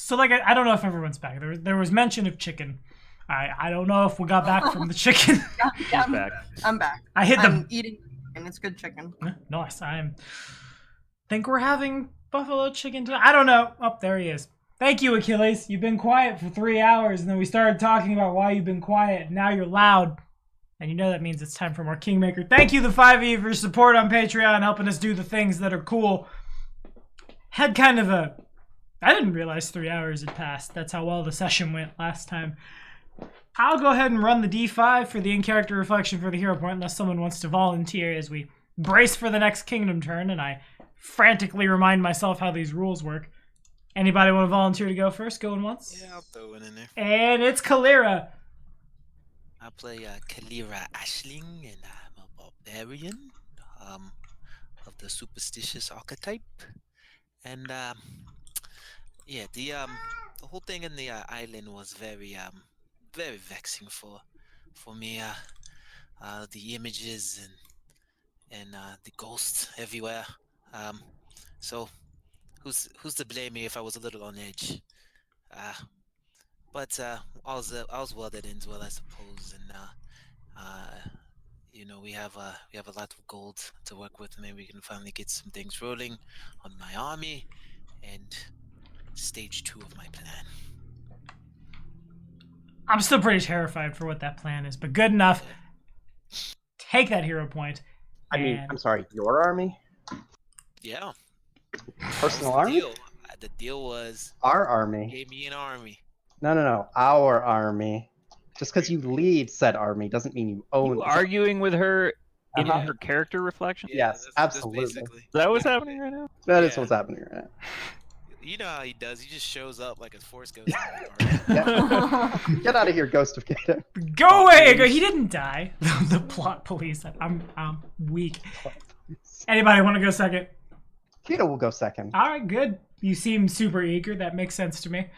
So, like, I don't know if everyone's back. There was mention of chicken. I don't know if we got back from the chicken. Yeah, back. I'm back. I'm eating, and it's good chicken. Nice. Think we're having buffalo chicken tonight. I don't know. Oh, there he is. Thank you, Achilles. You've been quiet for 3 hours, and then we started talking about why you've been quiet, and now you're loud. And you know that means it's time for more Kingmaker. Thank you, the 5 of you, for your support on Patreon, helping us do the things that are cool. Had kind of a... I didn't realize 3 hours had passed. That's how well the session went last time. I'll go ahead and run the D5 for the in-character reflection for the hero point, unless someone wants to volunteer as we brace for the next kingdom turn, and I frantically remind myself how these rules work. Anybody want to volunteer to go first? Going once? Yeah, I'll throw it in there. And it's Kalira. I play Kalira Ashling, and I'm a barbarian of the superstitious archetype. And yeah, the whole thing in the island was very vexing for me. The images and the ghosts everywhere. So who's to blame me if I was a little on edge? But all's well that ends well, I suppose. And you know, we have a lot of gold to work with, and maybe we can finally get some things rolling on my army and stage 2 of my plan. I'm still pretty terrified for what that plan is, but good enough. Take that hero point. I mean, I'm sorry, your army? Yeah. Personal That was army? The deal was Our army. gave me an army. No. Our army. Just because you lead said army doesn't mean you own. You arguing with her in Uh-huh. her character reflection? Yeah, Yes, that's absolutely. basically. Is that what's happening right now? That is Yeah. what's happening right now. You know how he does. He just shows up like a force goes. Yeah. Get out of here, Ghost of Kato. Go away! He didn't die. The plot police. I'm weak. Anybody want to go second? Kato will go second. All right, good. You seem super eager. That makes sense to me.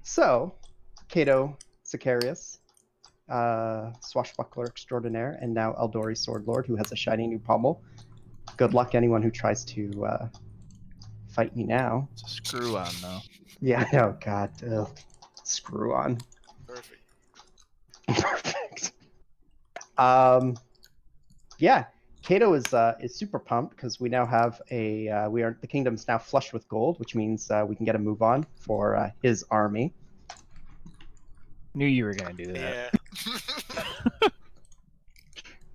So, Kato Sicarius, swashbuckler extraordinaire, and now Eldori Sword Lord, who has a shiny new pommel. Good luck anyone who tries to fight me now. It's a screw on, though. Yeah, oh god. Screw on. Perfect. Perfect. Yeah, Kato is super pumped because we now have the kingdom's now flush with gold, which means we can get a move on for his army. Knew you were gonna do that. Yeah.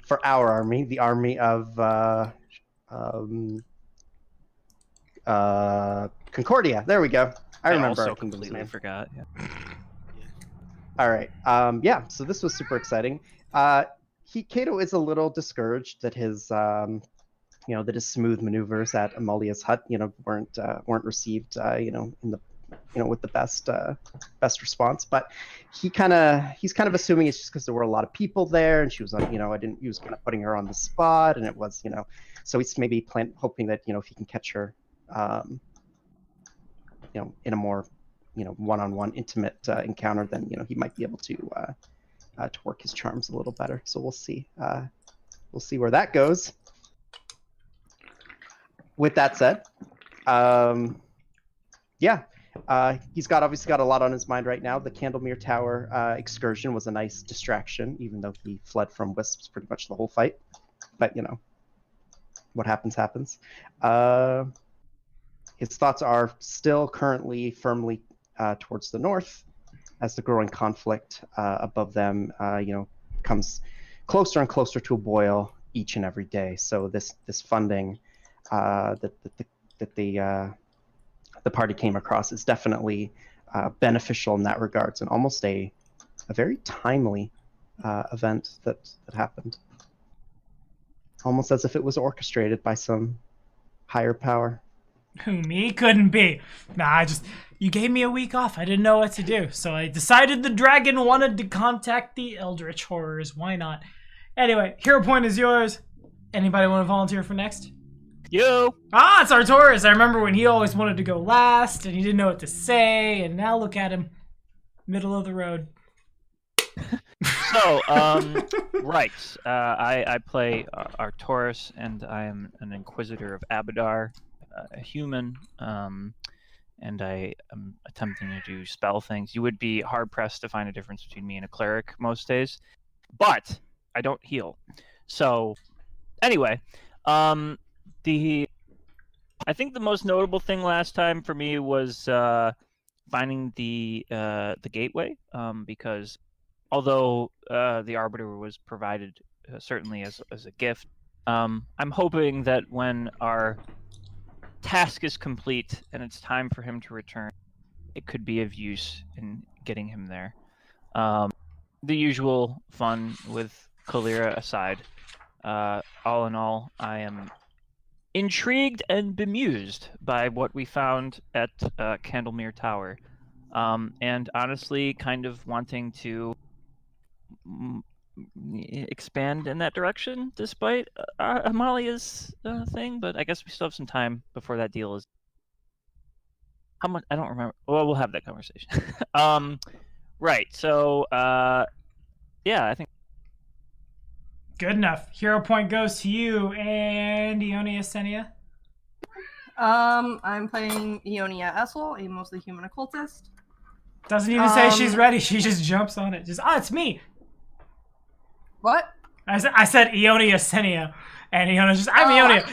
For our army, the army of Concordia. There we go. I remember also our kingdom's completely name. forgot. Yeah. All right. Yeah. So this was super exciting. Kato is a little discouraged that his smooth maneuvers at Amalia's hut, weren't received, in the, with the best response. But he's kind of assuming it's just because there were a lot of people there, and she was, he was kind of putting her on the spot, and it was, so he's maybe hoping that, if he can catch her, in a more, one-on-one intimate encounter, then, he might be able to work his charms a little better. So we'll see. We'll see where that goes. With that said, he's obviously got a lot on his mind right now. The Candlemere Tower excursion was a nice distraction, even though he fled from wisps pretty much the whole fight. But what happens happens. His thoughts are still currently firmly towards the north, as the growing conflict above them, comes closer and closer to a boil each and every day. So this funding that the party came across is definitely beneficial in that regards, and almost a very timely event that happened. Almost as if it was orchestrated by some higher power. Who, me? Couldn't be. Nah, you gave me a week off. I didn't know what to do. So I decided the dragon wanted to contact the Eldritch Horrors. Why not? Anyway, hero point is yours. Anybody want to volunteer for next? Yo! Ah, it's Arcturus. I remember when he always wanted to go last, and he didn't know what to say, and now look at him. Middle of the road. So, right. I play Arcturus, and I am an Inquisitor of Abadar, a human, and I am attempting to do spell things. You would be hard pressed to find a difference between me and a cleric most days, but I don't heal. So anyway, I think the most notable thing last time for me was finding the gateway, because although the arbiter was provided certainly as a gift, I'm hoping that when our task is complete and it's time for him to return, it could be of use in getting him there. The usual fun with Kalira aside, all in all, I am intrigued and bemused by what we found at Candlemere Tower, and honestly kind of wanting to expand in that direction despite Amalia's thing, but I guess we still have some time before that deal is... How much? I don't remember. Well, we'll have that conversation. Right, so yeah, I think... Good enough. Hero point goes to you and Ionia Senia. I'm playing Ionia Essel, a mostly human occultist. Doesn't even say she's ready. She just jumps on it. Just, it's me. What? I said Ionia Senia, and Ionia's just, I'm Ionia.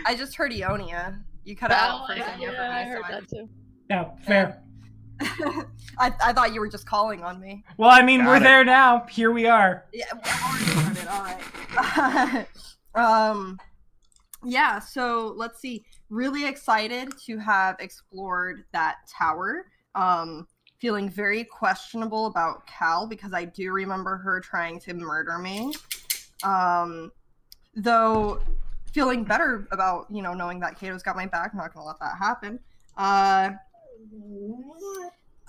I just heard Ionia. You cut out for a second. Yeah, I heard that too. No, fair. I thought you were just calling on me. Well, I mean, we're there now. Here we are. Yeah, all right. Yeah, so let's see. Really excited to have explored that tower. Feeling very questionable about Cal because I do remember her trying to murder me. Though feeling better about, knowing that Kato's got my back, not gonna let that happen.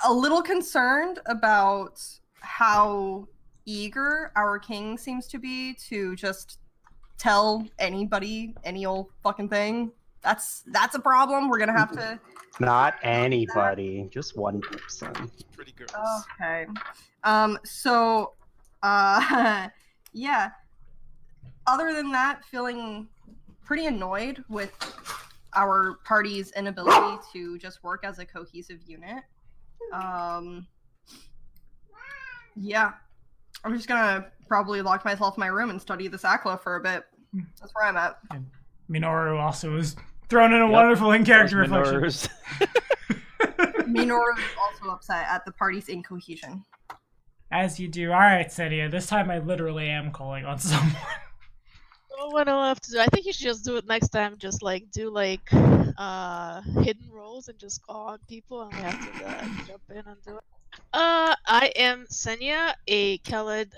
A little concerned about how eager our king seems to be to just tell anybody any old fucking thing. That's a problem. We're gonna have to... Not anybody, just one person. Pretty girls. Okay. Yeah. Other than that, feeling pretty annoyed with our party's inability to just work as a cohesive unit. Yeah. I'm just gonna probably lock myself in my room and study the Sakla for a bit. That's where I'm at. And Minoru also was thrown in a wonderful in-character reflection. Minoru is also upset at the party's incohesion. As you do. All right, Senia. This time I literally am calling on someone. Well, what I'll have to do, I think you should just do it next time. Just do hidden roles and just call on people, and we have to jump in and do it. I am Senya, a Khalid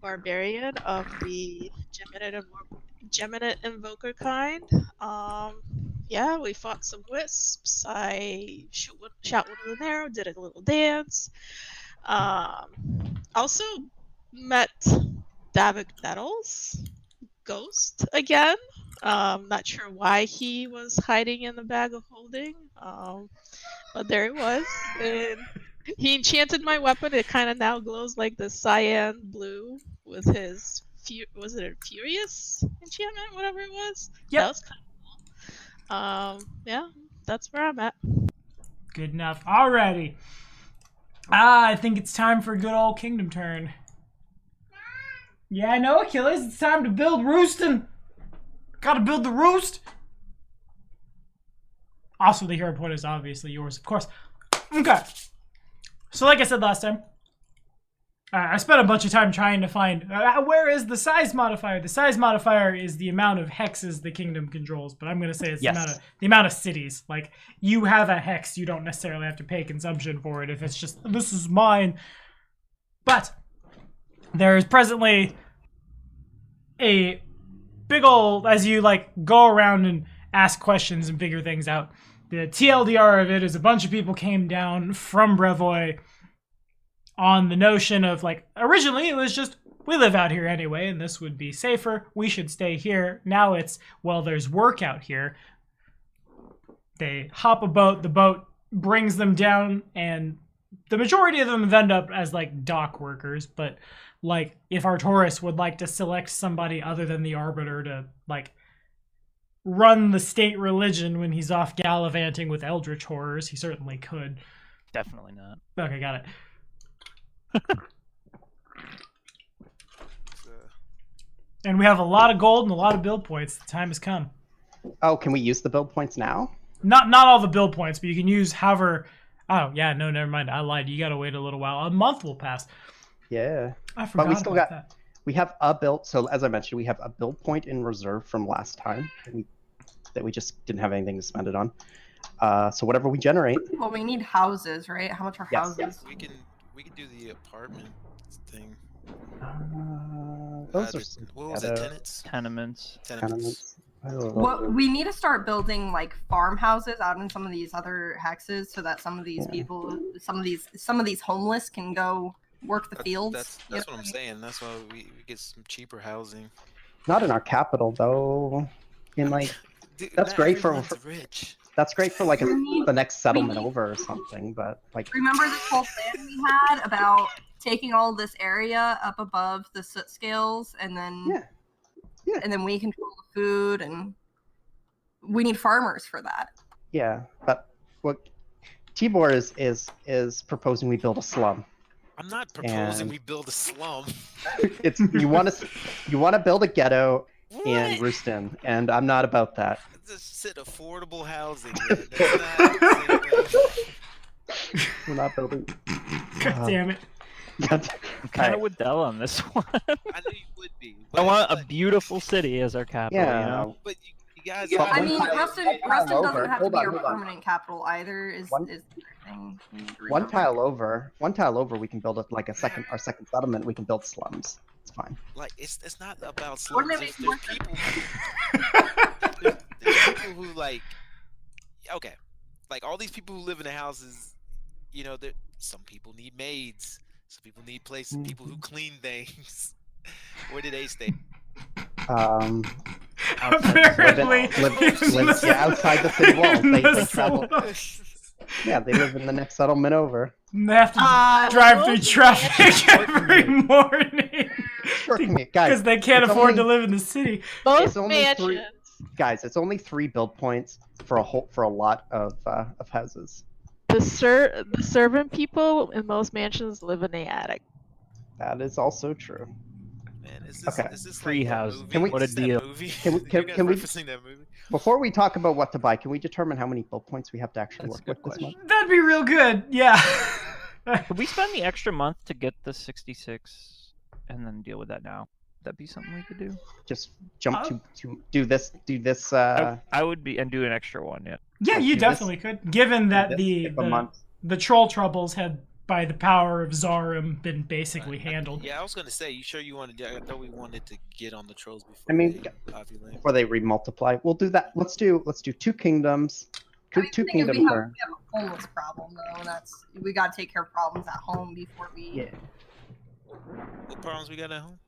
barbarian of the Geminate Invoker kind. Yeah, we fought some wisps. I shot one with an arrow, did a little dance. Also met Davik Nettles, Ghost again. Not sure why he was hiding in the bag of holding. But there he was. And he enchanted my weapon. It kind of now glows like the cyan blue with his... was it a Furious enchantment? Whatever it was. Yep. That was kind of cool. Yeah, that's where I'm at. Good enough. Alrighty. I think it's time for a good old kingdom turn. Yeah, I know, Achilles. It's time to build roosting. Gotta build the roost. Also, the hero point is obviously yours, of course. Okay. So like I said last time, I spent a bunch of time trying to find where is the size modifier. The size modifier is the amount of hexes the kingdom controls, but I'm going to say it's the amount of cities. Like, you have a hex, you don't necessarily have to pay consumption for it if it's just, this is mine. But there is presently a big old, as you go around and ask questions and figure things out, the TLDR of it is a bunch of people came down from Brevoy on the notion of, originally it was just, we live out here anyway, and this would be safer, we should stay here. Now it's, well, there's work out here. They hop a boat, the boat brings them down, and the majority of them end up as, dock workers, but, if Artoris would like to select somebody other than the Arbiter to, run the state religion when he's off gallivanting with eldritch horrors. He certainly could. Definitely not. Okay, got it. And we have a lot of gold and a lot of build points. The time has come. Oh, can we use the build points now? Not all the build points, but you can use however. Oh yeah, no, never mind. I lied. You gotta wait a little while. A month will pass. Yeah. I forgot we still about got that. we have a build. So as I mentioned, we have a build point in reserve from last time that we just didn't have anything to spend it on. So whatever we generate. Well, we need houses, right? How much are Yes. houses? We can do the apartment thing. Those What was it? Tenants. Tenements. Tenements. What we need to start building like farmhouses out in some of these other hexes, so that some of these people, some of these homeless can go work the fields. That's what I'm saying. That's why we get some cheaper housing. Not in our capital though. In like Dude, that's not great for everyone's rich. that's great for like the next settlement over or something. But like Remember this whole plan we had about taking all this area up above the soot scales, and then and then we control the food, and we need farmers for that. yeah, but what Tibor is proposing we build a slum. I'm not proposing And- we build a slum. It's you want to build a ghetto in What? Rooston, and I'm not about that. Just said affordable housing. Man. That's not the same thing. We're not building. God damn it. I'm kind of with Dell on this one. I knew you would be. I want a beautiful city as our capital. Yeah. You know? But you guys. Yeah, I mean, Rustin doesn't over. have to Hold be on, our hold on. permanent capital either. Is One- the thing. we need to One remember. tile over, we can build like our second settlement. We can build slums. It's fine. Like it's not about slums. Wouldn't it There's, make more there's people. There's people who like. Okay, like all these people who live in the houses. You know, some people need maids. Some people need places. People who clean things. Where do they stay? Apparently, live outside the city walls. in They the travel. Yeah, they live in the next settlement over. They have to drive through traffic every morning Sure, commute. Guys, because they can't it's afford to only- live in the city. Both only three- mansions. Guys, it's only 3 build points for a lot of houses. The servant people in most mansions live in the attic. That is also true. Man, is this, Okay. is this Free like that house. movie? Can we- What a Is that deal. movie? Can we- You can- guys can we- referencing that movie? Before we talk about what to buy, can we determine how many build points we have to actually That's a work good with this month? That'd be real good. Yeah. Could we spend the extra month to get the 66 and then deal with that now? That'd be something we could do. Just jump to do this. I would be and do an extra one. Yeah. Yeah, Let's you do this. definitely could. Given that this the skip a month. the troll troubles had, by the power of Zarim, been basically handled. Yeah, I was gonna say. You sure you wanted? I thought we wanted to get on the trolls before. I mean, they populate. before they remultiply. We'll do that. Let's do 2 kingdoms. I mean, Two the thing is, kingdom we turns. have a homeless problem though, and we got to take care of problems at home before we. Yeah. What problems we got at home?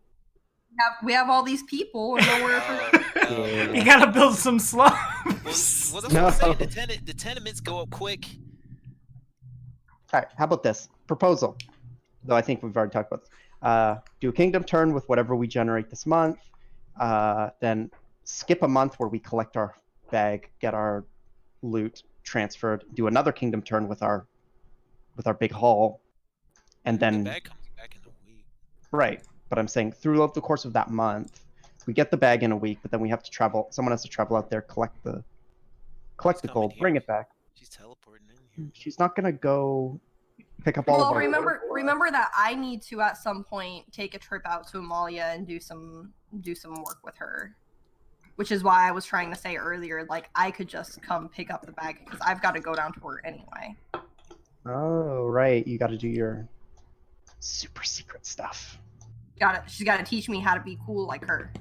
We have all these people and nowhere for. Yeah. You gotta build some slums. Well, that's what No. I'm saying. The tenements go up quick. All right. How about this proposal? Though I think we've already talked about this. Do a kingdom turn with whatever we generate this month. Then skip a month where we collect our bag, get our loot transferred. Do another kingdom turn with our big haul, and The then bag comes back in a week. right. But I'm saying throughout the course of that month, we get the bag in a week, but then we have to travel. Someone has to travel out there, collect the coming gold, here. bring it back. She's teleporting in here. She's not gonna go pick up all Well, of our. remember that I need to at some point take a trip out to Amalia and do some work with her, which is why I was trying to say earlier, like I could just come pick up the bag because I've got to go down to her anyway. Oh right, you got to do your super secret stuff. She's got to teach me how to be cool like her.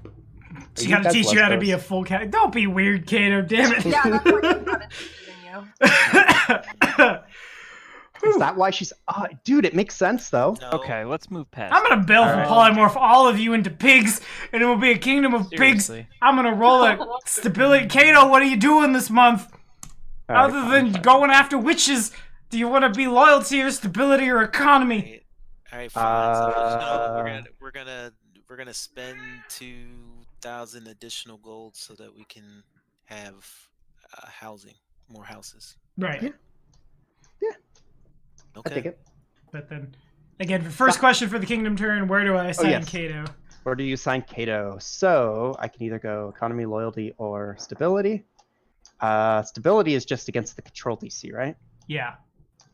She You gotta guys teach you how to love be a those. full cat. Don't be weird, Kato. Damn it. Yeah, that's what she's got to teach you. Is that why she's? Dude, it makes sense though. No. Okay, let's move past. I'm gonna build Alright. polymorph all of you into pigs, and it will be a kingdom of pigs. Seriously. I'm gonna roll a stability. Kato, what are you doing this month? All right, Other fine, than fine. going after witches, do you want to be loyal to your stability or economy? All right, fine. So, Uh, we're gonna spend 2,000 additional gold so that we can have housing, more houses. Right. Yeah. I Okay. think it. But then, again, for first question for the kingdom turn, where do I assign yes. Cato? Where do you assign Cato? So I can either go economy, loyalty, or stability. Stability is just against the control DC, right? Yeah.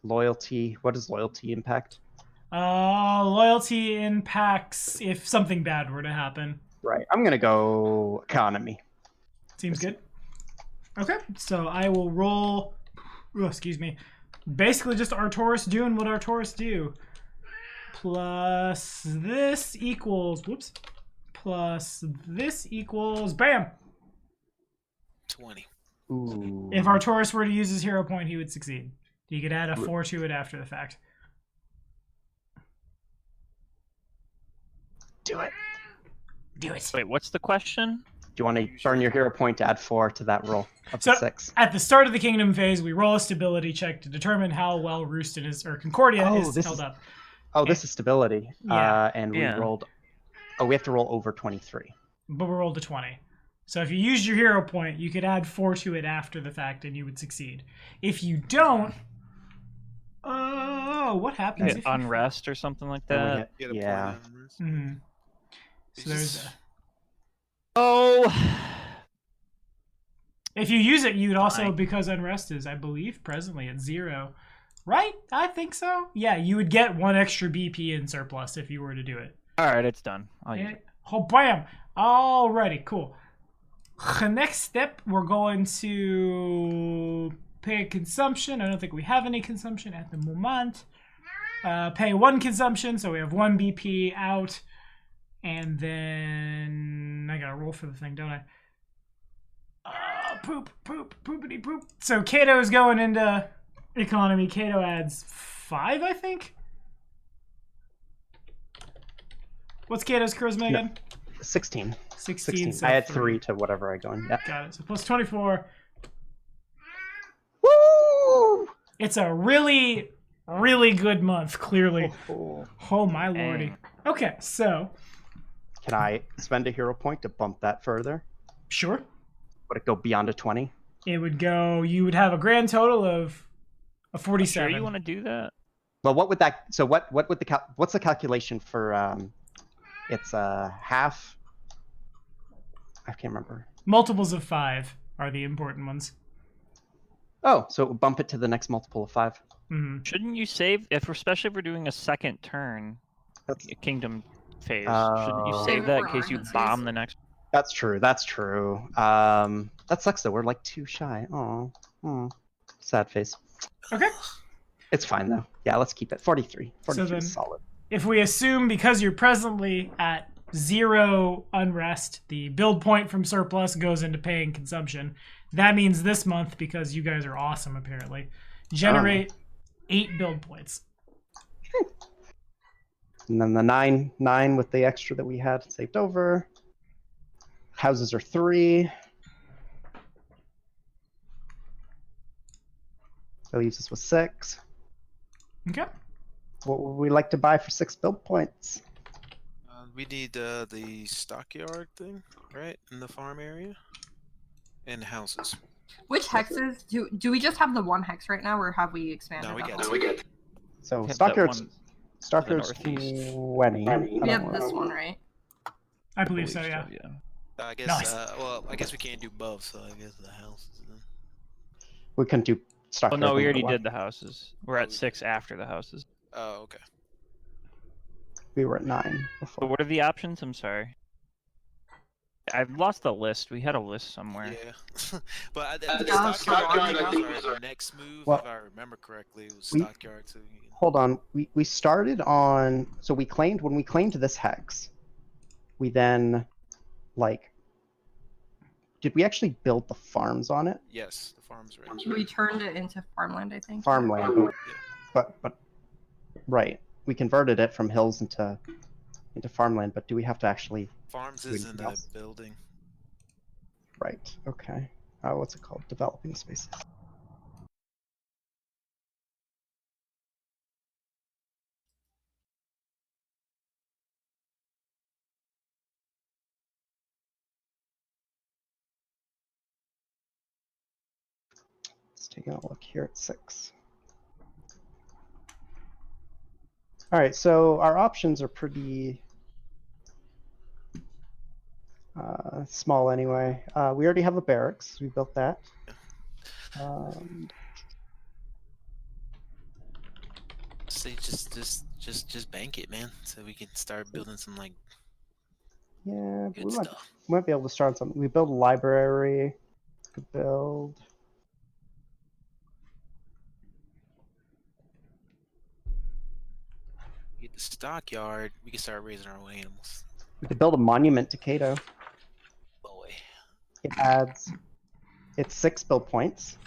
Loyalty. What does loyalty impact? Loyalty impacts if something bad were to happen. Right. I'm gonna go economy. Seems good. Okay, so I will roll. Oh, excuse me. Basically, just Arcturus doing what Arcturus do. Plus this equals. Whoops. Plus this equals. Bam! 20. Ooh. If Arcturus were to use his hero point, he would succeed. He could add a 4 to it after the fact. Do it. Do it. Wait, what's the question? Do you want to burn your hero point to add 4 to that roll up So to 6? at the start of the kingdom phase, we roll a stability check to determine how well Rooston is, or Concordia is held up. Oh, this is stability. Yeah. And we Yeah. rolled. Oh, we have to roll over 23. But we rolled a 20. So if you used your hero point, you could add 4 to it after the fact and you would succeed. If you don't, what happens if you... Unrest or something like And we that? hit- Get a yeah. point on this. Mhm. So there's a... Oh, If you use it, you'd also, Fine. because Unrest is, I believe, presently at 0. Right? I think so. Yeah, you would get 1 extra BP in surplus if you were to do it. all right, it's done. I'll use Yeah. it. Oh, bam! Alrighty, cool. The next step, we're going to pay consumption. I don't think we have any consumption at the moment. Pay 1 consumption, so we have 1 BP out. And then I gotta roll for the thing, don't I? Poopity poop. So Cato's going into economy. Cato adds 5, I think. What's Cato's charisma again? 16. 16. So I had 3 to whatever I go in. Yeah. Got it. So plus 24. Woo! It's a really, really good month, clearly. Oh. Oh, my lordy. Dang. Okay, so, Can I spend a hero point to bump that further? sure. Would it go beyond a 20? It would go, you would have a grand total of a Sure, 47. you want to do that? Well, what would that? So what would the what's the calculation for? It's half. I can't remember. Multiples of 5 are the important ones. Oh, so it would bump it to the next multiple of 5. Mhm. Shouldn't you save especially if we're doing a second turn, That's a kingdom phase? Oh. Shouldn't you Save save it that for in case you emergencies. bomb the next? that's true. That's true. That sucks though. We're like 2 shy. Oh, sad face. Okay. It's fine though. Yeah, let's keep it. 43. 43 then- is solid. If we assume because you're presently at 0 unrest, the build point from surplus goes into paying consumption. That means this month, because you guys are awesome apparently, generate 8 build points. And then the 9 with the extra that we had saved over. Houses are 3. That leaves us with 6. Okay. What would we like to buy for 6 build points? We need the stockyard thing, right, in the farm area, and houses. Which hexes do we just have the 1 hex right now, or have we expanded? No, we that got whole- two. So Have that Stockyard's one Stockyard's northeast. 20. I We don't have know. this one, right? I believe so, yeah. I guess. Nice. Well, I guess we can't do both, so I guess the houses. Then. We couldn't do Oh Stockyard. no, we no already matter did the houses. We're at 6 after the houses. Oh, okay. what. We were at 9 But before. what are the options? I'm sorry. I've lost the list. We had a list somewhere. Yeah, but the Yeah, stockyard Stockyard. was our next move, Well, if I remember correctly. It was we- stockyard. So Hold on. We started on. So we claimed when we claimed this hex. We then, like, did we actually build the farms on it? yes, the farm's right. We turned it into farmland, I think. Farmland, but right. We converted it from hills into farmland. But do we have to actually? Farms Do is in anything the else? building. Right. Okay. What's it called? Developing spaces. Just taking a look here at 6. All right, so our options are pretty small anyway. We already have a barracks. We built that. Say just bank it, man, so we can start building some like Yeah, good we stuff. might be able to start something. We build a library. Could build. Get the stockyard. We can start raising our own animals. We could build a monument to Cato. Boy, It adds. It's 6 build points.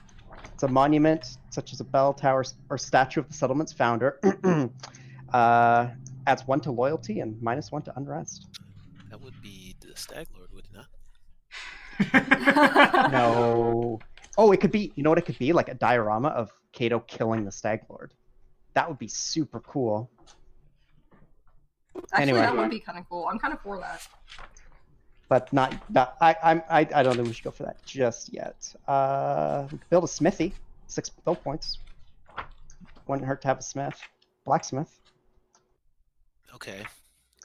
It's a monument such as a bell, tower, or statue of the settlement's founder. Adds 1 to loyalty and -1 to unrest. that would be the Stag Lord, would it not? No. Oh, it could be. You know what it could be? Like a diorama of Cato killing the Stag Lord. That would be super cool. Actually, Anyway. that would be kind of cool. I'm kind of for that. But not. I don't think we should go for that just yet. We could build a smithy. 6 build points. Wouldn't hurt to have a smith, blacksmith. Okay.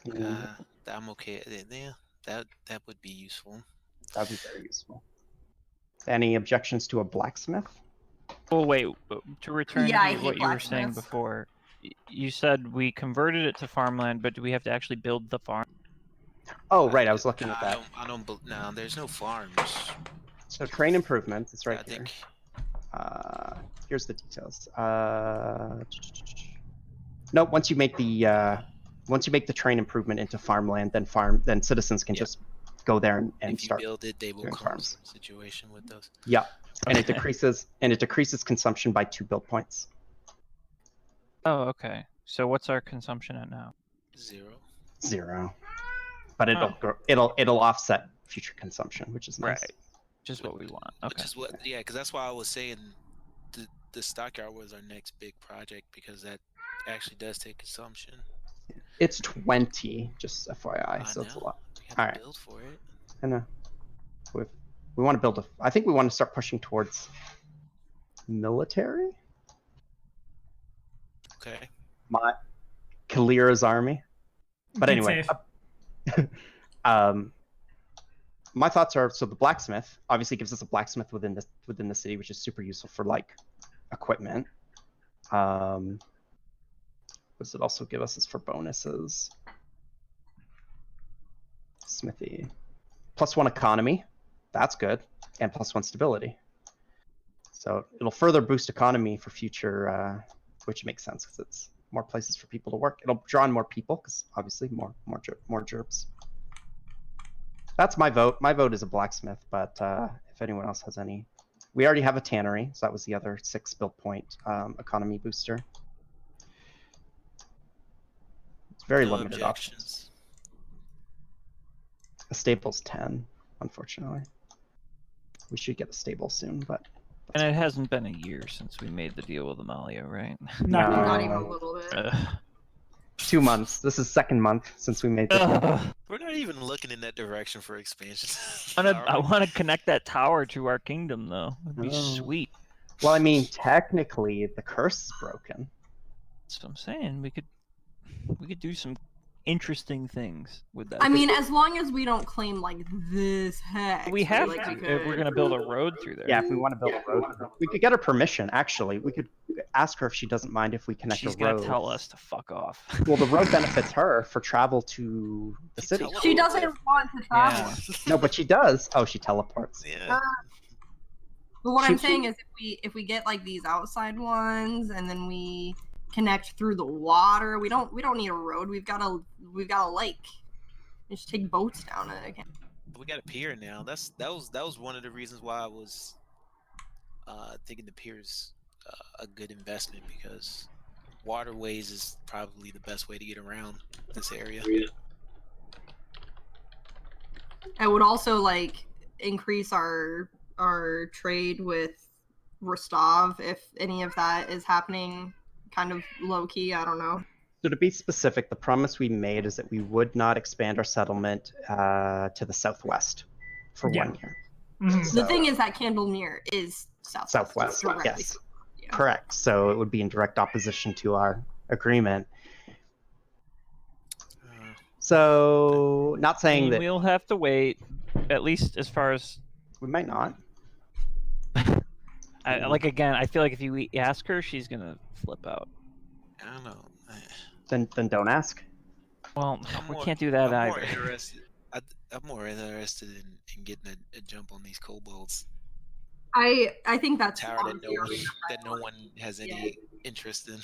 Mm, I'm okay. Yeah, that would be useful. that'd be very useful. Any objections to a blacksmith? Oh wait, to return Yeah, I to hate what you were saying blacksmiths. before, you said we converted it to farmland, but do we have to actually build the farm? Oh, right. I was looking at that. I don't. No, there's no farms. So train improvements. It's right I here. think. Here's the details. No, once you make the train improvement into farmland, then citizens can Yeah. just go there and If you start. build it, they will doing come farms. to some situation with those. Yeah, and Okay. it decreases consumption by 2 build points. Oh, okay. So what's our consumption at now? 0. 0, but Oh. it'll offset future consumption, which is nice. Right. Just what we want. Which Okay. is what, yeah, because that's why I was saying the stockyard was our next big project, because that actually does take consumption. It's 20, just FYI, I so it's a know. lot. We have to Alright. build for it. And we want to build I think we want to start pushing towards military. Okay. My Kalira's army. But Keep anyway, safe. my thoughts are, so the blacksmith obviously gives us a blacksmith within the city, which is super useful for like equipment. What does it also give us is for bonuses? Smithy. +1 economy. That's good. And +1 stability. So it'll further boost economy for future, which makes sense because it's more places for people to work. It'll draw in more people because obviously more gerbs. That's my vote. My vote is a blacksmith, but if anyone else has any, we already have a tannery, so that was the other 6 build point economy booster. It's very No limited options. objections. A stable's 10, unfortunately. We should get a stable soon, but And it hasn't been a year since we made the deal with Amalia, right? Not No. Not even a little bit. Ugh. 2 months. This is 2nd month since we made the deal. Ugh. We're not even looking in that direction for expansion. I want to connect that tower to our kingdom, though. It'd be Oh. sweet. Well, I mean, technically, the curse is broken. That's what I'm saying. We could do some interesting things with that. I mean, as long as we don't claim like this hex. we have like, to we if we're could. gonna build a road through there. Yeah, if we want to build a road, we could get her permission. Actually, we could ask her if she doesn't mind if we connect She's a gonna road. tell us to fuck off. Well, the road benefits her for travel to the city. She doesn't want to travel. Yeah. No, but she does. Oh, she teleports. Yeah. But what I'm Should saying she- is, if we get like these outside ones, and then we connect through the water, we don't need a road. We've got a lake. Just take boats down it again. We got a pier now. That was one of the reasons why I was thinking the pier is a good investment, because waterways is probably the best way to get around this area. It would also like increase our trade with Rostov if any of that is happening kind of low key. I don't know. So to be specific, the promise we made is that we would not expand our settlement to the southwest for Yeah. 1 year. Mhm. The thing is that Candlemere is Southwest, directly. yes. Yeah. Correct. So it would be in direct opposition to our agreement. So, not I saying mean, that we'll have to wait, at least as far as we might not. like again. I feel like if you ask her, she's gonna flip out. I don't know. Then don't ask. Well, I'm we more- can't do that I'm more either. interested. I'm more interested in getting a jump on these kobolds. I think that's Tower that honestly no one has any interest in.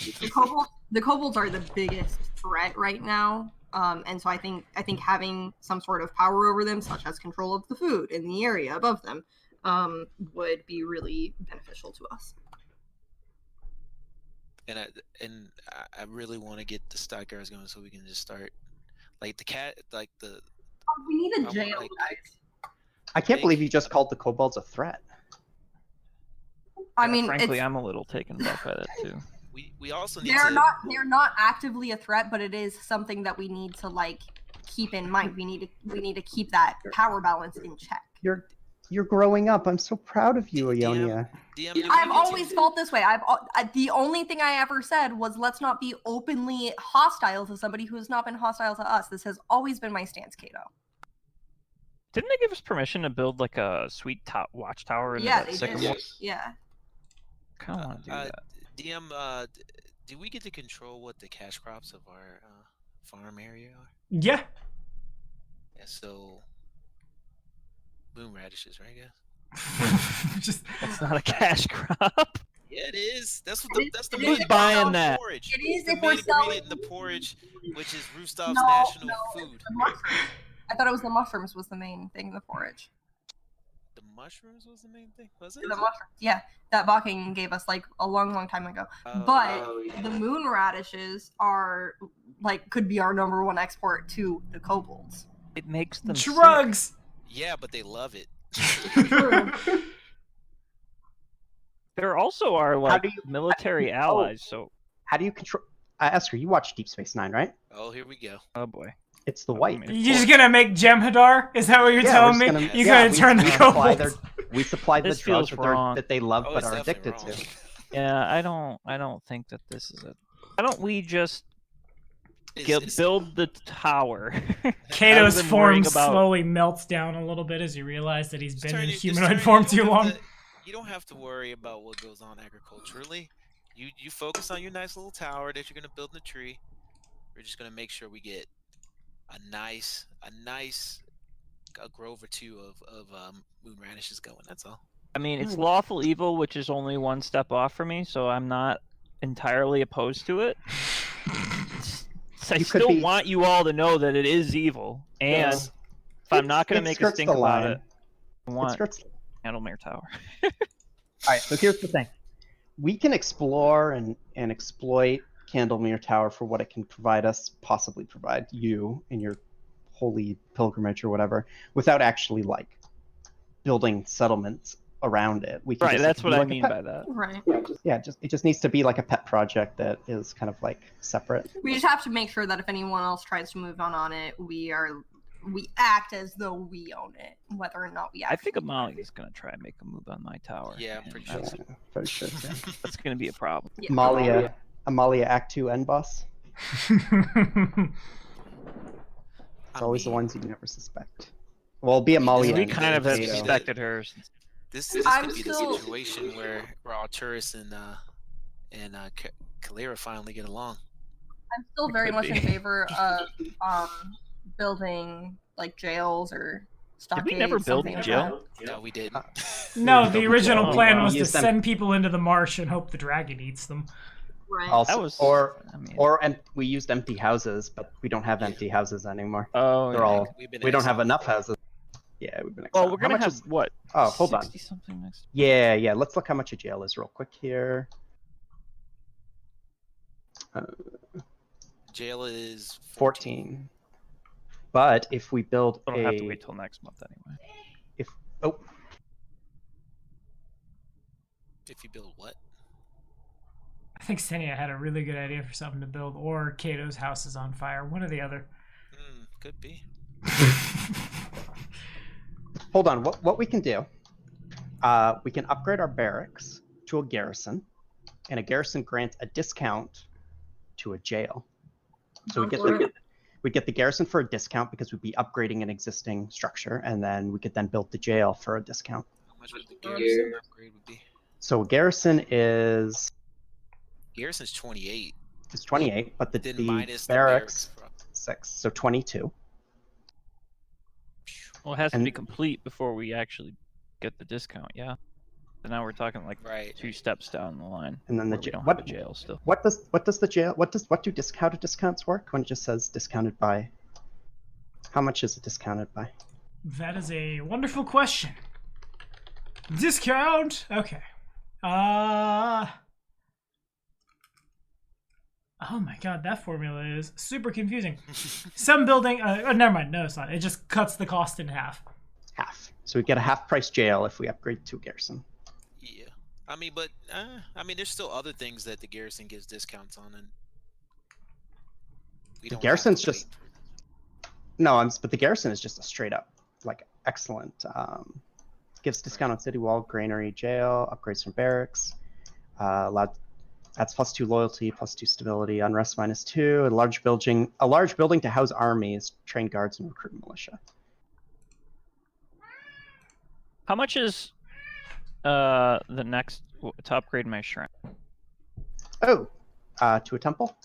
the kobolds are the biggest threat right now. And so I think having some sort of power over them, such as control of the food in the area above them, would be really beneficial to us. And I really want to get the Stalkers going so we can just start like the cat like the. We need a I want, jail, like, guys. I can't believe you just called the kobolds a threat. I mean, frankly, it's, I'm a little taken aback by that too. We also need they're to. not actively a threat, but it is something that we need to like keep in mind. We need to keep that power balance in check. You're growing up. I'm so proud of you, Ionia. DM, did we I've get always to- felt this way. The only thing I ever said was let's not be openly hostile to somebody who has not been hostile to us. This has always been my stance, Kato. Didn't they give us permission to build like a sweet watchtower in Yeah, that they sycamore? did. Yes. Yeah. Kind of want to do that. DM, do we get to control what the cash crops of our farm area are? Yeah. Yeah, so boom radishes, right, guys? Just That's not a cash crop. Yeah, it is. That's what It is- that's the it main is Who's buying ingredient in that? porridge. It is the if we're main selling ingredient in the porridge, which is Roostoff's No, national no, food. the mushrooms. I thought it was the mushrooms was the main thing in the porridge. The mushrooms was the main thing, was it? The mushrooms, yeah, that Bakking gave us like a long time ago. Oh, But yeah. the moon radishes are like could be our #1 export to the kobolds. It makes them sick. drugs. yeah, but they love it. There also are like do you- military allies. So, How do you control? Esther, you watch Deep Space Nine, right? Oh, here we go. oh boy. It's the white. You're just gonna make Jem'Hadar? Is that what you're Yeah, telling we're me? just gonna- You're yeah, gonna turn the supply kobolds. we supply the This drugs feels wrong. that they love Oh, but it's are definitely addicted wrong. to. Yeah, I don't think that this is it. Why don't we just It's- build the tower? Kato's Rather than form worrying about- slowly melts down a little bit as you realize that he's just been turn in it- just humanoid turn- form you too don't long. have to- You don't have to worry about what goes on agriculturally. You focus on your nice little tower that you're gonna build in the tree. We're just gonna make sure we get a nice grove or two of moon radishes going. That's all. I mean, it's lawful evil, which is only one step off for me, so I'm not entirely opposed to it. So I You could still be- want you all to know that it is evil, and Yes. if I'm not going It to make a skirts stink the about line. it, I It want skirts- Candlemere Tower. All right, so here's the thing. We can explore and exploit Candlemere Tower for what it can provide us, possibly provide you in your holy pilgrimage or whatever, without actually like building settlements around it. We can Right, just that's do what I like a mean pet- by that. Right. it just needs to be like a pet project that is kind of like separate. We just have to make sure that if anyone else tries to move on it, we act as though we own it, whether or not we. I think actually Amali is going to try and make a move on my tower. Yeah, I'm and pretty sure. that's, Very sure. that's going to be a problem. Yeah. Amalia Act 2 end boss. It's always the ones you never suspect. Well, it'll be Amalia. We and kind of have Kato. suspected her. This I'm could be still- the situation where Arturus and Kalira finally get along. I'm still It very could much be. in favor of building like jails or stockades. Did we never build something a like jail? No, we didn't. No, the original Oh, plan wow. was to Use them- send people into the marsh and hope the dragon eats them. that. Right. Also, That was, I mean, we used empty houses, but we don't have empty houses anymore. oh, They're yeah. all. We've been We don't have exiled. enough houses. Yeah, we've been. Well, exiled. we're How gonna much have is- what? Oh, hold on. 60 something next. Yeah. Let's look how much a jail is real quick here. Jail is 14. But if we build We'll have to wait till next month anyway. If you build what? I think Senia had a really good idea for something to build, or Kato's house is on fire. One or the other. Could be. hold on, what we can do We can upgrade our barracks to a garrison, and a garrison grants a discount to a jail. So we'd get the garrison for a discount because we'd be upgrading an existing structure, and then we could then build the jail for a discount. How much would the garrison upgrade would be? So a garrison is Garrison's 28. It's 28, but Then the minus barracks the barracks. 6, so 22. Well, it has to And- be complete before we actually get the discount. Yeah. So now we're talking like Right. 2 steps down the line. And then the where we jail. don't What have a jail still. What does the jail? What do discounted discounts work when it just says discounted by? How much is it discounted by? That is a wonderful question. Discount. Okay. Oh my god, that formula is super confusing. Some building. Never mind. No, it's not. It just cuts the cost in half. Half. So we get a half price jail if we upgrade to garrison. Yeah. I mean, but there's still other things that the garrison gives discounts on, and we The don't have garrison's to just wait. no. But the garrison is just a straight up like excellent. Gives discount on city wall, granary, jail, upgrades from barracks. That's +2 loyalty, +2 stability, unrest -2, a large building to house armies, train guards, and recruit militia. How much is the next to upgrade my shrine? Oh, to a temple.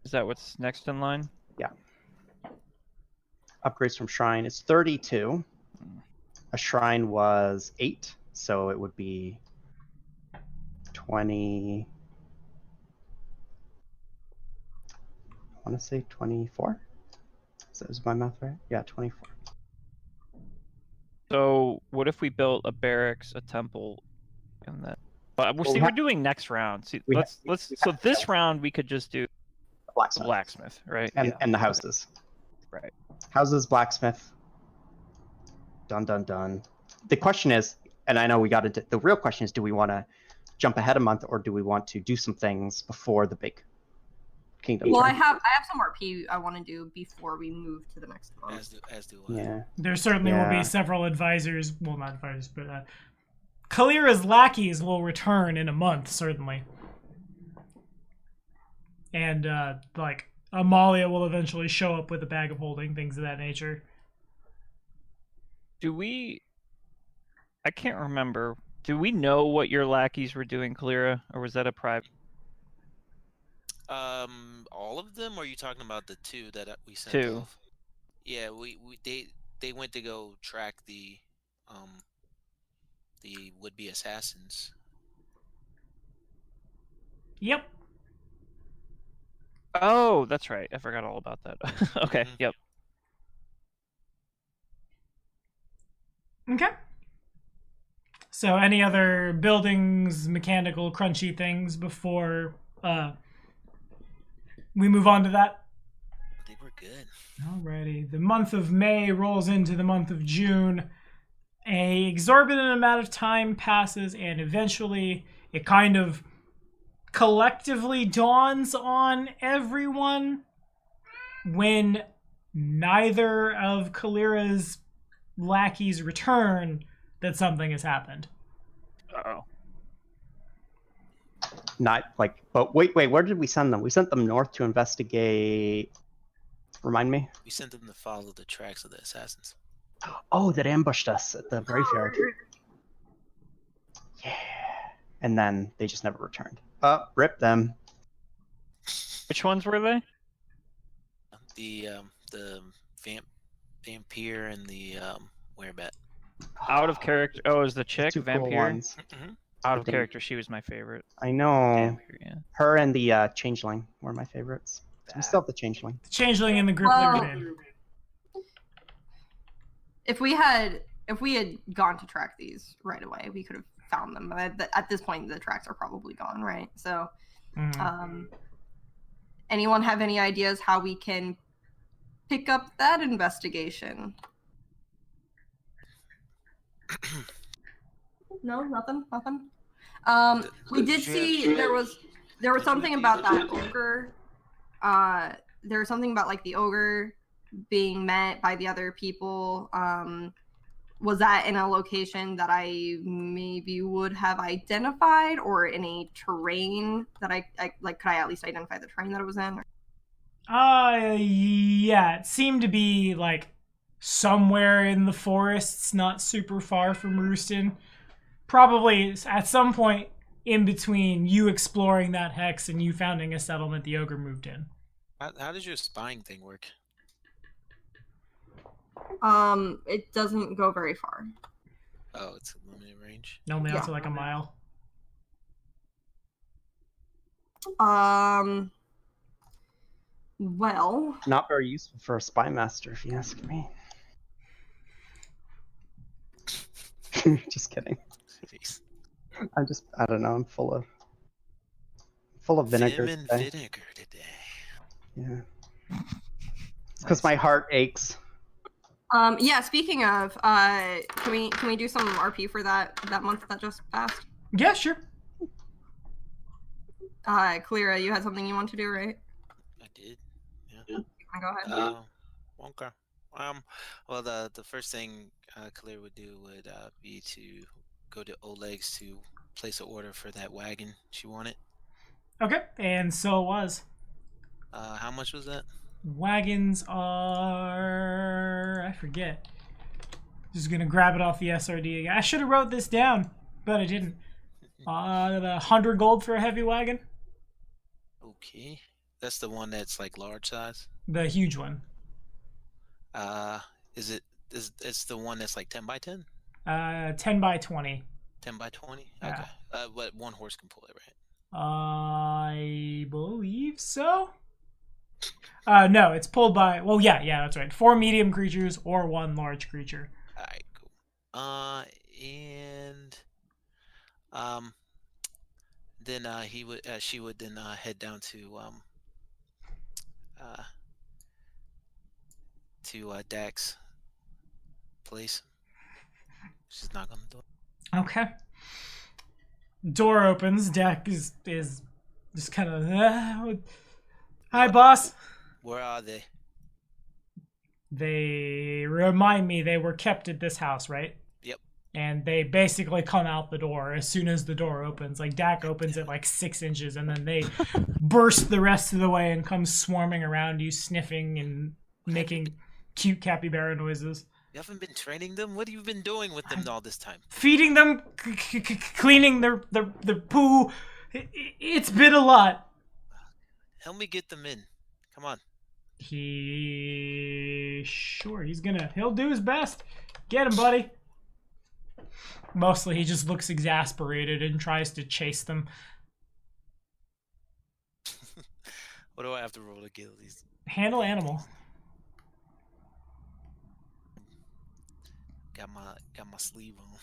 Is that what's next in line? Upgrades from shrine is 32. A shrine was 8, so it would be 20. I want to say 24. Is my math right? Yeah, 24. So what if we built a barracks, a temple, and that? But we're doing next round. See, let's. So this round we could just do the blacksmith, right? And the houses. Right. Houses, blacksmith. Done, done, done. The question is, and I know we got into the real question is, do we want to jump ahead a month or do we want to do some things before the big kingdom? Well, turn? I have some RP I want to do before we move to the next one. As do I. Yeah. There certainly will Yeah. be several advisors. Well, not advisors, but Kalira's lackeys will return in a month, certainly. And like Amalia will eventually show up with a bag of holding, things of that nature. Do we? I can't remember. Do we know what your lackeys were doing, Kalira, or was that a private? All of them? Or are you talking about the 2 that we sent 2. off? Yeah, they went to go track the would-be assassins. Yep. Oh, that's right. I forgot all about that. Okay. Mhm. Yep. Okay. So, any other buildings, mechanical, crunchy things before we move on to that? They were good. Alrighty. The month of May rolls into the month of June. A exorbitant amount of time passes, and eventually it kind of collectively dawns on everyone when neither of Kalira's lackeys return that something has happened. Uh-oh. Not like, but wait, where did we send them? We sent them north to investigate. Remind me. We sent them to follow the tracks of the assassins. Oh, that ambushed us at the graveyard. Yeah. And then they just never returned. Rip them. Which ones were they? The vampire and the werebat. Out of character. Oh, is the chick Two cool vampire? ones. Out of Dang. character, she was my favorite. I know. Vampire, yeah. Her and the changeling were my favorites. We still have the changeling. The changeling and the group Well, they were in. if we had gone to track these right away, we could have found them. But at this point, the tracks are probably gone, right? So, Mhm. anyone have any ideas how we can pick up that investigation? No, nothing. We did see there was something about that ogre. There was something about like the ogre being met by the other people. was that in a location that I maybe would have identified, or in a terrain that I like? Could I at least identify the terrain that it was in? Yeah, it seemed to be like somewhere in the forests, not super far from Rooston. Probably at some point in between you exploring that hex and you founding a settlement the ogre moved in. How does your spying thing work? It doesn't go very far. Oh, it's a limited range. Only out Yeah. to like a mile. Well, Not very useful for a spy master, if you ask me. Just kidding. Jeez. I don't know. I'm full of vinegar Vim and today. vinegar today. Yeah. It's because my heart aches. yeah. Speaking of, can we do some RP for that month that just passed? Yeah, sure. Kalira, you had something you want to do, right? I did. Go ahead. Okay. Well, the first thing Clear would do would be to go to Oleg's to place an order for that wagon she wanted. Okay, and so it was. How much was that? Wagons are... I forget. Just gonna grab it off the SRD again. I should have wrote this down, but I didn't. 100 gold for a heavy wagon. Okay. That's the one that's like large size. The huge one. It's the one that's like 10 by 10? 10 by 20. 10 by 20? Yeah. Okay. But one horse can pull it, right? I believe so. No, it's pulled by... Well, yeah, that's right. 4 medium creatures or 1 large creature. Alright, cool. Then she would then head down to Dak's place. She's knocking on the door. Okay. Door opens. Dak is just kind of... Hi, boss. Where are they? They remind me they were kept at this house, right? Yep. And they basically come out the door as soon as the door opens. Like, Dak opens it like 6 inches, and then they burst the rest of the way and come swarming around you, sniffing and making cute capybara noises. You haven't been training them? What have you been doing with them all this time? Feeding them, cleaning their poo. It's been a lot. Help me get them in. Come on. He'll do his best. Get him, buddy. Mostly he just looks exasperated and tries to chase them. What do I have to roll to kill these? Handle animal. Got my sleeve on.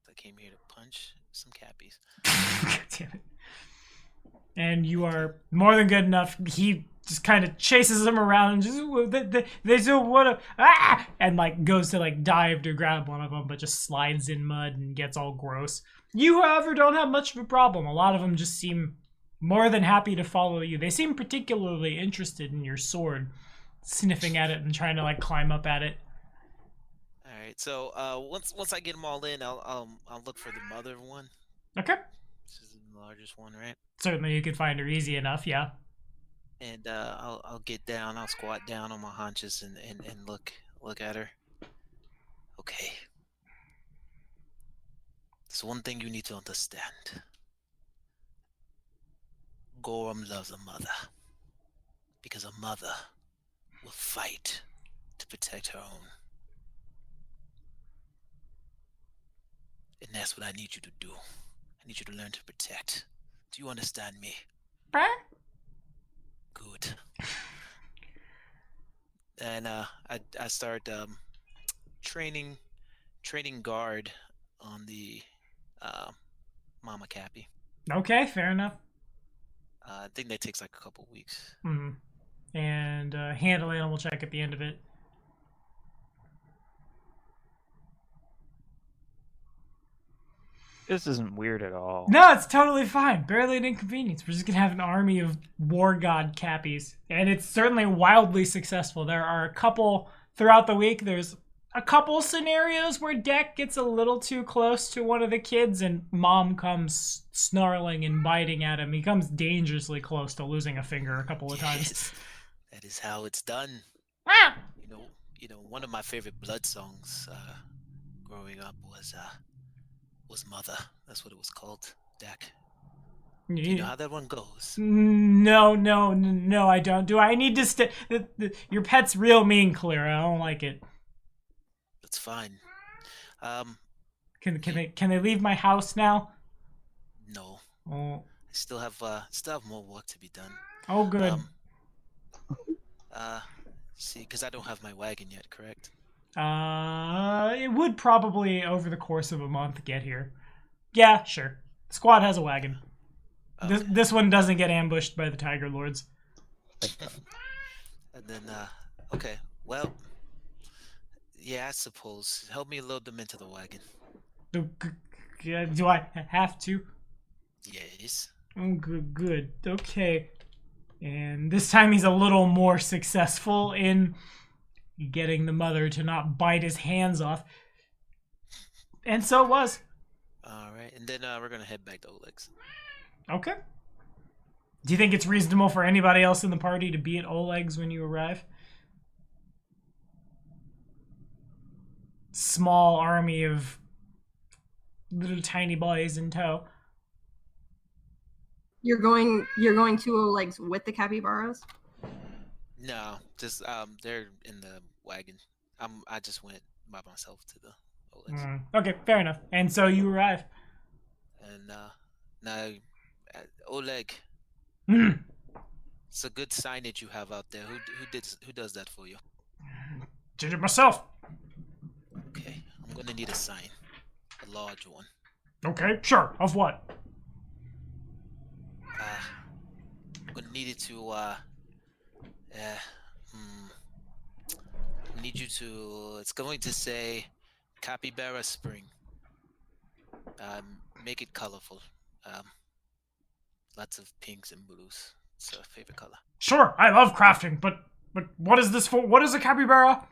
I came here to punch some cappies. Damn it. And you are more than good enough. He just kind of chases them around and just they do what and like goes to like dive to grab one of them, but just slides in mud and gets all gross. You, however, don't have much of a problem. A lot of them just seem more than happy to follow you. They seem particularly interested in your sword, sniffing at it and trying to like climb up at it. All right. So once I get them all in, I'll look for the mother one. Okay. This is the largest one, right? Certainly, you could find her easy enough. Yeah. And I'll get down. I'll squat down on my haunches and look at her. Okay. There's one thing you need to understand. Gorham loves a mother. Because a mother will fight to protect her own. And that's what I need you to do. I need you to learn to protect. Do you understand me? Good. And I start training guard on the Mama Cappy. Okay, fair enough. I think that takes like a couple weeks. Mm-hmm. And handle animal check at the end of it. This isn't weird at all. No, it's totally fine. Barely an inconvenience. We're just going to have an army of war god cappies. And it's certainly wildly successful. There are a couple throughout the week. There's a couple scenarios where Deck gets a little too close to one of the kids and Mom comes snarling and biting at him. He comes dangerously close to losing a finger a couple of times. Yes, that is how it's done. Ah! One of my favorite blood songs growing up was Mother. That's what it was called. Dak. Do you know how that one goes? No, I don't. Do I need to your pet's real mean, Clara. I don't like it. That's fine. Can they leave my house now? No. Oh, I still have more work to be done. oh good. See, because I don't have my wagon yet, correct? It would probably over the course of a month get here. Yeah, sure. The squad has a wagon. Okay. This one doesn't get ambushed by the Tiger Lords. And then, okay, well, yeah, I suppose. Help me load them into the wagon. Do I have to? Yes. Oh, good. Okay. And this time he's a little more successful in getting the mother to not bite his hands off. And so it was. All right, and then we're gonna head back to Oleg's. Okay. Do you think it's reasonable for anybody else in the party to be at Oleg's when you arrive? Small army of little tiny boys in tow. You're going to Oleg's with the capybaras? No, just they're in the wagon. I just went by myself to the Oleg's. Okay, fair enough. And so you arrive. And now, Oleg, it's a good signage you have out there. Who does that for you? Did it myself. Okay, I'm gonna need a sign, a large one. Okay, sure. Of what? I'm gonna need it to I need you to. It's going to say Capybara Spring. Make it colorful. Lots of pinks and blues. It's a favorite color. Sure, I love crafting, but what is this for? What is a capybara?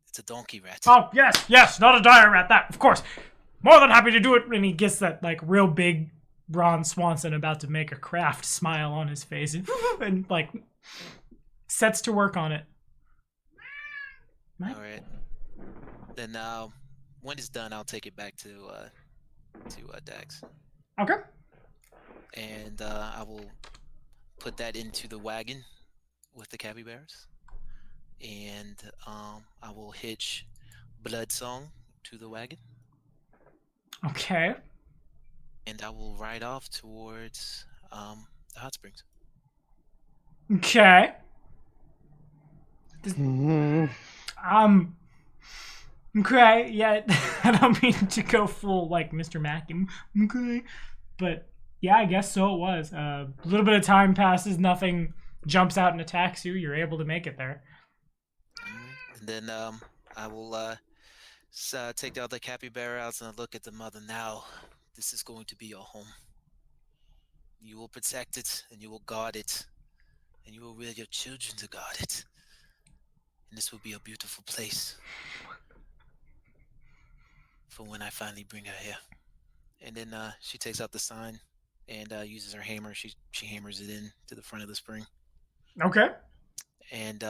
It's a donkey rat. Oh, yes, not a dire rat, that, of course. More than happy to do it. And he gets that, like, real big Ron Swanson about to make a craft smile on his face and like, sets to work on it. All right. Then when it's done, I'll take it back to Dax. Okay. And I will put that into the wagon with the capybaras. And I will hitch Bloodsong to the wagon. Okay. And I will ride off towards the hot springs. Okay. Okay, yeah, I don't mean to go full, like, Mr. Mack. Okay. But, yeah, I guess so it was. A little bit of time passes, nothing jumps out and attacks you. You're able to make it there. And then I will take the other capybara out and look at the mother. Now, this is going to be your home. You will protect it, and you will guard it, and you will rear your children to guard it. And this will be a beautiful place for when I finally bring her here. And then she takes out the sign and uses her hammer. She hammers it in to the front of the spring. Okay. And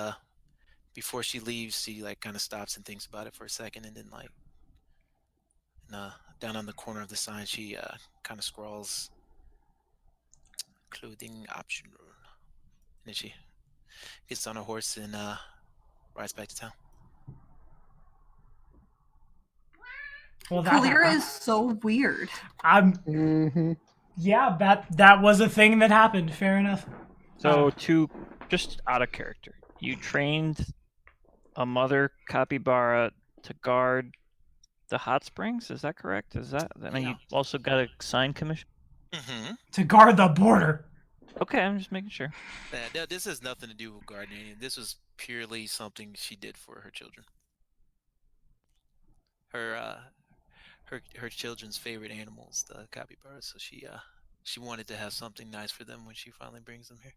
before she leaves, she like kind of stops and thinks about it for a second, and then like down on the corner of the sign, she kind of scrawls clothing optional. And then she gets on her horse and rides back to town. Well, Kalira is so weird. Yeah, that was a thing that happened. Fair enough. So, just out of character, you trained a mother capybara to guard the hot springs. Is that correct? Is that? And then you also got a sign commission Mm-hmm. to guard the border. Okay, I'm just making sure. No, this has nothing to do with gardening. This was purely something she did for her children. Her children's favorite animals, the capybaras. So she wanted to have something nice for them when she finally brings them here.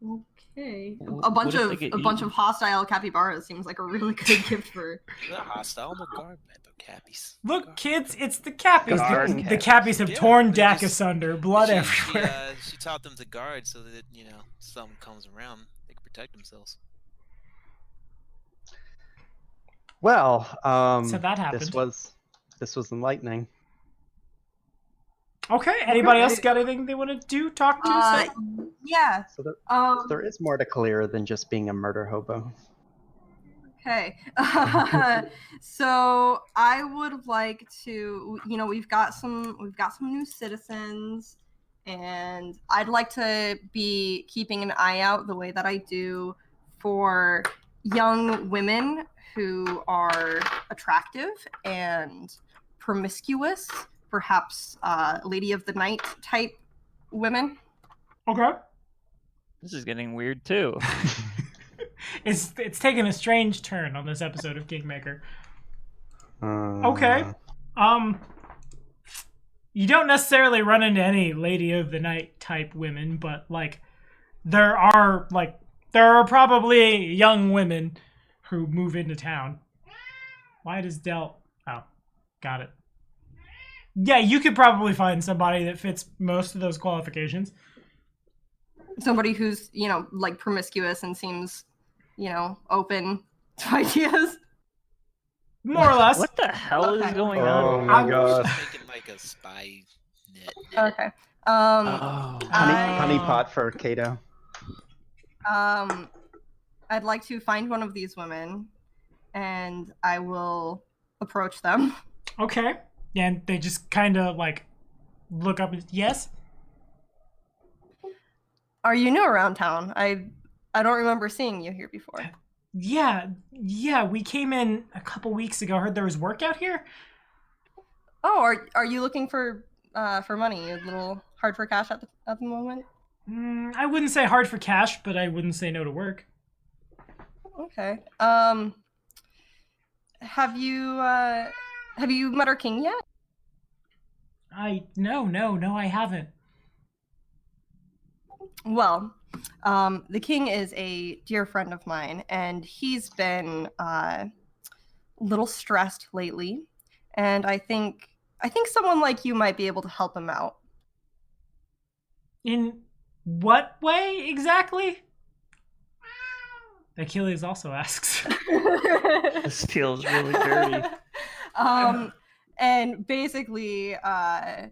Okay. W- A bunch what if of they get a bunch eaten? of hostile capybaras seems like a really good gift for. They're hostile. They're guard, man. They're cappies. Look, Guard. kids, it's the Cappies. Garden The Cappies. Cappies have Yeah, torn they Dak just- asunder, blood everywhere. She taught them to guard so that someone comes around, they can protect themselves. Well, So that happened. this was enlightening. Okay, anybody else Okay. got anything they want to do, talk to, say? Yeah. So Um. there is more to Kalira than just being a murder hobo. Okay. So I would like to, we've got some new citizens, and I'd like to be keeping an eye out the way that I do for young women who are attractive and promiscuous, perhaps Lady of the Night type women. Okay. This is getting weird too. It's taken a strange turn on this episode of Kingmaker. Uh, Okay. You don't necessarily run into any Lady of the Night type women, but like there are probably young women who move into town. Why does Del? Oh, got it. Yeah, you could probably find somebody that fits most of those qualifications. Somebody who's, like promiscuous and seems, open to ideas. More or less. What the hell is Okay. going Oh on? my I'm god. Just making like a spy net. Okay. Oh. Honey pot for Kato. I'd like to find one of these women, and I will approach them. Okay. And they just kind of like look up and yes. Are you new around town? I don't remember seeing you here before. Yeah, we came in a couple weeks ago. Heard there was work out here. Oh, are you looking for money? A little hard for cash at the moment. I wouldn't say hard for cash, but I wouldn't say no to work. Okay. Have you met our king yet? No, I haven't. Well, the king is a dear friend of mine, and he's been a little stressed lately, and I think someone like you might be able to help him out. In what way exactly? Achilles also asks. This feels really dirty. And basically, out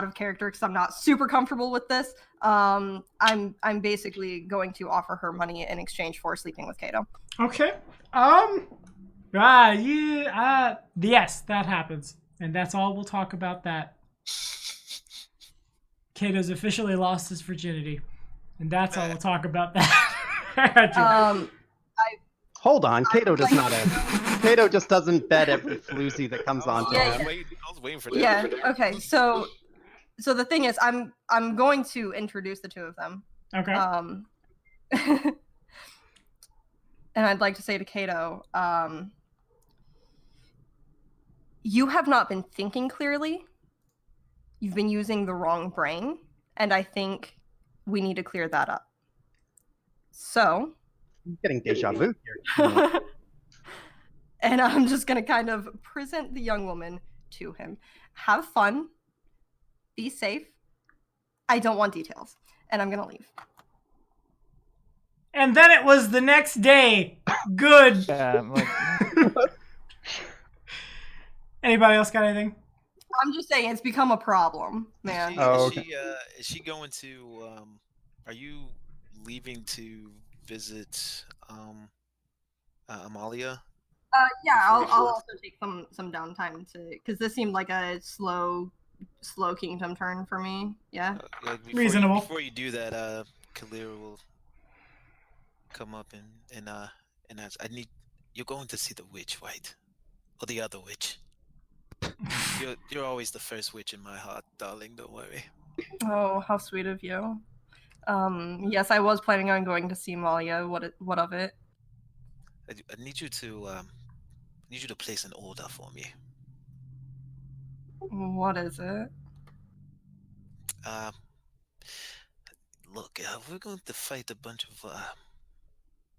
of character, because I'm not super comfortable with this. I'm basically going to offer her money in exchange for sleeping with Kato. Okay. Yes, that happens, and that's all we'll talk about that. Kato's officially lost his virginity, and that's all we'll talk about that. Hold on, Kato does not have. Kato just doesn't bet every floozy that comes on to Yeah, him. I was waiting for that. Yeah. Okay. So the thing is, I'm going to introduce the two of them. Okay. And I'd like to say to Kato, you have not been thinking clearly. You've been using the wrong brain, and I think we need to clear that up. So, I'm getting deja vu here. and I'm just going to kind of present the young woman to him. Have fun. Be safe. I don't want details. And I'm going to leave. And then it was the next day. Good. Yeah, I'm like, Anybody else got anything? I'm just saying it's become a problem, man. Oh, Is she going to? Are you leaving to visit Amalia? Yeah, I'll also take some downtime because this seemed like a slow kingdom turn for me. Yeah. Reasonable. Before you do that, Kalira will come up and ask. You're going to see the witch, right? Or the other witch? You're always the first witch in my heart, darling. Don't worry. Oh, how sweet of you. Yes, I was planning on going to see Malia. What of it? I need you to place an order for me. What is it? look, we're going to fight a bunch of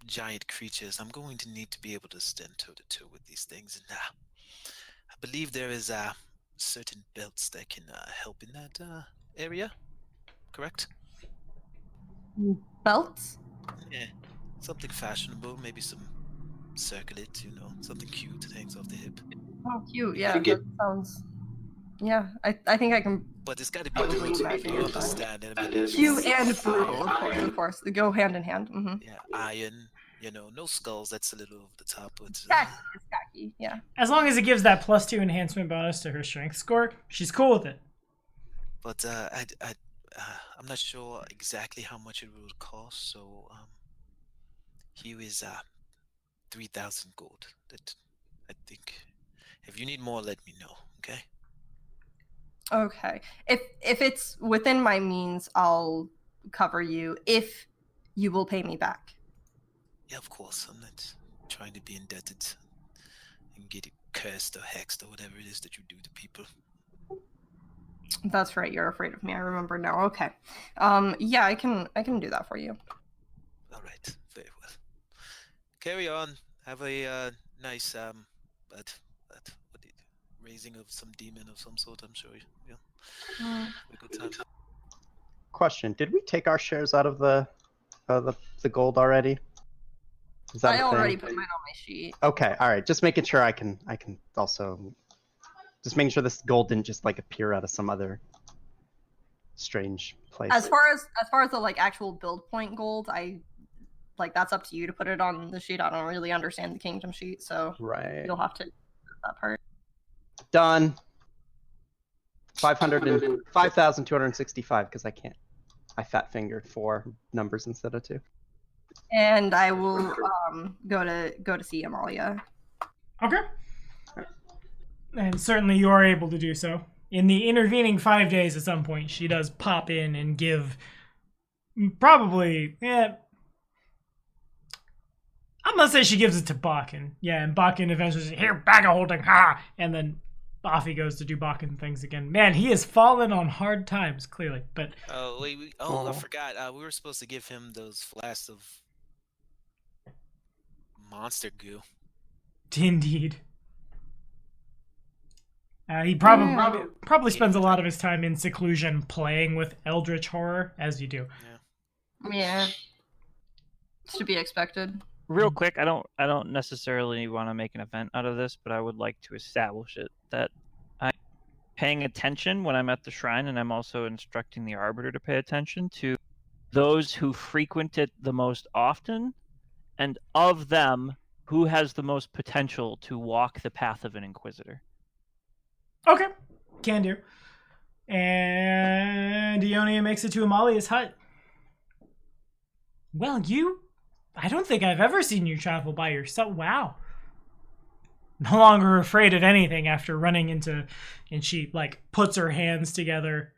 giant creatures. I'm going to need to be able to stand toe to toe with these things, and I believe there is certain belts that can help in that area. Correct? Belts? Yeah, something fashionable, maybe some circlet, something cute that hangs off the hip. Oh, cute. Yeah, that sounds. Yeah, I think I can. But it's got to be Probably brutal. imagine You it. understand? I mean, Cute and it's brutal, iron. of course. They go hand in hand. Mm-hmm. Yeah, iron. No skulls. That's a little over the top. But It's khaki. Yeah. As long as it gives that +2 enhancement bonus to her strength score, she's cool with it. But I'm not sure exactly how much it will cost. So here is 3,000 gold. That I think. If you need more, let me know. Okay. Okay. If it's within my means, I'll cover you if you will pay me back. Yeah, of course. I'm not trying to be indebted and get it cursed or hexed or whatever it is that you do to people. That's right. You're afraid of me. I remember now. Okay. Yeah, I can do that for you. All right. Very well. Carry on. Have a nice but what did raising of some demon of some sort. I'm sure. Yeah. A good time. Question: did we take our shares out of the gold already? Is that I a thing? already put mine on my sheet. Okay, all right. Just making sure I can also just making sure this gold didn't just like appear out of some other strange place. As far as the like actual build point gold, that's up to you to put it on the sheet. I don't really understand the kingdom sheet, so Right. you'll have to do that part. Done. 5,265 because I fat fingered 4 numbers instead of 2. And I will go to see Amalia. Okay. And certainly you are able to do so. In the intervening 5 days at some point, she does pop in and give probably, I'm gonna say she gives it to Bakken. Yeah, and Bakken eventually says, "Here, bag of holding, ha!" And then off he goes to do Bakken things again. Man, he has fallen on hard times, clearly. But Oh wait, I forgot. We were supposed to give him those flasks of monster goo. indeed. He probably spends a lot of his time in seclusion playing with eldritch horror, as you do. Yeah. It's to be expected. Real quick, I don't necessarily want to make an event out of this, but I would like to establish it that I'm paying attention when I'm at the shrine, and I'm also instructing the arbiter to pay attention to those who frequent it the most often, and of them, who has the most potential to walk the path of an inquisitor. Okay, can do. And Ionia makes it to Amalia's hut. Well, I don't think I've ever seen you travel by yourself. Wow. No longer afraid of anything after running into, and she puts her hands together,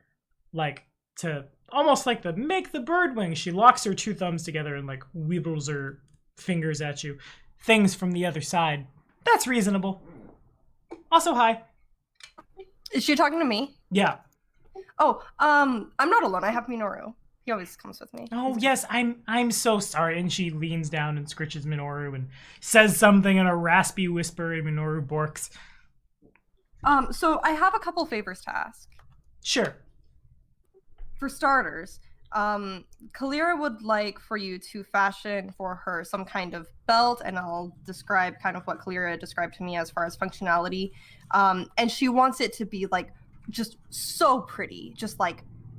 to almost like the make the bird wing. She locks her 2 thumbs together and wibbles her fingers at you. Things from the other side. That's reasonable. Also, hi. Is she talking to me? Yeah. Oh, I'm not alone. I have Minoru. He always comes with me. Oh yes, I'm so sorry. And she leans down and scritches Minoru and says something in a raspy whisper, and Minoru borks. So I have a couple favors to ask. Sure. For starters, Kalira would like for you to fashion for her some kind of belt, and I'll describe kind of what Kalira described to me as far as functionality. And she wants it to be just so pretty, just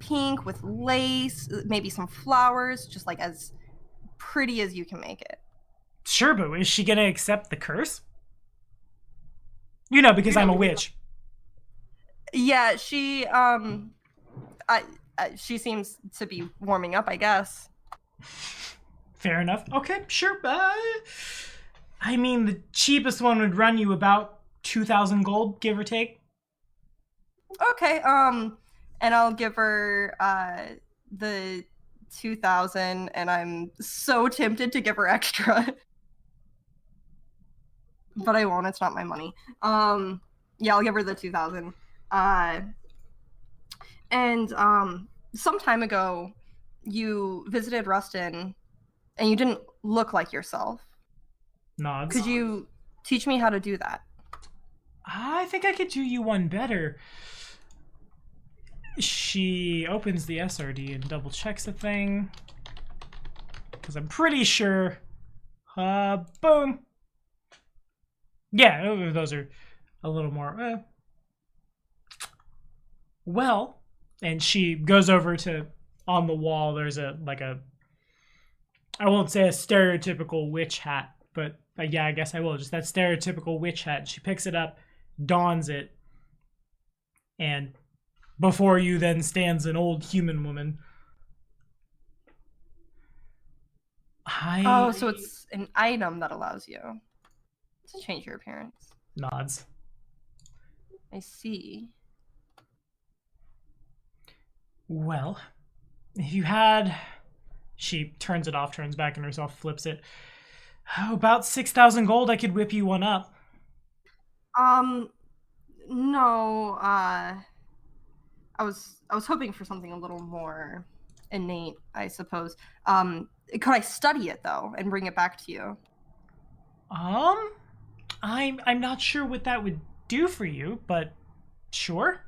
pink with lace, maybe some flowers, just as pretty as you can make it. Sure, but is she gonna accept the curse? Because I'm a witch. Yeah, she she seems to be warming up, I guess. Fair enough. Okay, sure. I mean, the cheapest one would run you about 2,000 gold, give or take. Okay, and I'll give her the 2,000, and I'm so tempted to give her extra. But I won't, it's not my money. Yeah, I'll give her the 2,000. And some time ago, you visited Rustin and you didn't look like yourself. Nods. Could you teach me how to do that? I think I could do you one better. She opens the SRD and double checks the thing. Because I'm pretty sure. Boom. Yeah, those are a little more. Well, and she goes over to, on the wall, there's I won't say a stereotypical witch hat, but yeah, I guess I will. Just that stereotypical witch hat. She picks it up, dons it, and before you then stands an old human woman. Oh, so it's an item that allows you to change your appearance. Nods. I see. Well, if you had... She turns it off, turns back on herself, flips it. Oh, about 6,000 gold, I could whip you one up. No, I was hoping for something a little more innate, I suppose. Could I study it though and bring it back to you? I'm not sure what that would do for you, but sure.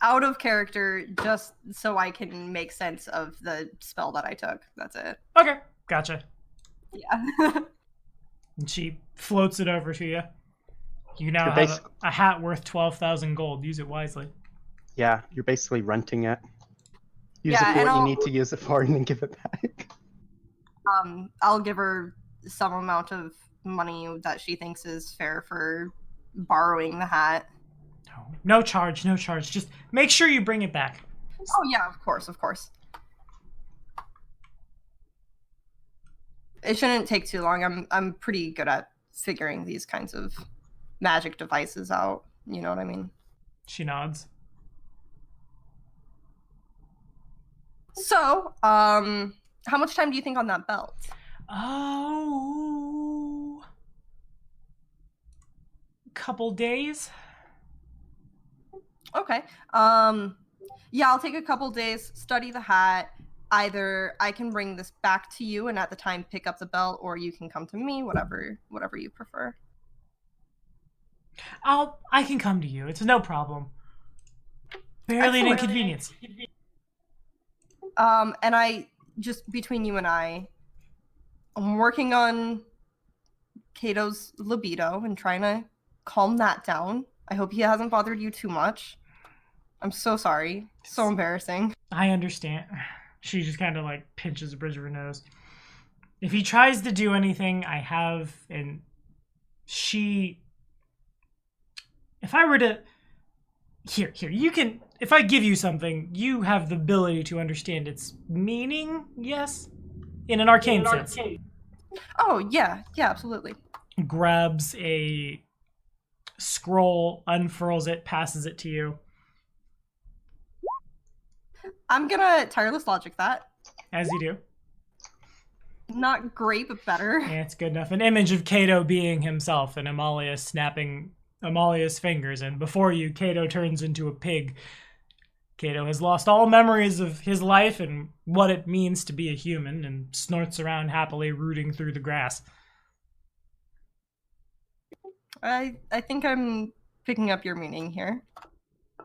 Out of character, just so I can make sense of the spell that I took. That's it. Okay, gotcha. Yeah. And she floats it over to you. You now have a hat worth 12,000 gold. Use it wisely. Yeah, you're basically renting it. Use Yeah, it for and what I'll- you need to use it for, and then give it back. I'll give her some amount of money that she thinks is fair for borrowing the hat. No charge, no charge. Just make sure you bring it back. Oh yeah, of course, of course. It shouldn't take too long. I'm pretty good at figuring these kinds of magic devices out. You know what I mean? She nods. So, how much time do you think on that belt? Oh, couple days. Okay. Yeah, I'll take a couple days, study the hat. Either I can bring this back to you and at the time pick up the belt, or you can come to me, whatever you prefer. I can come to you. It's no problem. Barely an Excellent. inconvenience. And I just between you and I'm working on Kato's libido and trying to calm that down. I hope he hasn't bothered you too much. I'm so sorry. So embarrassing. I understand. She just kind of like pinches the bridge of her nose. If he tries to do anything, I have, and she... If I were to... Here, you can... If I give you something, you have the ability to understand its meaning, yes? In an arcane sense. Oh, yeah, absolutely. Grabs a scroll, unfurls it, passes it to you. I'm gonna tireless logic that. As you do. Not great, but better. Yeah, it's good enough. An image of Cato being himself and Amalia snapping Amalia's fingers, and before you, Cato turns into a pig. Cato has lost all memories of his life and what it means to be a human, and snorts around happily, rooting through the grass. I think I'm picking up your meaning here.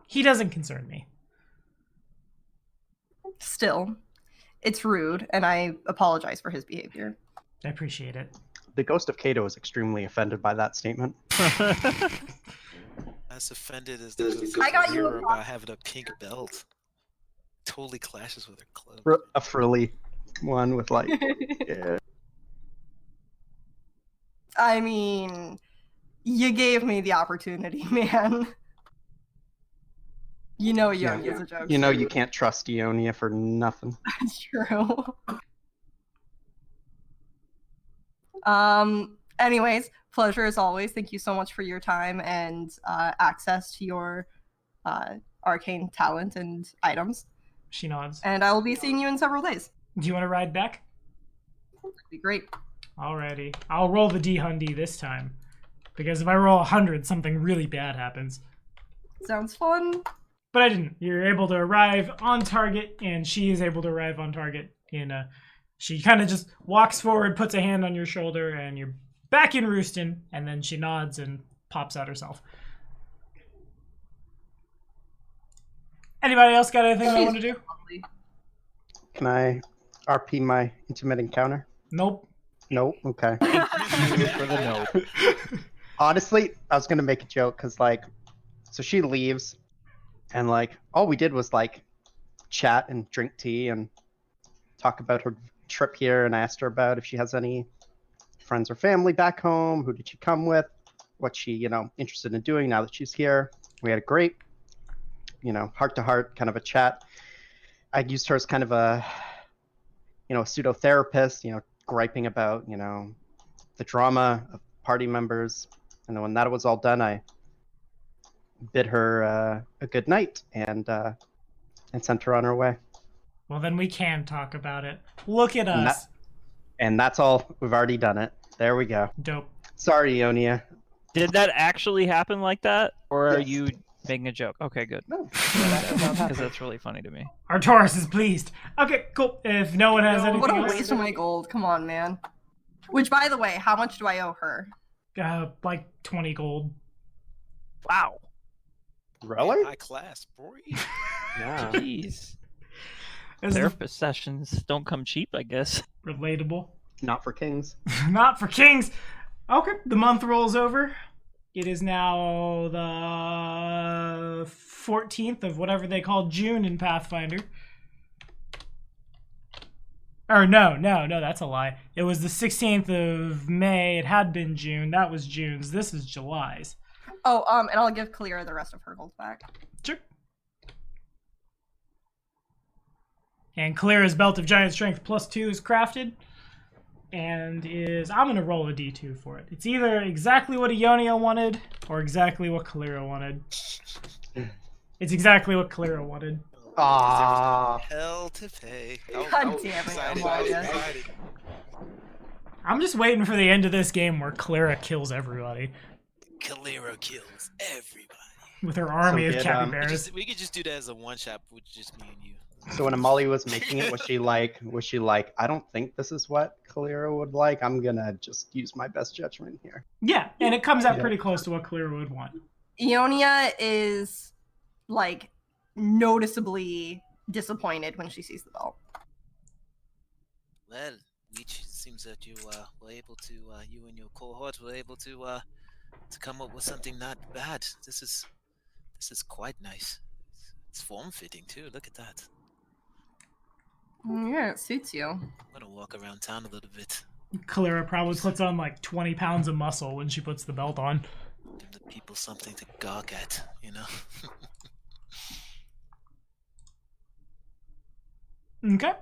He doesn't concern me. Still, it's rude, and I apologize for his behavior. I appreciate it. The ghost of Cato is extremely offended by that statement. As offended as the I got you a about having a pink belt. Totally clashes with her clothes. A frilly one with like... yeah. I mean, you gave me the opportunity, man. You know Ionia is a joke. You know you can't trust Ionia for nothing. That's true. Anyways, pleasure as always. Thank you so much for your time and access to your arcane talent and items. She nods. And I will be seeing you in several days. Do you want to ride back? That'd be great. Alrighty. I'll roll the D-Hundy this time. Because if I roll 100, something really bad happens. Sounds fun. But I didn't. You're able to arrive on target, and she is able to arrive on target. She kind of just walks forward, puts a hand on your shoulder, and you're back in Rooston, and then she nods and pops out herself. Anybody else got anything they want to do? Can I RP my intimate encounter? Nope. Nope. Okay. For the note. Honestly, I was gonna make a joke because so she leaves, and all we did was chat and drink tea and talk about her trip here, and I asked her about if she has any friends or family back home, who did she come with, what she interested in doing now that she's here. We had a great heart to heart kind of a chat. I used her as kind of a pseudo therapist, griping about the drama of party members. And then when that was all done, I bid her a good night and sent her on her way. Well, then we can talk about it. Look at us. And that's all. We've already done it. There we go. Dope. Sorry, Ionia. Did that actually happen like that, or are Yes. you making a joke? Okay, good. No. Because that's really funny to me. Artoris is pleased. Okay, cool. If no one has anything What a else waste to of my gold. Come on, man. Which, by the way, how much do I owe her? do, 20 gold. Wow. Really? High class, boy. Yeah. Jeez. This is Therapist sessions don't come cheap, I guess. relatable. Not for kings. Not for kings. Okay, the month rolls over. It is now the 14th of whatever they call June in Pathfinder. Or no, that's a lie. It was the 16th of May. It had been June. That was June's. This is July's. Oh, and I'll give Kalira the rest of her gold back. Sure. And Kalira's Belt of Giant Strength +2 is crafted. And I'm going to roll a d2 for it. It's either exactly what Ionia wanted or exactly what Kalira wanted. It's exactly what Kalira wanted. Ah. Hell to pay. God damn it, Amalia. I'm just waiting for the end of this game where Kalira kills everybody Kalira kills everybody. with her army So of did, capybaras. We could just do that as a one shot with just me and you. So when Amalia was making it, was she like, I don't think this is what Kalira would like. I'm gonna just use my best judgment here. Yeah, and it comes out Yeah. pretty close to what Kalira would want. Ionia is, noticeably disappointed when she sees the belt. Well, Leech, it seems that you were able to, you and your cohort were able to come up with something not bad. This is quite nice. It's form-fitting too. Look at that. Yeah, it suits you. I'm gonna walk around town a little bit. Kalira probably puts on 20 pounds of muscle when she puts the belt on. Give the people something to gawk at, you know? Okay.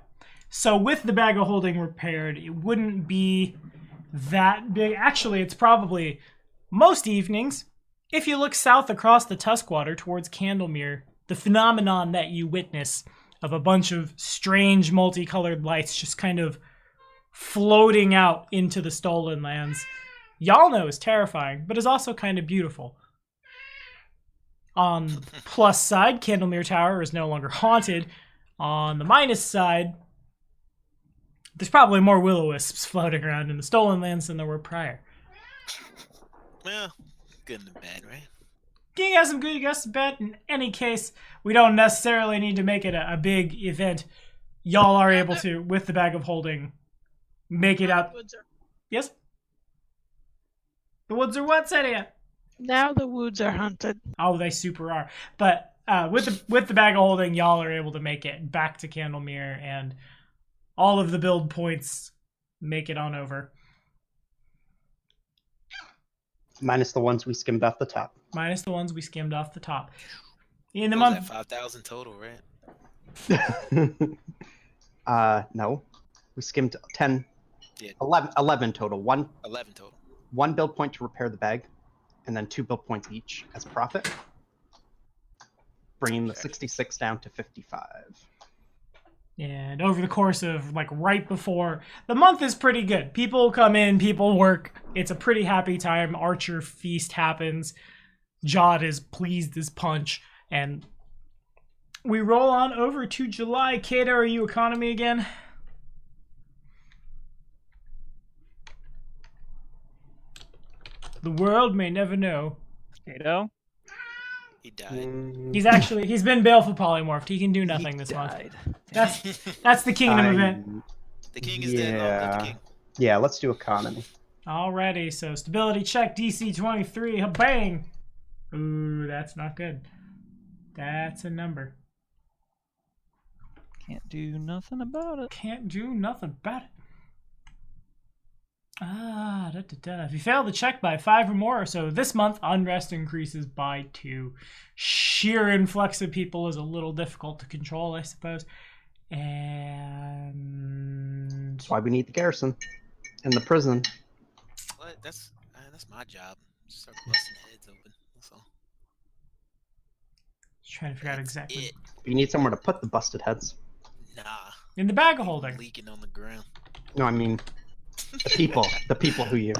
So with the bag of holding repaired, it wouldn't be that big. Actually, it's probably most evenings. If you look south across the Tuskwater towards Candlemere, the phenomenon that you witness of a bunch of strange multicolored lights just kind of floating out into the stolen lands, y'all know is terrifying, but is also kind of beautiful. On the plus side, Candlemere Tower is no longer haunted. On the minus side, there's probably more will-o-wisps floating around in the stolen lands than there were prior. Well, good and bad, right? You got some good, you got some bad. In any case, we don't necessarily need to make it a big event. Y'all are able to, with the bag of holding, make it out. Yes? The woods are what, Sadia? Now the woods are haunted. Oh, they super are. But with the bag of holding, y'all are able to make it back to Candlemere, and all of the build points make it on over. Minus the ones we skimmed off the top. Minus the ones we skimmed off the top. In the What was month, that, 5,000 total, right? No. We skimmed 10, Yeah. 11 total. 11 total. One build point to repair the bag, and then 2 build points each as profit, bringing the 66 down to 55. and over the course of right before the month is pretty good. People come in, people work. It's a pretty happy time. Archer feast happens. Jod is pleased as punch, and we roll on over to July. Kato, are you economy again? The world may never know. Kato? He died. He's been baleful polymorphed. He can do nothing this month. That's the kingdom event. The king is dead. Long live the king. Yeah, let's do economy. Alrighty, so stability check DC 23. Bang! Ooh, that's not good. That's a number. Can't do nothing about it. Can't do nothing about it. If you fail the check by 5 or more, so this month unrest increases by 2. Sheer influx of people is a little difficult to control, I suppose. And That's why we need the garrison and the prison. What? That's my job. Start busting heads open. That's all. Just trying to figure out exactly. It. You need somewhere to put the busted heads. Nah. In the bag of holding. Leaking on the ground. No, I mean the people who you.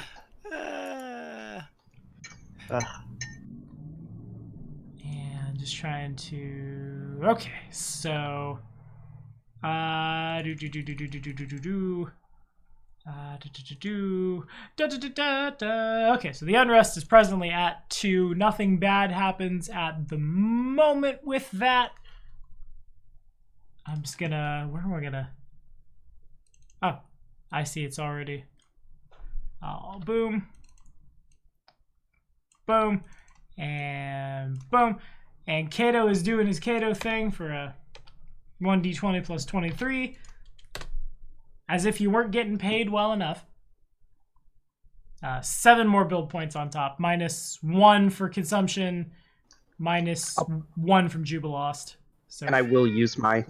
And just trying to. Okay, so. Okay, so the unrest is presently at 2. Nothing bad happens at the moment with that. I'm just gonna. Where am I gonna? Oh, I see. It's already. Oh, boom. Boom. And boom. And Kato is doing his Kato thing for a 1d20 plus 23. As if you weren't getting paid well enough. 7 more build points on top. -1 for consumption. -1 from Jubilost. So, And I will use my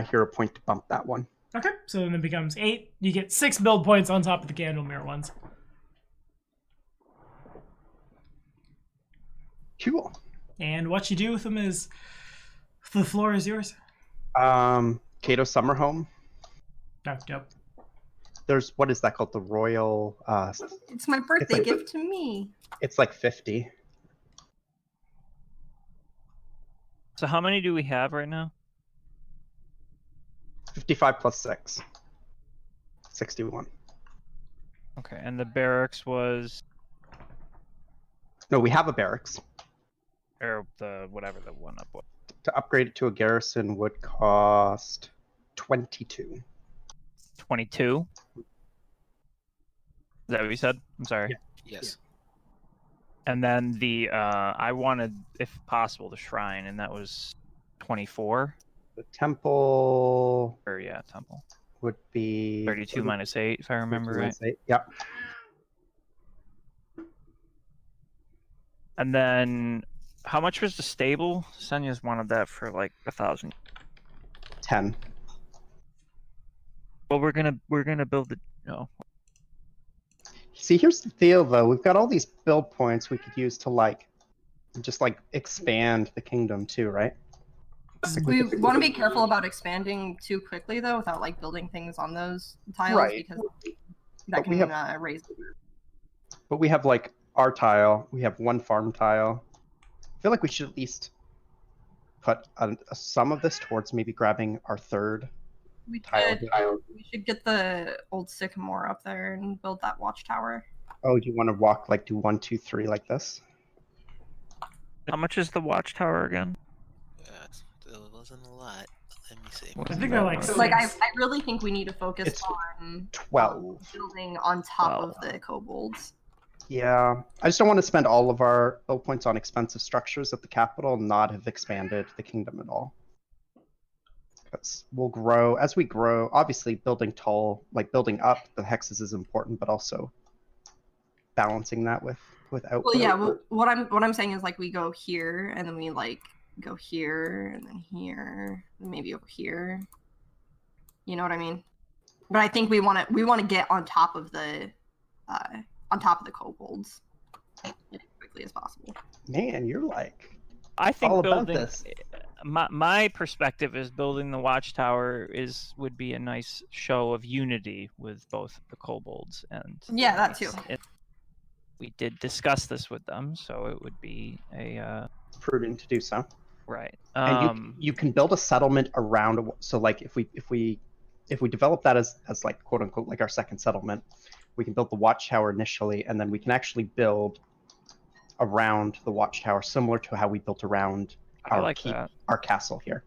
hero point to bump that one. okay, so then it becomes 8. You get 6 build points on top of the Candlemere ones. Cool. And what you do with them is the floor is yours. Kato Summer Home. Dope. There's, what is that called? The Royal. It's my birthday like- gift to me. It's like 50. So how many do we have right now? 55 plus 6. 61. Okay, and the barracks was, No, we have a barracks. or the whatever the one up was. To upgrade it to a garrison would cost 22. 22. Is that what you said? I'm sorry. Yeah. Yes. And then the I wanted, if possible, the shrine, and that was 24. The temple Or yeah, temple. would be 32 minus 8, if I remember right. Yep. And then, how much was the stable? Senya's wanted that for like 1,000. 10. Well, we're gonna build the. No. See, here's the deal, though. We've got all these build points we could use to just expand the kingdom too, right? We want to be careful about expanding too quickly, though, without building things on those tiles, Right. because But that we can raise. But we have our tile. We have 1 farm tile. I feel like we should at least put some of this towards maybe grabbing our 3rd We tile. should get the old sycamore up there and build that watchtower. Oh, do you want to walk do 1, 2, 3 like this? How much is the watchtower again? It wasn't a lot. Let me see. What I is think that they're one? like I really think we need to focus It's on 12. building on top 12. of the kobolds. Yeah, I just don't want to spend all of our build points on expensive structures at the capital and not have expanded the kingdom at all. Because we'll grow as we grow. Obviously, building tall, building up the hexes is important, but also balancing that with output. Well, yeah. What I'm saying is we go here and then we go here and then here, and maybe over here. You know what I mean? But I think we want to get on top of the kobolds as quickly as possible. Man, you're I think all about building. this. My perspective is building the watchtower would be a nice show of unity with both the kobolds and. Yeah, that too. We did discuss this with them, so it would be a Prudent to do so. Right. And you can build a settlement around. So like if we develop that as like quote unquote like our second settlement, we can build the watchtower initially, and then we can actually build around the watchtower, similar to how we built around I our like that. our castle here.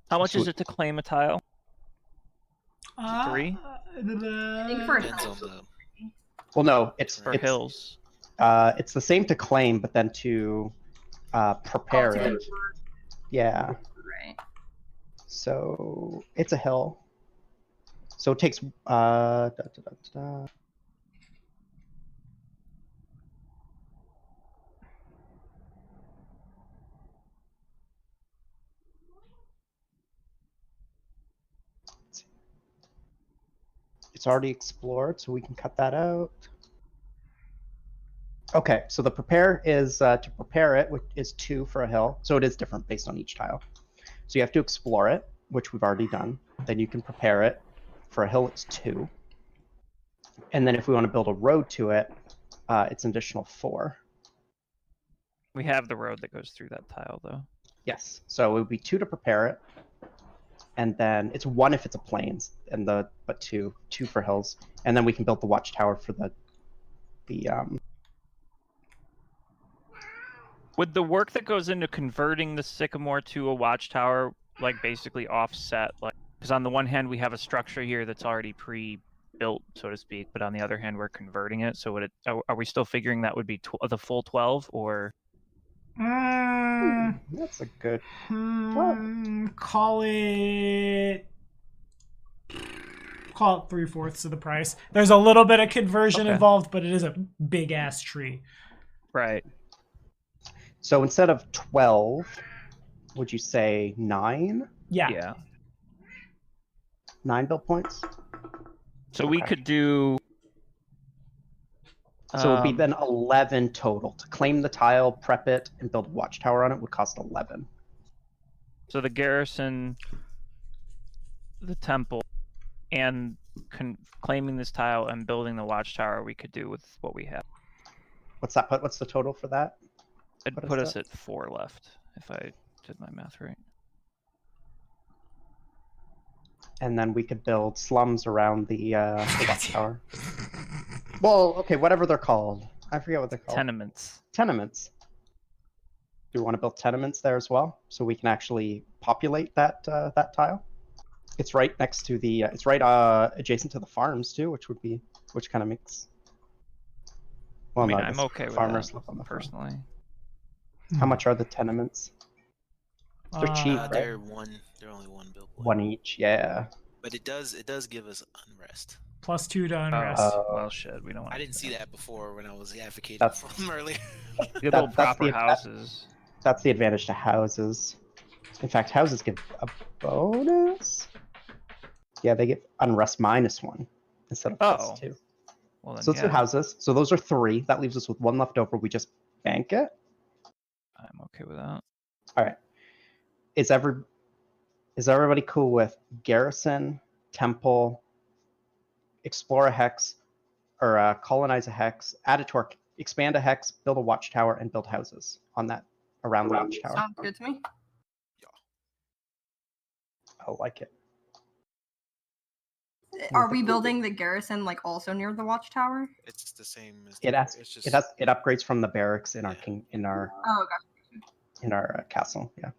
How much So- is it to claim a tile? 3? I think for Depends on the. Well, no, it's For it's hills. it's the same to claim, but then to prepare to it. Yeah. right. So it's a hill. So it takes da, da, da, da. It's already explored, so we can cut that out. Okay, so the prepare is to prepare it, which is 2 for a hill. So it is different based on each tile. So you have to explore it, which we've already done. Then you can prepare it. For a hill, it's 2. And then if we want to build a road to it, it's an additional 4. We have the road that goes through that tile, though. Yes. So it would be 2 to prepare it, and then it's 1 if it's a plains, and but 2 for hills, and then we can build the watchtower for the. Would the work that goes into converting the sycamore to a watchtower, like, basically offset, like, because on the one hand we have a structure here that's already pre-built, so to speak, but on the other hand we're converting it. So would it? Are we still figuring that would be the full 12, or? That's a good. Call it 3/4 of the price. There's a little bit of conversion involved, but it is a big ass tree. Right. So instead of 12, would you say 9? Yeah. 9 build points. So we could do. So it would be then 11 total. To claim the tile, prep it, and build a watchtower on it would cost 11. So the garrison, the temple, and claiming this tile and building the watchtower we could do with what we have. What's that put? What's the total for that? It'd What is put us that? at 4 left, if I did my math right. And then we could build slums around the watchtower. Well, okay, whatever they're called. I forget what they're called. Tenements. Tenements. Do we want to build tenements there as well, so we can actually populate that that tile? It's right next to the. It's right adjacent to the farms too, which kind of makes. Well, I mean, no, I'm okay with farmers that, live on the farm. personally. How much are the tenements? They're cheap, right? They're only 1 build point. 1 each, yeah. But it does give us unrest. +2 to unrest. Well, shit, we don't want. I didn't see that before when I was advocating That's- for them earlier. Good little that's proper the- houses. That's the advantage to houses. In fact, houses give a bonus. Yeah, they get unrest -1 instead of +2. Well, then, So let's do houses. So those are 3. That leaves us with 1 left over. We just bank it. I'm okay with that. All right. Is everybody cool with garrison, temple, explore a hex, or colonize a hex, add it to our expand a hex, build a watchtower, and build houses on that around the watchtower? Sounds good to me. I like it. Are we building the garrison like also near the watchtower? It's the same as It upgrades from the barracks in our Oh, gotcha. in our castle. Yeah,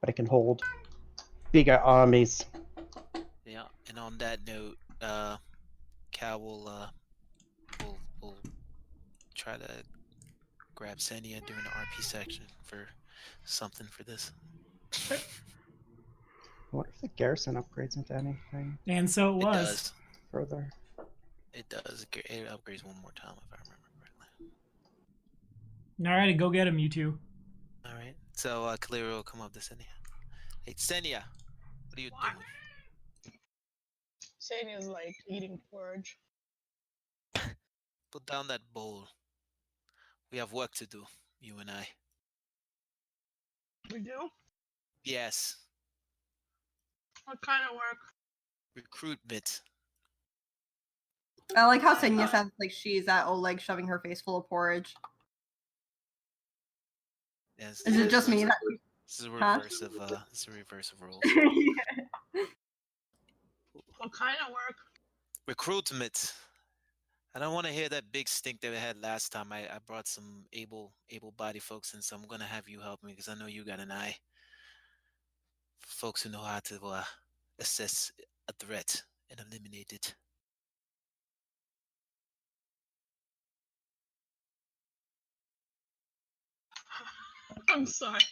but it can hold bigger armies. Yeah, and on that note, Cal will try to grab Senia during the RP section for something for this. I wonder if the garrison upgrades into anything And so it It was. does. further. It does. It upgrades 1 more time if I remember correctly. Alrighty, go get him, you two. All right. So Kalira will come up to Senia. Hey, Senia, what are you doing? Sania's like eating porridge. Put down that bowl. We have work to do, you and I. We do? Yes. What kind of work? Recruitment. I like how Senya sounds like she's at Oleg shoving her face full of porridge. Yes, Is it just me? That... This is a Huh? reverse of this is a reverse of roles. What kind of work? Recruitment. I don't want to hear that big stink that we had last time. I brought some able-bodied folks in, so I'm gonna have you help me because I know you got an eye. Folks who know how to assess a threat and eliminate it. I'm sorry.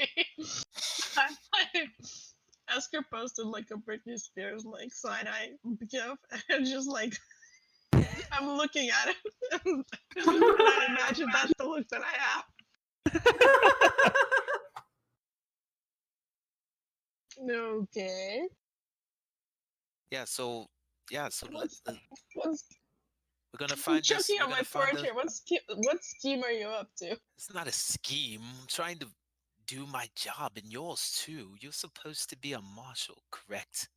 Esker posted like a Britney Spears like side eye gif, and just like I'm looking at it, and I imagine that's the look that I have. Okay. Yeah. So What's we're gonna find this. choking We're on my gonna find forehead here? What scheme are you up to? It's not a scheme. I'm trying to do my job and yours too. You're supposed to be a marshal, correct?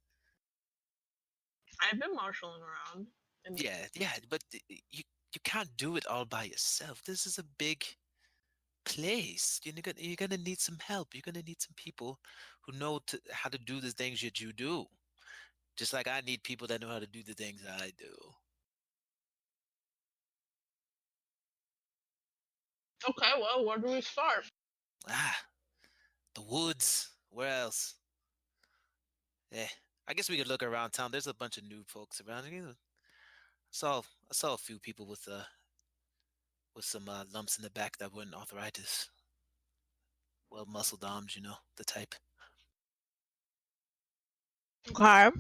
I've been marshalling around. And Yeah, but you can't do it all by yourself. This is a big place. You're gonna need some help. You're gonna need some people who know how to do the things that you do. Just like I need people that know how to do the things I do. Okay, well, where do we start? The woods. Where else? I guess we could look around town. There's a bunch of new folks around here. I saw a few people with some lumps in the back that weren't arthritis. Well, muscled arms, you know, the type. Okay.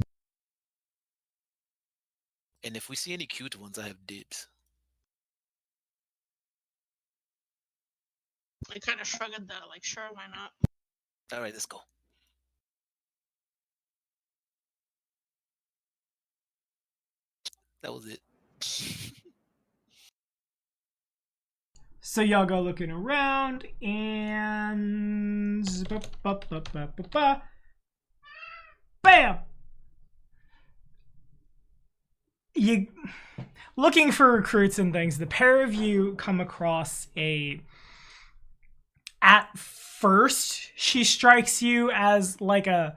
And if we see any cute ones, I have dibs. I kind of shrugged that, like, sure, why not? All right, let's go. That was it. So y'all go looking around and bam! You looking for recruits and things. The pair of you come across at first she strikes you as like a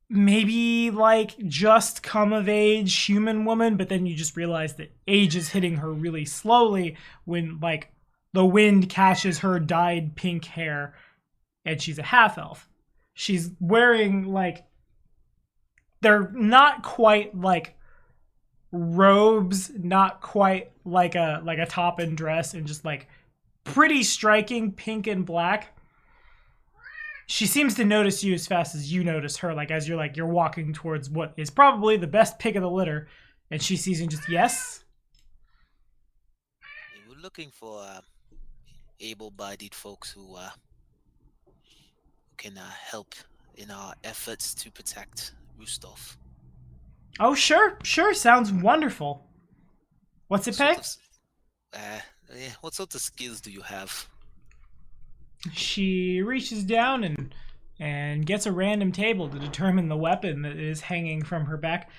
maybe like just come of age human woman, but then you just realize that age is hitting her really slowly when like the wind catches her dyed pink hair and she's a half elf. She's wearing like, they're not quite like robes, not quite like a top and dress, and just like pretty striking pink and black. She seems to notice you as fast as you notice her, like as you're walking towards what is probably the best pick of the litter, and she sees you and just, yes? We're looking for able-bodied folks who can help in our efforts to protect Rustov. Oh, sure, sounds wonderful. What's it pay? What sort of skills do you have? She reaches down and gets a random table to determine the weapon that is hanging from her back.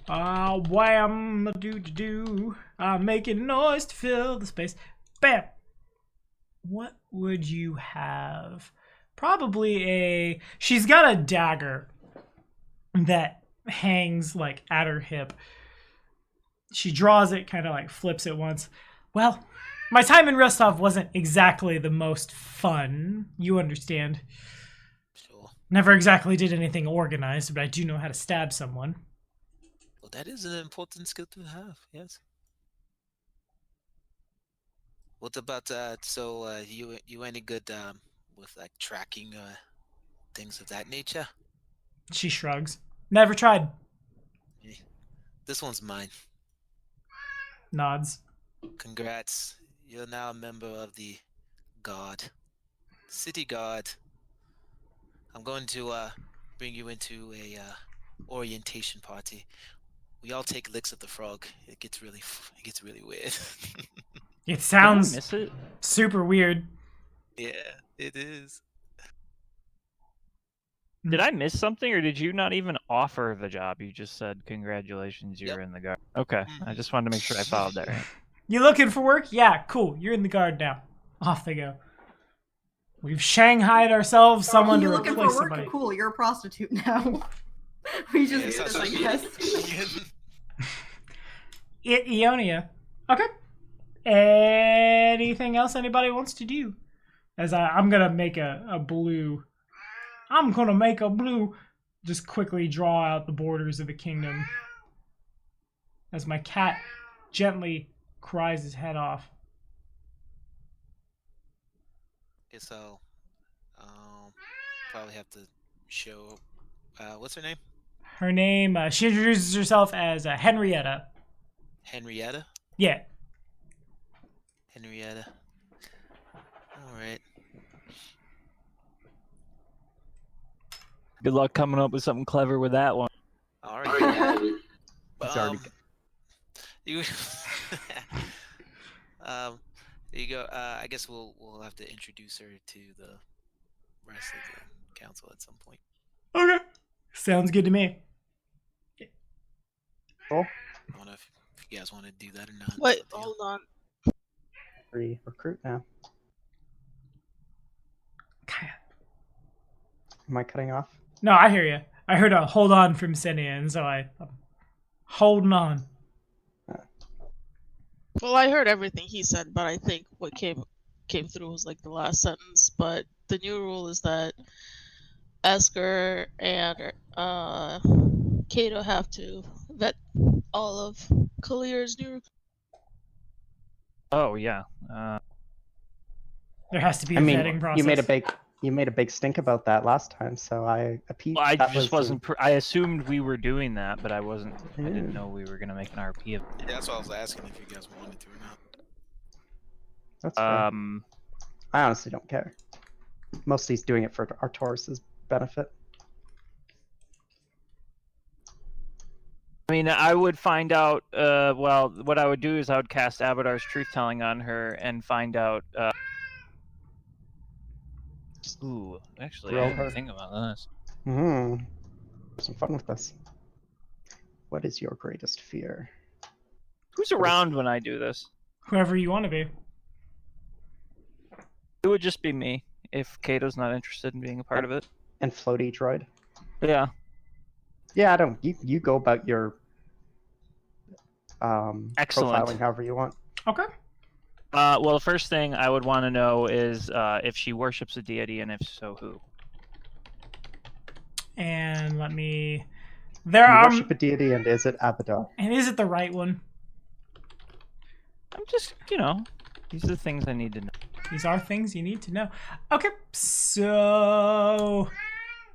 Wham, do. Making noise to fill the space. Bam! What would you have? Probably she's got a dagger that hangs like at her hip. She draws it, kind of like flips it once. Well, my time in Rostov wasn't exactly the most fun. You understand. Sure. Never exactly did anything organized, but I do know how to stab someone. Well, that is an important skill to have, yes. What about you any good with like tracking things of that nature? She shrugs. Never tried. This one's mine. Nods. Congrats. You're now a member of the Guard. City Guard. I'm going to bring you into a orientation party. We all take licks of the frog. It gets really weird. It sounds Did I miss it? super weird. Yeah, it is. Did I miss something, or did you not even offer the job? You just said, congratulations, you're in the Guard. Okay, I just wanted to make sure I followed that right. You looking for work? Yeah, cool. You're in the Guard now. Off they go. We've shanghaied ourselves someone you to looking for replace work? somebody. Cool, you're a prostitute now. We just Yeah, did sounds this, I guess. Ionia. Okay. Anything else anybody wants to do? As I'm gonna make a blue. I'm gonna make a blue. Just quickly draw out the borders of the kingdom. As my cat gently cries his head off. Okay, so probably have to show. What's her name? Her name, she introduces herself as Henrietta. Henrietta. Yeah. Henrietta. All right. Good luck coming up with something clever with that one. All right. It's already You. There you go. I guess we'll have to introduce her to the rest of the council at some point. Okay. Sounds good to me. cool. I don't know if you guys want to do that or not. Wait, It's up to you. hold on. Free recruit now. Am I cutting off? No, I hear you. I heard a hold on from Senia, and so I'm holding on. Well, I heard everything he said, but I think what came through was like the last sentence. But the new rule is that Esker and Kato have to vet all of Kalir's new. Oh yeah. There has to be a I mean, vetting process. you made a big stink about that last time, so I appeased. Well, I that just was wasn't. I assumed we were doing that, but I wasn't. I didn't Yeah. know we were gonna make an RP of. Yeah, that's what I was asking if you guys wanted to or not. That's fair. I honestly don't care. Mostly he's doing it for Artoris's benefit. I mean, I would find out. Well, what I would do is I would cast Abadar's truth telling on her and find out. Ooh, actually, I Roll didn't her. think about this. Hmm. Have some fun with this. What is your greatest fear? Who's around when I do this? Whoever you want to be. It would just be me if Kato's not interested in being a part of it. And floaty droid. Yeah. Yeah, I don't. You go about your Excellent. profiling however you want. Okay. Well, the first thing I would want to know is if she worships a deity, and if so, who. And let me. Do There you are. worship a deity, and is it Abadar? And is it the right one? I'm just, these are the things I need to know. These are things you need to know. Okay, so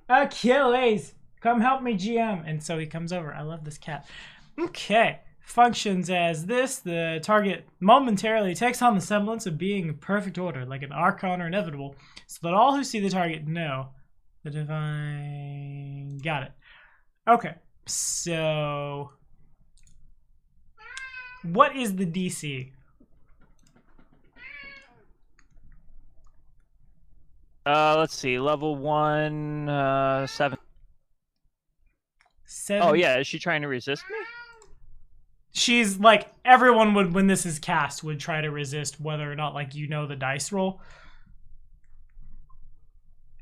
Achilles, come help me, GM. And so he comes over. I love this cat. Okay, functions as this. The target momentarily takes on the semblance of being in perfect order, like an Archon or inevitable, so that all who see the target know the divine. Got it. Okay, so what is the DC? Let's see. Level 1, 7. 7. Oh, yeah. Is she trying to resist me? She's like, everyone would, when this is cast, would try to resist whether or not, like, you know the dice roll.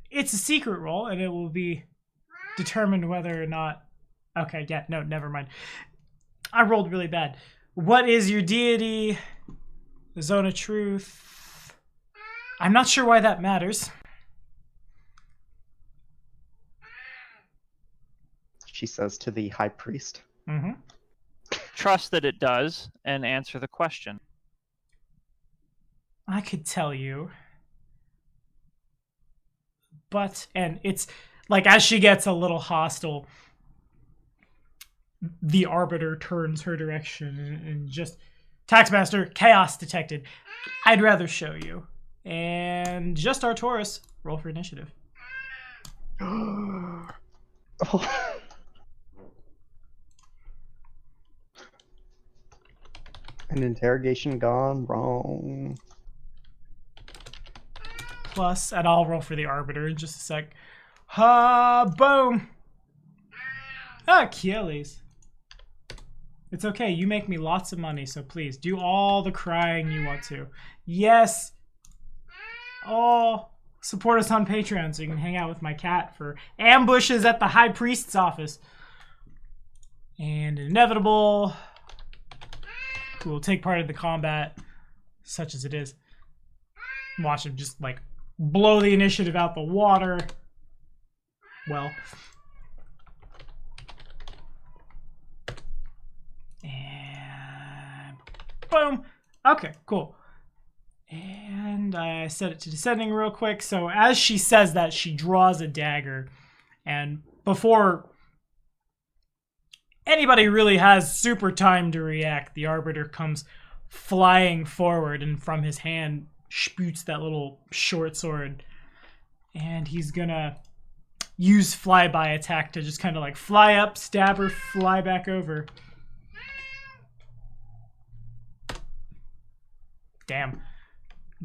It's a secret roll, and it will be determined whether or not. Okay, yeah, no, never mind. I rolled really bad. What is your deity? The zone of truth. I'm not sure why that matters. She says to the high priest. Mm-hmm. Trust that it does, and answer the question. I could tell you. But, and it's like as she gets a little hostile, the Arbiter turns her direction and just, Taxmaster, chaos detected. I'd rather show you. And just Artoris, roll for initiative. Oh. An interrogation gone wrong. Plus, and I'll roll for the Arbiter in just a sec. Ha, boom. Achilles. It's okay, you make me lots of money, so please, do all the crying you want to. Yes. Oh, support us on Patreon so you can hang out with my cat for ambushes at the High Priest's office. And inevitable, who will take part in the combat, such as it is. Watch him just like blow the initiative out the water. Well. And boom. Okay, cool. And I set it to descending real quick. So as she says that, she draws a dagger. And before anybody really has super time to react, the Arbiter comes flying forward, and from his hand shoots that little short sword. And he's gonna use flyby attack to just kind of like fly up, stab her, fly back over. Damn.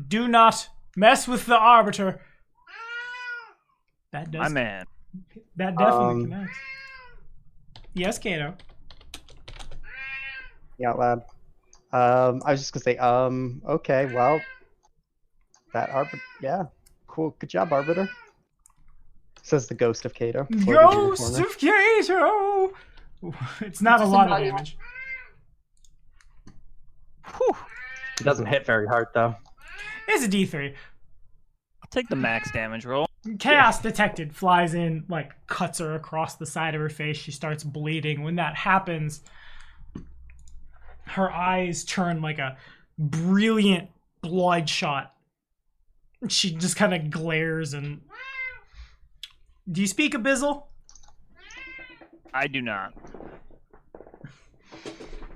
Do not mess with the Arbiter. That does. My man. That definitely connects. Yes, Kato. Yeah, out loud. I was just gonna say, okay, well, that Arbiter, yeah, cool, good job, Arbiter. Says the ghost of Kato. Ghost of Kato! It's not a lot of damage. Whew. It doesn't hit very hard, though. It's a D3. I'll take the max damage roll. Chaos detected, flies in, like, cuts her across the side of her face. She starts bleeding. When that happens, her eyes turn like a brilliant bloodshot. She just kind of glares and... Do you speak Abyssal? I do not.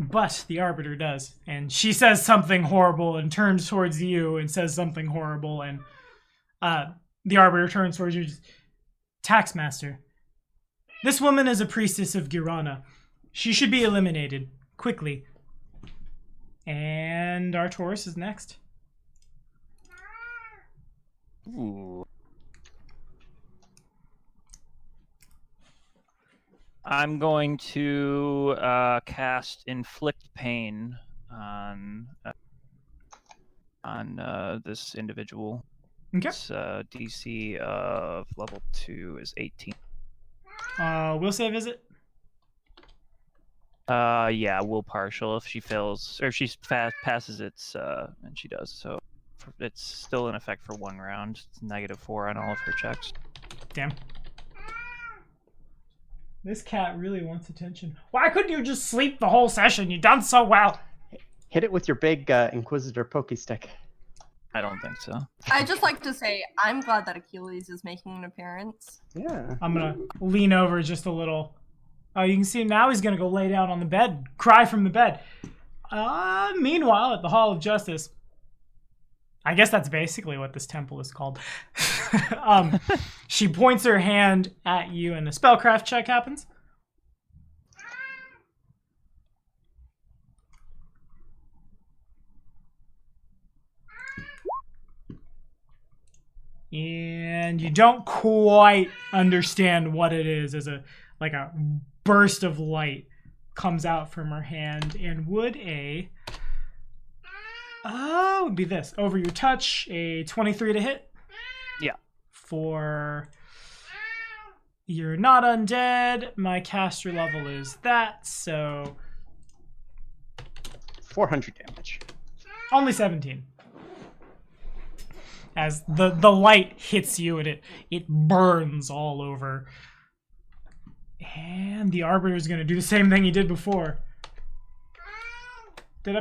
But the Arbiter does. And she says something horrible and turns towards you and says something horrible. And the Arbiter turns towards you. Taxmaster, this woman is a priestess of Girana. She should be eliminated. Quickly. And Arcturus is next. Ooh. I'm going to cast Inflict Pain on this individual. Okay. Its DC of level 2 is 18. Will save, is it? Yeah, will partial if she fails, or if she passes its, and she does, so it's still in effect for 1 round. It's -4 on all of her checks. Damn. This cat really wants attention. Why couldn't you just sleep the whole session? You've done so well. Hit it with your big Inquisitor Poke Stick. I don't think so. I just like to say I'm glad that Achilles is making an appearance. Yeah. I'm gonna lean over just a little. Oh, you can see now he's gonna go lay down on the bed, cry from the bed. Meanwhile, at the Hall of Justice, I guess that's basically what this temple is called. She points her hand at you, and a spellcraft check happens. And you don't quite understand what it is, as a burst of light comes out from her hand. And would be this over your touch, a 23 to hit? Yeah. For you're not undead, my caster level is that, so 400 damage. only 17. As the light hits you and it burns all over. And the Arbiter is going to do the same thing he did before. To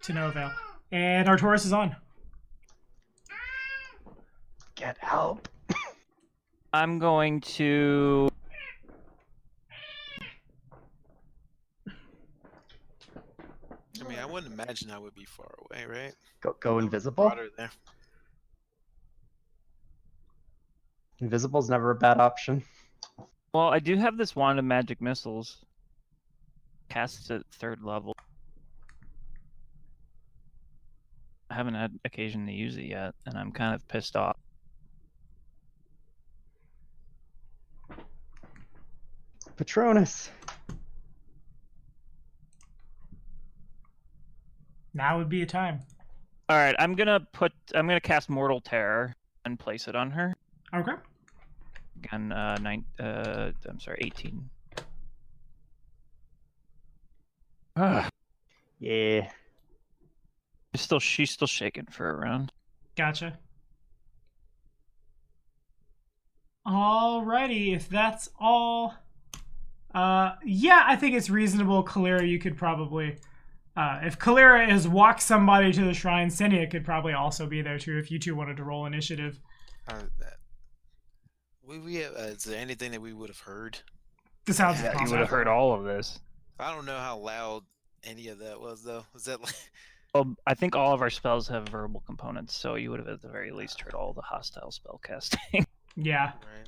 no avail. And Arcturus is on. Get help. I'm going to... I mean, I wouldn't imagine I would be far away, right? Go invisible. Water there. Invisible's never a bad option. Well, I do have this Wand of Magic Missiles. Cast at 3rd level. I haven't had occasion to use it yet, and I'm kind of pissed off. Patronus. Now would be a time. All right, I'm gonna cast Mortal Terror and place it on her. Okay. Again, I'm sorry, 18. Yeah. She's still shaking for a round. Gotcha. Alrighty, if that's all. Yeah, I think it's reasonable. Kalira, you could probably. If Kalira has walked somebody to the shrine, Senia could probably also be there too if you two wanted to roll initiative. Is there anything that we would have heard? This sounds Yeah, you possible. would have heard all of this. I don't know how loud any of that was, though. Was that like? Well, I think all of our spells have verbal components, so you would have at the very least heard all the hostile spell casting. Yeah. Right.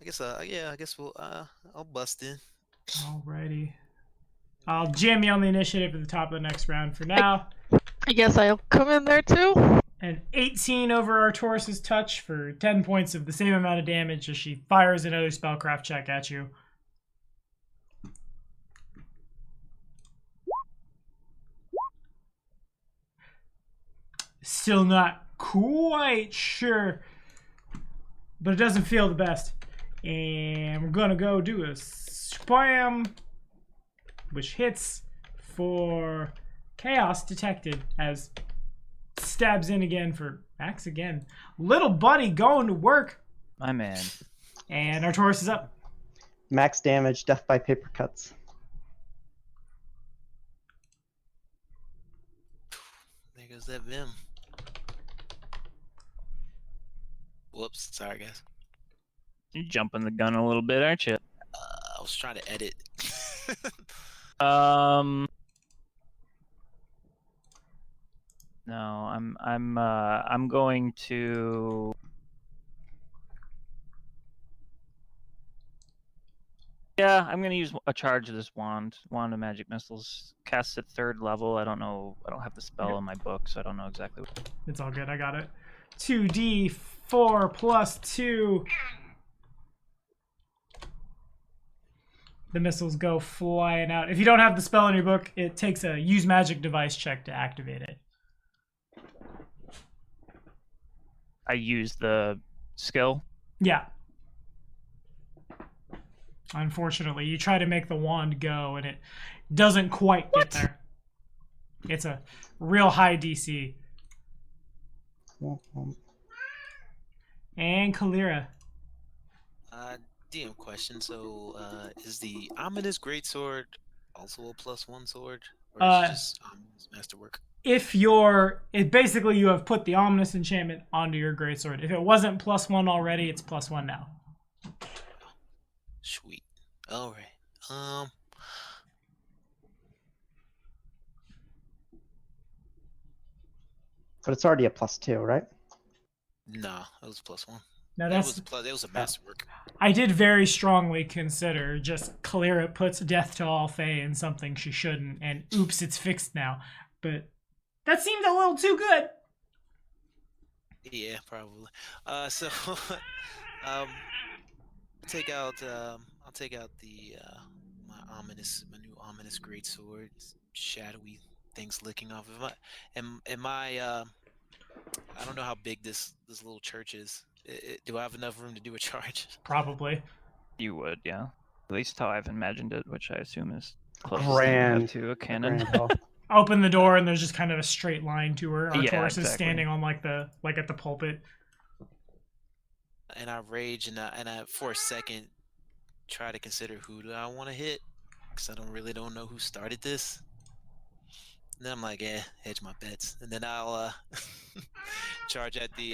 I guess. Yeah. I guess we'll. I'll bust in. Alrighty. I'll jam you on the initiative at the top of the next round for now. I guess I'll come in there too. An 18 over our Taurus's touch for 10 points of the same amount of damage as she fires another spellcraft check at you. Still not quite sure, but it doesn't feel the best. And we're gonna go do a spam, which hits for chaos detected as stabs in again for Max again. Little buddy going to work. My man. And our Taurus is up. Max damage, death by paper cuts. There goes that Vim. Whoops, sorry guys. You're jumping the gun a little bit, aren't you? I was trying to edit. No, I'm going to. Yeah, I'm gonna use a charge of this wand of magic missiles. Cast at 3rd level. I don't know. I don't have the spell in my book, so I don't know exactly what. It's all good. I got it. 2d4 plus 2. The missiles go flying out. If you don't have the spell in your book, it takes a use magic device check to activate it. I use the skill. Yeah. Unfortunately, you try to make the wand go, and it doesn't quite get there. It's a real high DC. And Kalira. DM question. So, is the ominous greatsword also a +1 sword, or is it just ominous masterwork? If basically you have put the ominous enchantment onto your greatsword. If it wasn't +1 already, it's +1 now. Sweet. All right. But it's already a +2, right? Nah, it was +1. Now It was a masterwork. I did very strongly consider just Kalira puts death to all Fae in something she shouldn't, and oops, it's fixed now. But that seemed a little too good. Yeah, probably. So, I'll take out the my new ominous greatsword. Shadowy things licking off of it. And I don't know how big this little church is. Do I have enough room to do a charge? Probably. You would, yeah. At least how I've imagined it, which I assume is Grand. to a cannon. Grand hall. Open the door and there's just kind of a straight line to her. Our Yeah, Taurus is exactly. standing on at the pulpit. And I rage and I for a second try to consider who do I want to hit, because I don't know who started this. And then I'm like, hedge my bets, and then I'll charge at the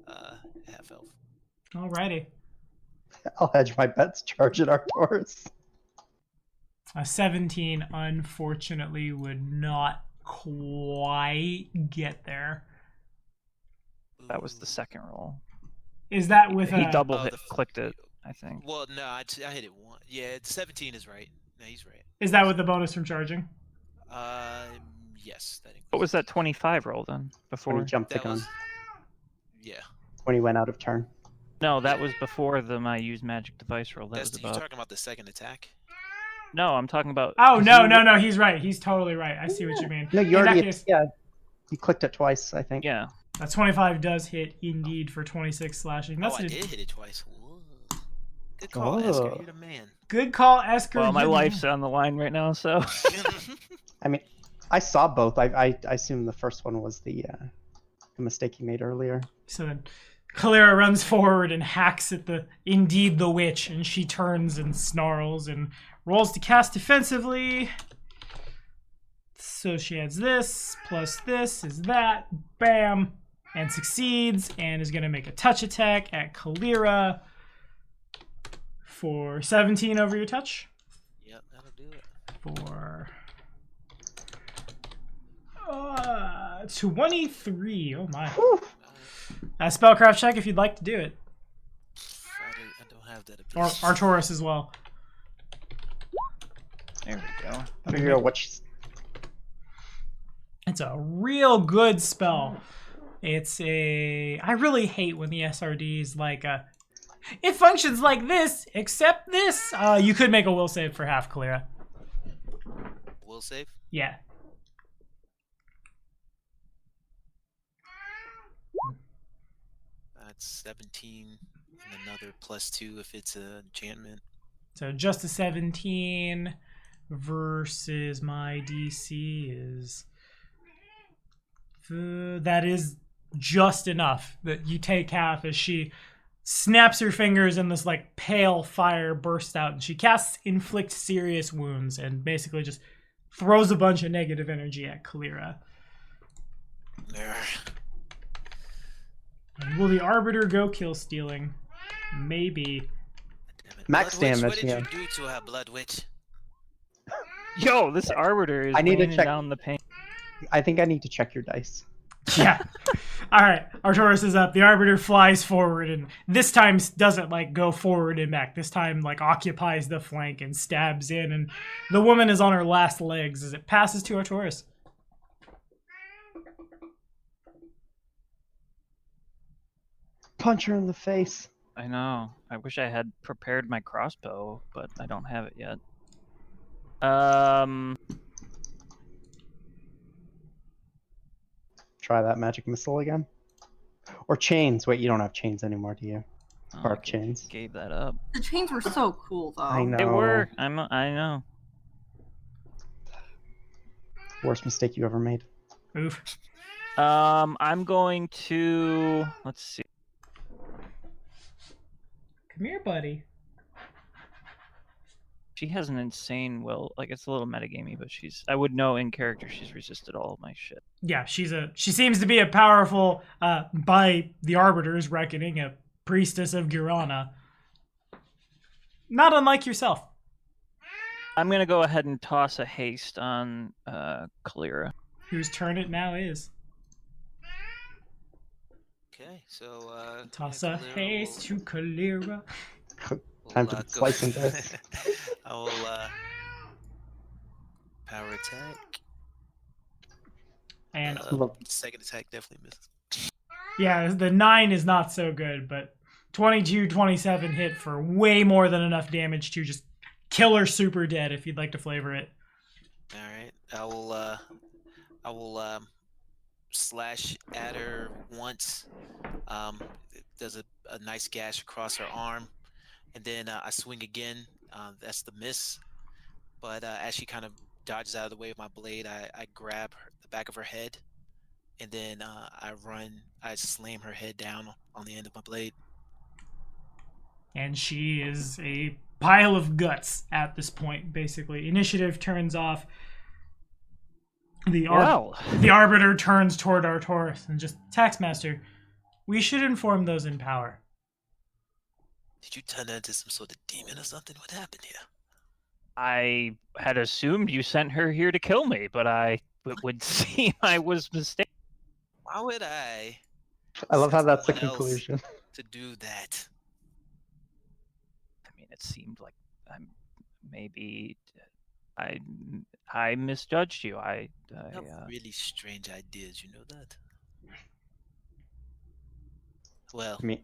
half elf. Alrighty. I'll hedge my bets, charge at our Taurus. A 17, unfortunately, would not quite get there. That was the second roll. Is that with He a... double Oh, hit, the- clicked it, I think. Well, no, I hit it one. Yeah, 17 is right. No, he's right. Is that with the bonus from charging? Yes, that includes. What was that 25 roll then? When Before? he jumped the That gun. was. Yeah, When he went out of turn. No, that was before my use magic device roll. That that's was you're about. talking about the second attack. No, I'm talking about. Oh, 'cause no, you- no, no, he's right. He's totally right. I see what you mean. No, you In that already, case- yeah. You clicked it twice, I think. Yeah, A 25 does hit indeed for 26 slashing. That's I a did hit it twice. Whoa. Good call, Esker. You're the man. good call, Esker. Well, my You're the life's man. on the line right now, so. I mean, I saw both. I assume the first one was the mistake he made earlier. So then Kalira runs forward and hacks at the witch, and she turns and snarls and rolls to cast defensively. So she adds this, plus this is that, bam, and succeeds, and is going to make a touch attack at Kalira for 17 over your touch. Yep, that'll do it. For 23. Oh my. Spellcraft check if you'd like to do it. I don't have that Or ability. Arcturus as well. There we go. Figure out what she's... It's a real good spell. It's a... I really hate when the SRD is like a... It functions like this, except this. You could make a will save for half, Kalira. Will save? Yeah. That's 17 and another +2 if it's an enchantment. So just a 17 versus my DC is... that is just enough that you take half as she snaps her fingers and this like pale fire bursts out, and she casts Inflict Serious Wounds and basically just throws a bunch of negative energy at Kalira. There. And will the Arbiter go kill stealing? Maybe. Damn it. Max Blood Witch, damage, what did yeah. you do to her, Blood Witch? Yo, this Arbiter is I need to raining check- down the pain. I think I need to check your dice. Yeah. All right. Arcturus is up. The Arbiter flies forward, and this time doesn't like go forward and back. This time like occupies the flank and stabs in, and the woman is on her last legs as it passes to Arcturus. Punch her in the face. I know. I wish I had prepared my crossbow, but I don't have it yet. Try that magic missile again. Or chains. Wait, you don't have chains anymore, do you? Oh, Spark I chains. gave that up. The chains were so cool, though. I know. They were. I know. Worst mistake you ever made. Oof. I'm going to. Let's see. Come here, buddy. She has an insane will. Like, it's a little metagamey, but she's. I would know in character she's resisted all of my shit. Yeah, she seems to be a powerful, by the Arbiter's reckoning, a priestess of Girana. Not unlike yourself. I'm gonna go ahead and toss a haste on Kalira. Whose turn it now is. Okay, so Toss yeah, a Kalira haste to Kalira. Time to go- slice and dice. I will power attack. And Second attack definitely misses. yeah, the 9 is not so good, but 22, 27 hit for way more than enough damage to just kill her super dead if you'd like to flavor it. All right, I will slash at her once. It does a nice gash across her arm, and then I swing again. That's the miss. But as she kind of dodges out of the way of my blade, I grab the back of her head, and then I slam her head down on the end of my blade. And she is a pile of guts at this point, basically. Initiative turns off. The Arbiter turns toward Arcturus and just, Taxmaster, we should inform those in power. Did you turn into some sort of demon or something? What happened here? I had assumed you sent her here to kill me, but it would seem I was mistaken. Why would I I love how send that's the someone else conclusion. to do that? I mean, it seemed like I misjudged you. You have really strange ideas, you know that? Well, I mean,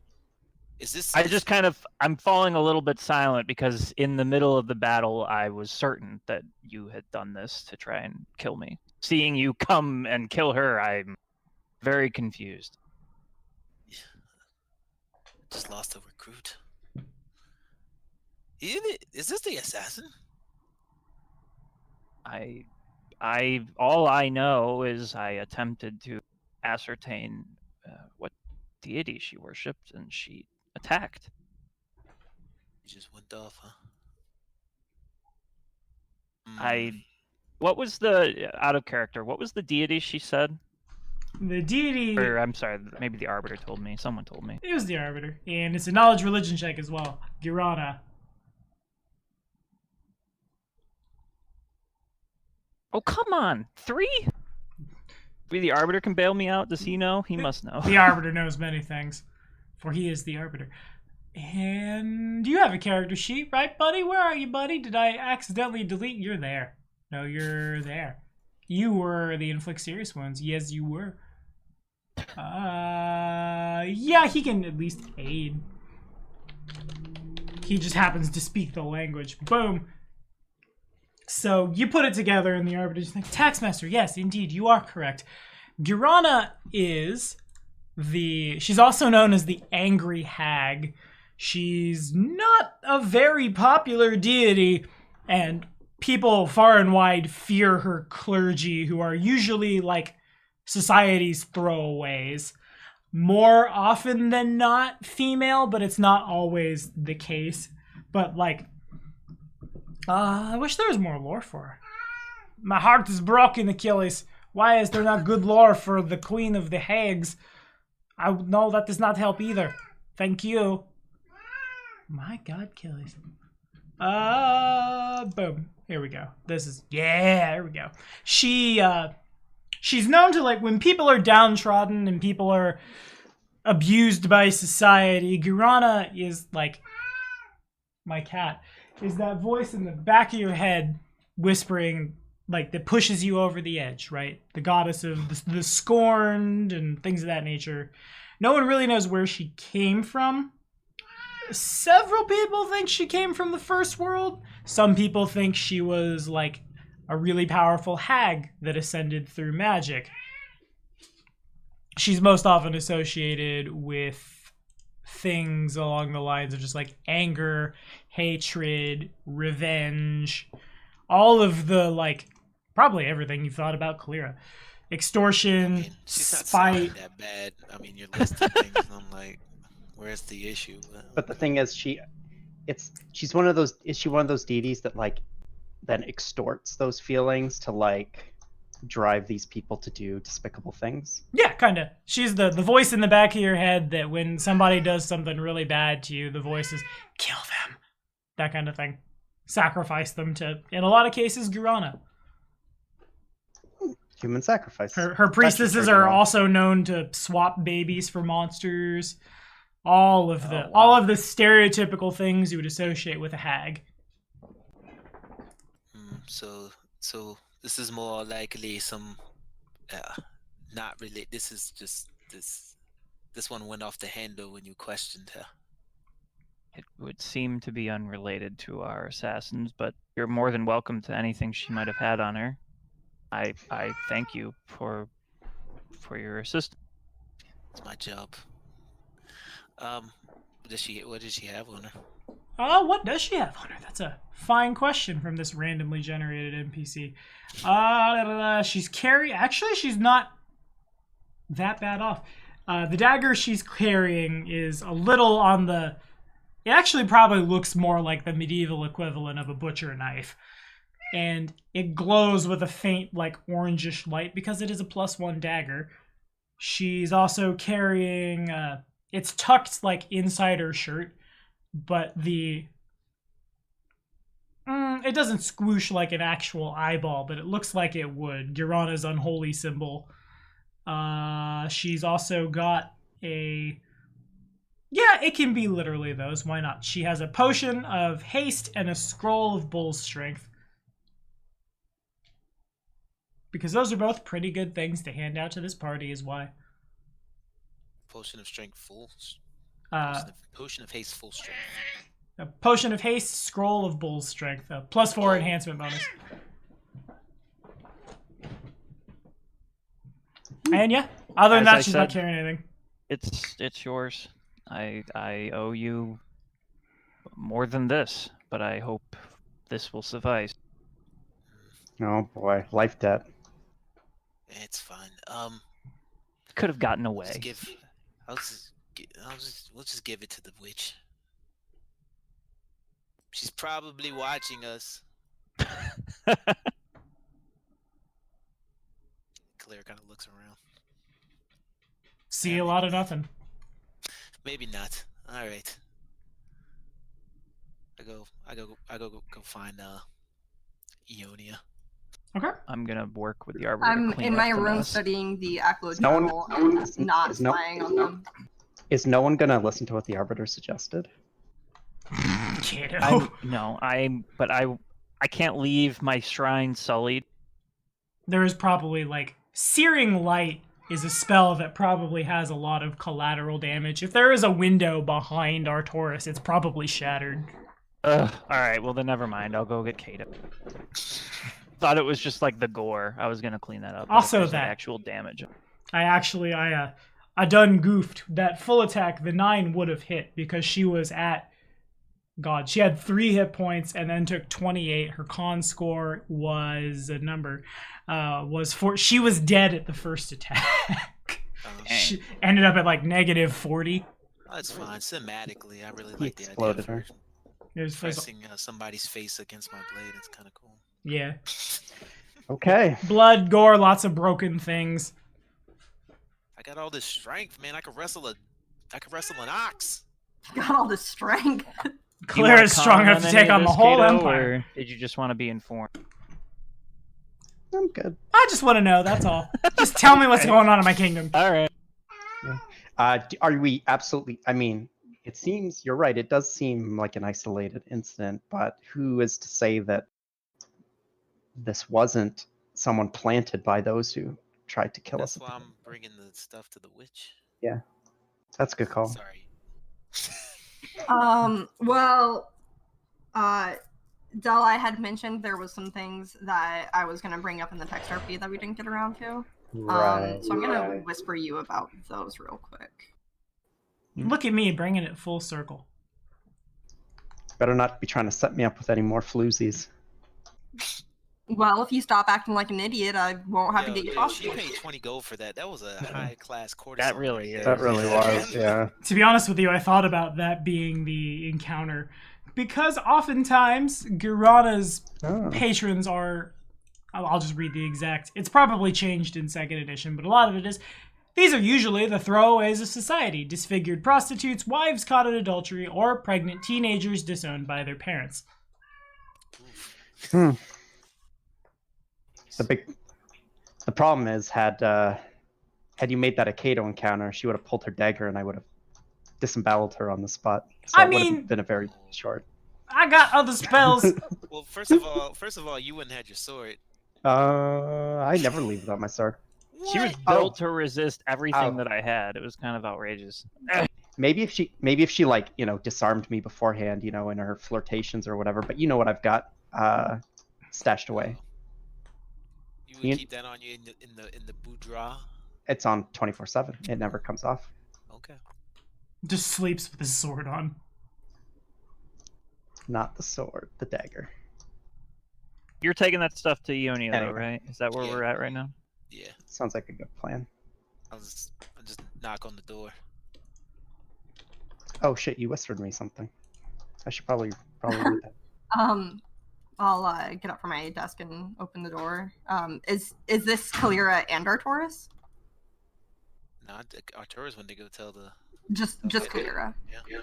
is this... I'm falling a little bit silent because in the middle of the battle, I was certain that you had done this to try and kill me. Seeing you come and kill her, I'm very confused. just lost a recruit. Is this the assassin? All I know is I attempted to ascertain what deity she worshipped, and she attacked. He just went off, huh? What was the out of character? What was the deity she said? The deity. Or I'm sorry, maybe the Arbiter told me. Someone told me. It was the Arbiter, and it's a knowledge religion check as well. Girana. Oh, come on. 3? Maybe the Arbiter can bail me out. Does he know? He must know. The Arbiter knows many things, for he is the Arbiter. And you have a character sheet, right, buddy? Where are you, buddy? Did I accidentally delete? You're there. No, you're there. You were the inflict serious wounds. Yes, you were. Yeah, he can at least aid. He just happens to speak the language. Boom. So you put it together, and the Arbiter's like, Taxmaster, yes, indeed, you are correct. Girana is she's also known as the Angry Hag. She's not a very popular deity, and people far and wide fear her clergy, who are usually like society's throwaways. More often than not female, but it's not always the case. But like, I wish there was more lore for her. My heart is broken, Achilles. Why is there not good lore for the Queen of the Hags? No, that does not help either. Thank you. My God, Achilles. Boom. Here we go. There we go. She's known to, like, when people are downtrodden and people are abused by society, Girana is like, my cat, is that voice in the back of your head whispering, like, that pushes you over the edge, right? The goddess of the scorned and things of that nature. No one really knows where she came from. Several people think she came from the First World. Some people think she was, like, a really powerful hag that ascended through magic. She's most often associated with things along the lines of just, like, anger, hatred, revenge, all of the, like, probably everything you've thought about Kalira. Extortion, She's not spite. sounding that bad. I mean, you're listing things, and I'm like, where's the issue? But the thing is, she's one of those. Is she one of those deities that like then extorts those feelings to like drive these people to do despicable things? Yeah, kind of. She's the voice in the back of your head that when somebody does something really bad to you, the voice is, kill them. That kind of thing. Sacrifice them to, in a lot of cases, Girana. Human sacrifice. Her priestesses are also known to swap babies for monsters. All of the stereotypical things you would associate with a hag. So this is more likely some not really. This is just this one went off the handle when you questioned her. It would seem to be unrelated to our assassins, but you're more than welcome to anything she might have had on her. I thank you for your assistance. It's my job. What does she have on her? What does she have on her? That's a fine question from this randomly generated NPC. She's carrying. Actually, she's not that bad off. The dagger she's carrying is a little on the. It actually probably looks more like the medieval equivalent of a butcher knife. And it glows with a faint, like, orangish light because it is a +1 dagger. She's also carrying, it's tucked, like, inside her shirt, but it doesn't squoosh like an actual eyeball, but it looks like it would. Girana's unholy symbol. She's also got yeah, it can be literally those. Why not? She has a potion of haste and a scroll of bull's strength. Because those are both pretty good things to hand out to this party is why. Potion of strength full. Potion of haste full strength. A potion of haste, scroll of bull's strength. A +4 enhancement bonus. And yeah, other than that, she's not carrying anything. It's yours. I owe you more than this, but I hope this will suffice. Oh boy, life debt. It's fine. Could have gotten Just away. we'll just give it to the witch. She's probably watching us. Claire kind of looks around. See a lot of nothing. Maybe not. All right. I go find Ionia. Okay. I'm gonna work with the arbiter. I'm to clean in up my the room mess. studying the MacLeod No one- journal. no one- I'm not is no- spying on them. Is no one gonna listen to what the arbiter suggested? Kato. But I can't leave my shrine sullied. There is probably like Searing Light is a spell that probably has a lot of collateral damage. If there is a window behind Arcturus, it's probably shattered. Ugh. All right. Well, then never mind. I'll go get Kato. Thought it was just like the gore. I was gonna clean that up. but if Also there's, like, that. actual damage. I done goofed. That full attack, the 9 would have hit because she was at. God, she had 3 hit points and then took 28. Her con score was a number. Was 4. She was dead at the first attack. She ended up at like negative 40. That's fine. Cinematically, I really He like the idea exploded of her. It was first, pressing somebody's face against my blade. It's kind of cool. yeah. Okay. Blood, gore, lots of broken things. I got all this strength, man. I could wrestle an ox. Got all this strength. Do you Claire wanna is strong comment enough to any take of on the this, whole Kato, empire. Or did you just want to be informed? I'm good. I just want to know, that's all. Just tell me what's going on in my kingdom. All right. Are we absolutely? I mean, it seems you're right. It does seem like an isolated incident, but who is to say that this wasn't someone planted by those who tried to kill That's us? why I'm bringing the stuff to the witch. That's a good call. Sorry. Well, Del, I had mentioned there was some things that I was going to bring up in the text RP that we didn't get around to. Right. So I'm going to whisper you about those real quick. Look at me bringing it full circle. Better not be trying to set me up with any more floozies. Well, if you stop acting like an idiot, I won't have to get you She costumed. paid 20 gold for that. That was a high-class courtesan. That really is. That really was, yeah. To be honest with you, I thought about that being the encounter. Because oftentimes, Gurana's Oh. patrons are... I'll just read the exact... It's probably changed in 2nd edition, but a lot of it is... These are usually the throwaways of society, disfigured prostitutes, wives caught in adultery, or pregnant teenagers disowned by their parents. Hmm. The problem is, had you made that a Kato encounter, she would have pulled her dagger, and I would have disemboweled her on the spot. So I it would mean- have been a very short. I got other spells. Well, first of all, you wouldn't have your sword. I never leave without my sword. She was What? built to resist everything Oh. that I had. It was kind of outrageous. Maybe if she like disarmed me beforehand, in her flirtations or whatever. But you know what I've got stashed away. You would Ian- keep that on you in the boudoir. It's on 24/7. It never comes off. Okay. Just sleeps with his sword on. Not the sword, the dagger. You're taking that stuff to Ionia, though, Anyway. right? Is that where Yeah. we're at right now? Yeah. Sounds like a good plan. I'll just knock on the door. Oh shit! You whispered me something. I should probably read that. I'll get up from my desk and open the door. Is this Kalira and Arcturus? Not Arcturus when they go tell the. Just Kalira. Yeah.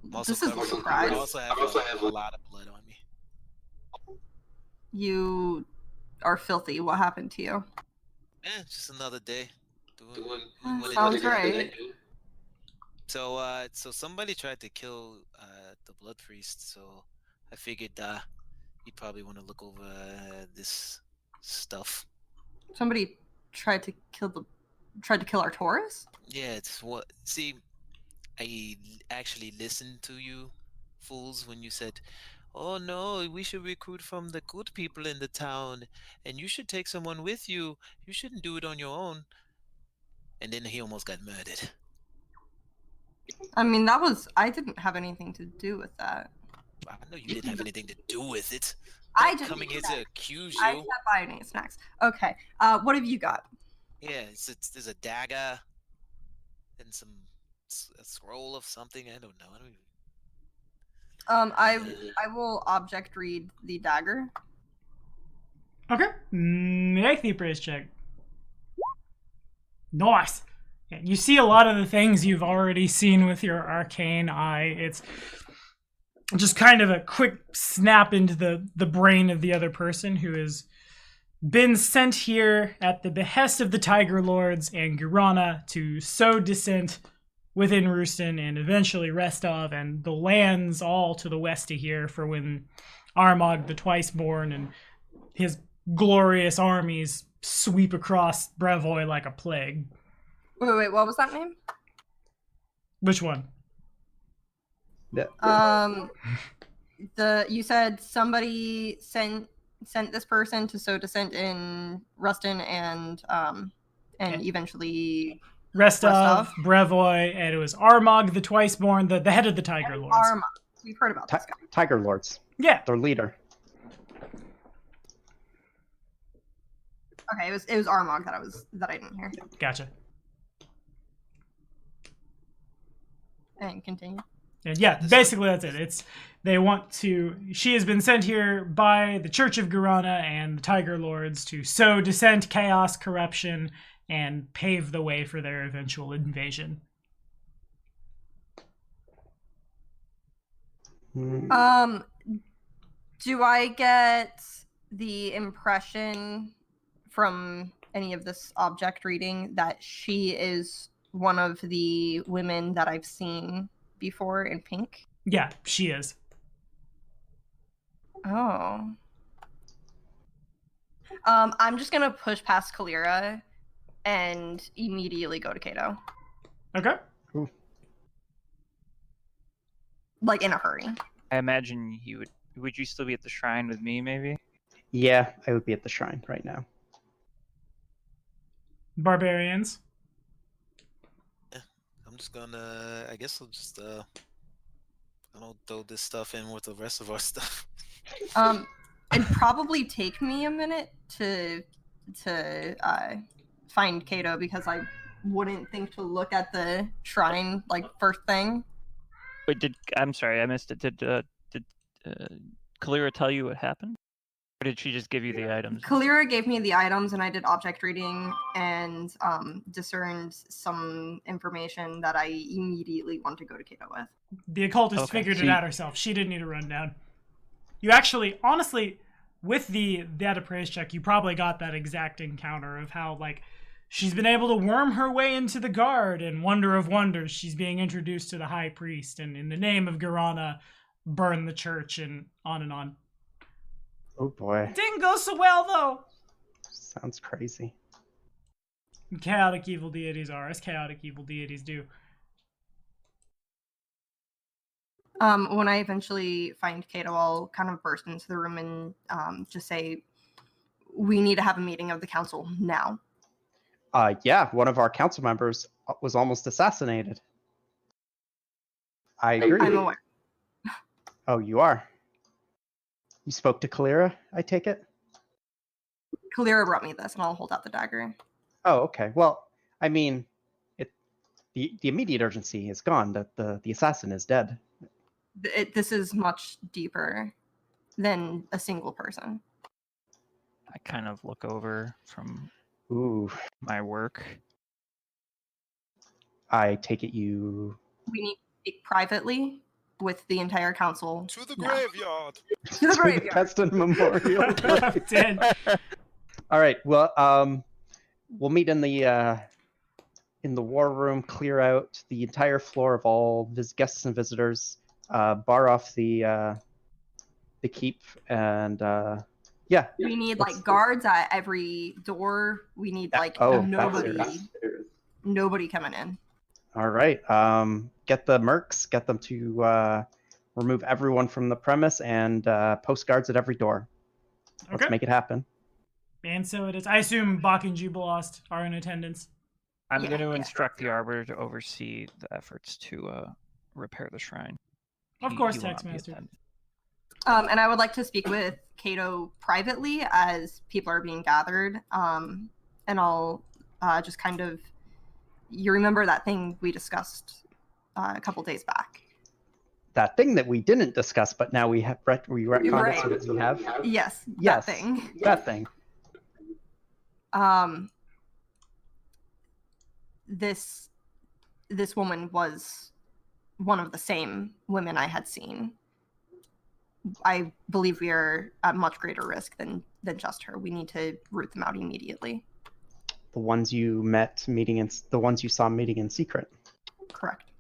I'm also This is a covered- surprise. I also have a lot of blood on me. You are filthy. What happened to you? Yeah, just another day. Doing what it Sounds is. right. So somebody tried to kill the blood priest. So I figured you'd probably want to look over this stuff. Somebody tried to kill Arcturus? Yeah, it's what. See, I actually listened to you, fools, when you said, "Oh no, we should recruit from the good people in the town, and you should take someone with you. You shouldn't do it on your own." And then he almost got murdered. I mean, I didn't have anything to do with that. I know you didn't have anything to do with it. I Not didn't coming do here that. to accuse I you. can't buy any snacks. Okay. What have you got? Yeah, there's a dagger and a scroll of something. I don't know. I don't even... I will object read the dagger. Okay. Make the appraise check. Nice. Yeah, you see a lot of the things you've already seen with your arcane eye. It's just kind of a quick snap into the brain of the other person who has been sent here at the behest of the Tiger Lords and Gurana to sow dissent within Rooston and eventually Restov and the lands all to the west of here for when Armagh the Twiceborn and his glorious armies sweep across Brevoy like a plague. Wait, what was that name? Which one? You said somebody sent this person to sow dissent in Rustin and eventually Restov, Brevoy, and it was Armagh the Twiceborn, the head of the Tiger Lords. Armagh. We've heard about this guy. Tiger Lords. Yeah. Their leader. Okay, it was Armagh that I didn't hear. Gotcha. And continue. And yeah, basically that's it. She has been sent here by the Church of Gurana and the Tiger Lords to sow dissent, chaos, corruption, and pave the way for their eventual invasion. Do I get the impression from any of this object reading that she is one of the women that I've seen before in pink? Yeah, she is. Oh. I'm just gonna push past Kalira and immediately go to Kato. Okay. Ooh. Like in a hurry. I imagine would you still be at the shrine with me, maybe? Yeah, I would be at the shrine right now. Barbarians. I'm just gonna... I guess I'll just... I don't throw this stuff in with the rest of our stuff. It'd probably take me a minute to find Kato because I wouldn't think to look at the shrine like first thing. Wait, I'm sorry, I missed it. Did Kalira tell you what happened? Or did she just give you the items? Kalira gave me the items and I did object reading and discerned some information that I immediately want to go to Kato with. The occultist figured it out herself. She didn't need a rundown. You actually, honestly, with that appraise check, you probably got that exact encounter of how, like, she's been able to worm her way into the guard, and wonder of wonders, she's being introduced to the high priest, and in the name of Gurana, burn the church, and on and on. Oh boy. Didn't go so well, though. Sounds crazy. Chaotic evil deities are as chaotic evil deities do. When I eventually find Kato, I'll kind of burst into the room and just say, we need to have a meeting of the council now. Yeah, one of our council members was almost assassinated. I agree. I'm aware. Oh, you are? You spoke to Kalira, I take it? Kalira brought me this, and I'll hold out the dagger. Oh, okay. Well, I mean, the immediate urgency is gone. That the assassin is dead. This is much deeper than a single person. I kind of look over from my work. I take it you... We need to speak privately with the entire council. To the graveyard! To the graveyard! Preston Memorial. Dead. All right, well, we'll meet in the war room, clear out the entire floor of all guests and visitors, bar off the keep, and yeah. We need like guards at every door. We need like nobody coming in. All right, get the mercs, get them to remove everyone from the premise, and post guards at every door. Let's make it happen. And so it is. I assume Bach and Jubilost are in attendance. I'm Yeah, going to yeah. instruct the Arbiter to oversee the efforts to repair the shrine. Of course, will not be Textmaster. attended. And I would like to speak with Kato privately as people are being gathered. And I'll just kind of, you remember that thing we discussed a couple days back? That thing that we didn't discuss, but now we have we retconned Right. it so that we have. Yes, Yes, that thing. that thing. This woman was one of the same women I had seen. I believe we are at much greater risk than just her. We need to root them out immediately. The ones you met meeting in the ones you saw meeting in secret. Correct.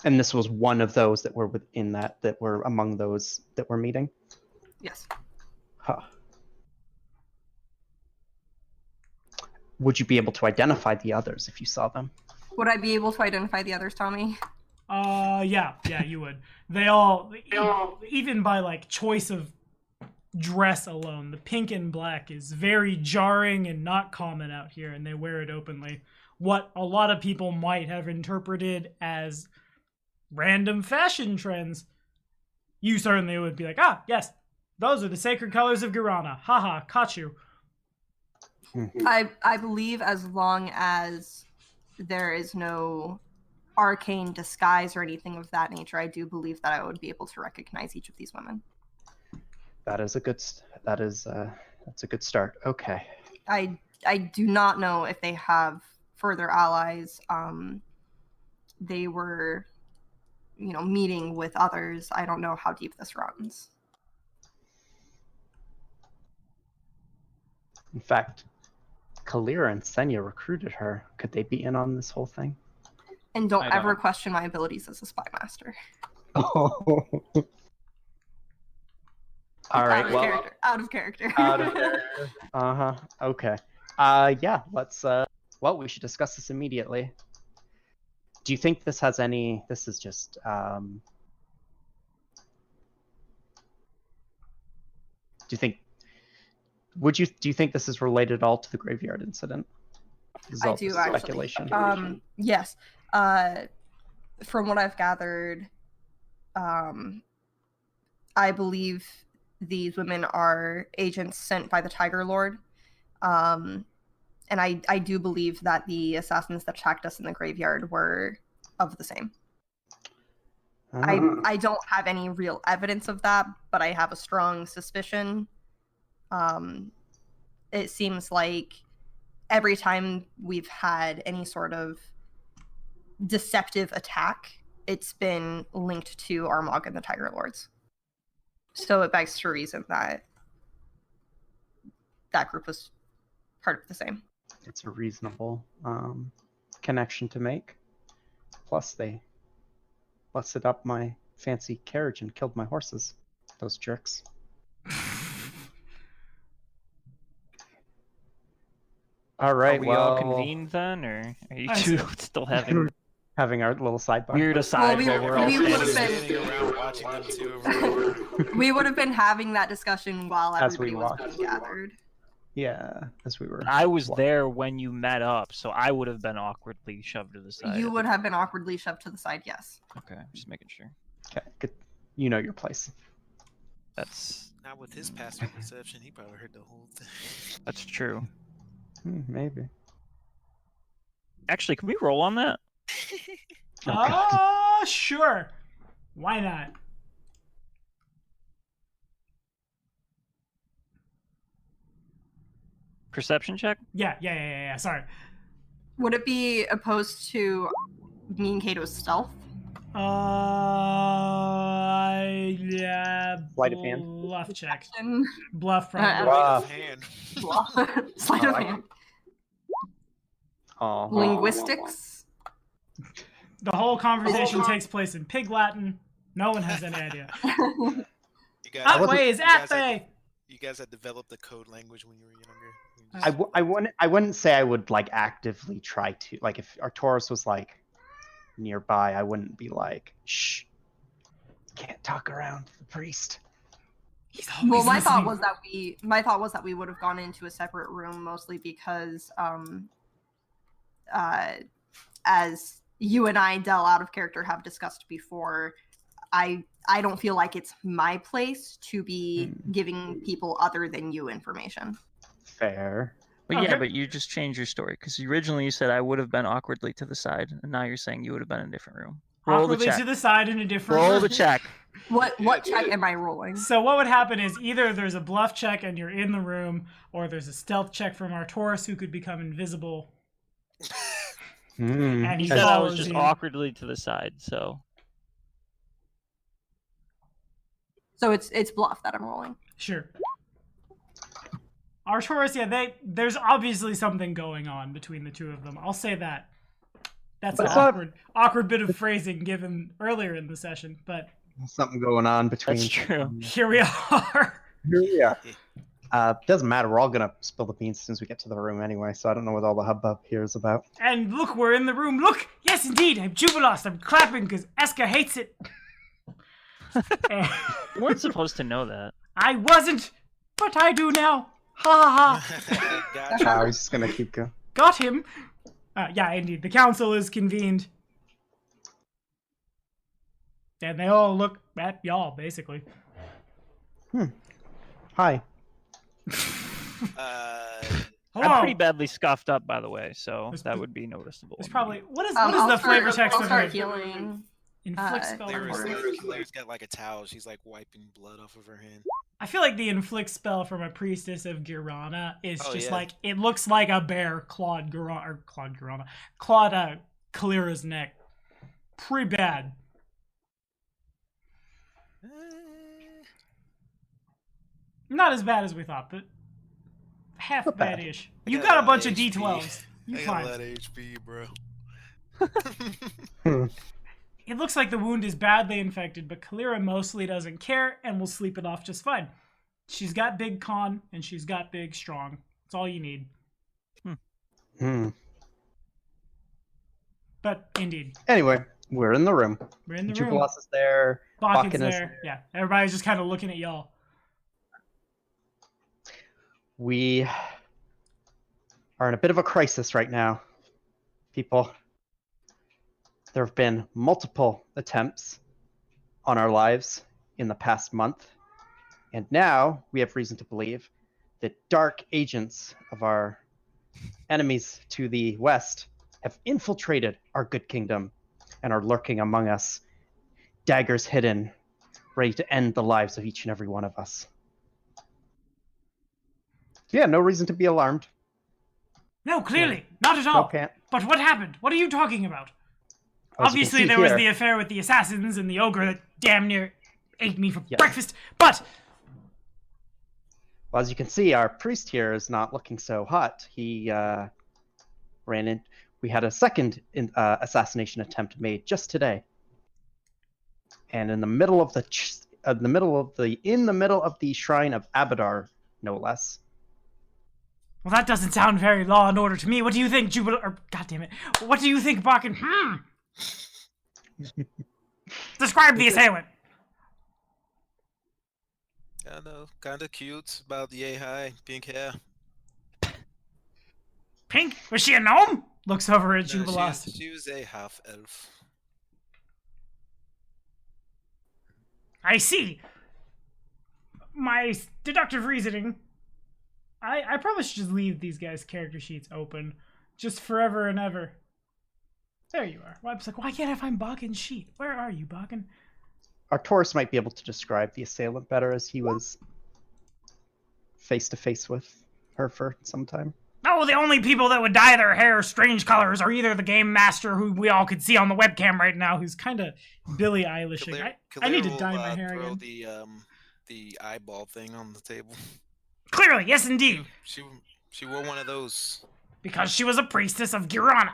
And this was one of those that were within that were among those that were meeting. Yes. Huh. Would you be able to identify the others if you saw them? Would I be able to identify the others, Tommy? Yeah, you would. They all, even by like choice of dress alone, the pink and black is very jarring and not common out here, and they wear it openly. What a lot of people might have interpreted as random fashion trends, you certainly would be like, yes, those are the sacred colors of Girana. Haha, caught you. I believe as long as there is no arcane disguise or anything of that nature, I do believe that I would be able to recognize each of these women. That's a good start. Okay. I do not know if they have further allies. They were, meeting with others. I don't know how deep this runs. In fact, Kalira and Senya recruited her. Could they be in on this whole thing? And don't ever question my abilities as a spy master. Oh. All right. Out of character. Uh-huh. Okay. Yeah, let's well, we should discuss this immediately. Do you think this has any this is just do you think this is related at all to the graveyard incident? I do actually. Speculation. Yes. From what I've gathered, I believe these women are agents sent by the Tiger Lord. And I do believe that the assassins that attacked us in the graveyard were of the same. I don't have any real evidence of that, but I have a strong suspicion. It seems like every time we've had any sort of deceptive attack, it's been linked to Armagh and the Tiger Lords. So it begs to reason that that group was part of the same. It's a reasonable connection to make. Plus, they busted up my fancy carriage and killed my horses. Those jerks. All right. Are we all convened then, or are you two still having our little sidebar? Weird aside well, while we're all standing around watching them two. We would have been having that discussion while everybody was being gathered. Yeah, as we were. I was there when you met up, so I would have been awkwardly shoved to the side. You would have been awkwardly shoved to the side, yes. Okay, just making sure. Okay, good. You know your place. That's not with his passive perception. He probably heard the whole thing. That's true. Maybe. Actually, can we roll on that? Sure. Why not? Perception check? Yeah. Sorry. Would it be opposed to me and Kato's stealth? Yeah. Sleight of hand. Bluff check. Bluff probably. Bluff. Sleight of hand. Linguistics. The whole conversation takes place in Pig Latin. No one has any idea. You guys had developed the code language when you were younger. I wouldn't say I would like actively try to, like, if Arcturus was like nearby, I wouldn't be like, shh, can't talk around the priest. Well, my thought was that we would have gone into a separate room, mostly because as you and I, Del, out of character, have discussed before, I don't feel like it's my place to be giving people other than you information. Fair. But Okay. yeah, but you just changed your story because originally you said I would have been awkwardly to the side, and now you're saying you would have been in a different room. Roll the Awkwardly check. to the side in a different Roll room. the check. What check am I rolling? So what would happen is either there's a bluff check and you're in the room, or there's a stealth check from Arcturus who could become invisible. And he You said I was follows just you. awkwardly to the side, so So it's bluff that I'm rolling. Sure. Arcturus, yeah, there's obviously something going on between the two of them. I'll say that. That's But an it's not- awkward bit of phrasing given earlier in the session, but Something going on between. that's true. here we are. Here we are. Doesn't matter. We're all gonna spill the beans as soon as we get to the room anyway. So I don't know what all the hubbub here is about. And look, we're in the room. Look! Yes, indeed, I'm jubiloused. I'm clapping because Eska hates it. You weren't supposed to know that. I wasn't, but I do now. Ha ha ha. Gotcha. I was just gonna keep going. Got him. Yeah, indeed. The council is convened. And they all look at y'all, basically. Hi. Hello. I'm pretty badly scuffed up, by the way, so There's- that would be noticeable. It's probably what is I'll the start- flavor text I'll of start her? healing. Inflict spell. Claire's got like a towel. She's like wiping blood off of her hand. I feel like the inflict spell from a priestess of Girana is Oh, just yeah. like it looks like a bear clawed Kalira's neck. Pretty bad. Not as bad as we thought, but half Not bad. bad-ish. I You've got got a a bunch of HP. D12s. You I got a fine. lot of HP, bro. It looks like the wound is badly infected, but Kalira mostly doesn't care and will sleep it off just fine. She's got big con and she's got big strong. That's all you need. But indeed, Anyway, we're in the room. we're in the room. Jubilos is there. Bakken Bakken is there. Yeah, everybody's just kind of looking at y'all. We are in a bit of a crisis right now, people. There have been multiple attempts on our lives in the past month, and now we have reason to believe that dark agents of our enemies to the west have infiltrated our good kingdom and are lurking among us, daggers hidden, ready to end the lives of each and every one of us. Yeah, no reason to be alarmed. No, clearly, not at No all. pant. But what happened? What are you talking about? As you can Obviously, see there was here- the affair with the assassins and the ogre that damn near ate me for Yeah. breakfast. But Well, as you can see, our priest here is not looking so hot. He ran in. We had a second assassination attempt made just today, and in the middle of the shrine of Abadar, no less. well, that doesn't sound very law and order to me. What do you think, Jubilee? Or God damn it! What do you think, Bakken? Describe the assailant. Kind of cute, about yay high, pink hair. Pink? Was she a gnome? Looks over at No, Jubilost. she was a half elf. I see. My deductive reasoning. I probably should just leave these guys' character sheets open, just forever and ever. There you are. Well, I was like, why can't I find Bakken's sheet? Where are you, Bakken? Arcturus might be able to describe the assailant better, as he was face to face with her for some time. Oh, the only people that would dye their hair strange colors are either the game master, who we all could see on the webcam right now, who's kind of Billie Eilishing. I need to dye my hair throw again. the eyeball thing on the table. Clearly, yes, indeed, She wore one of those. because she was a priestess of Girana.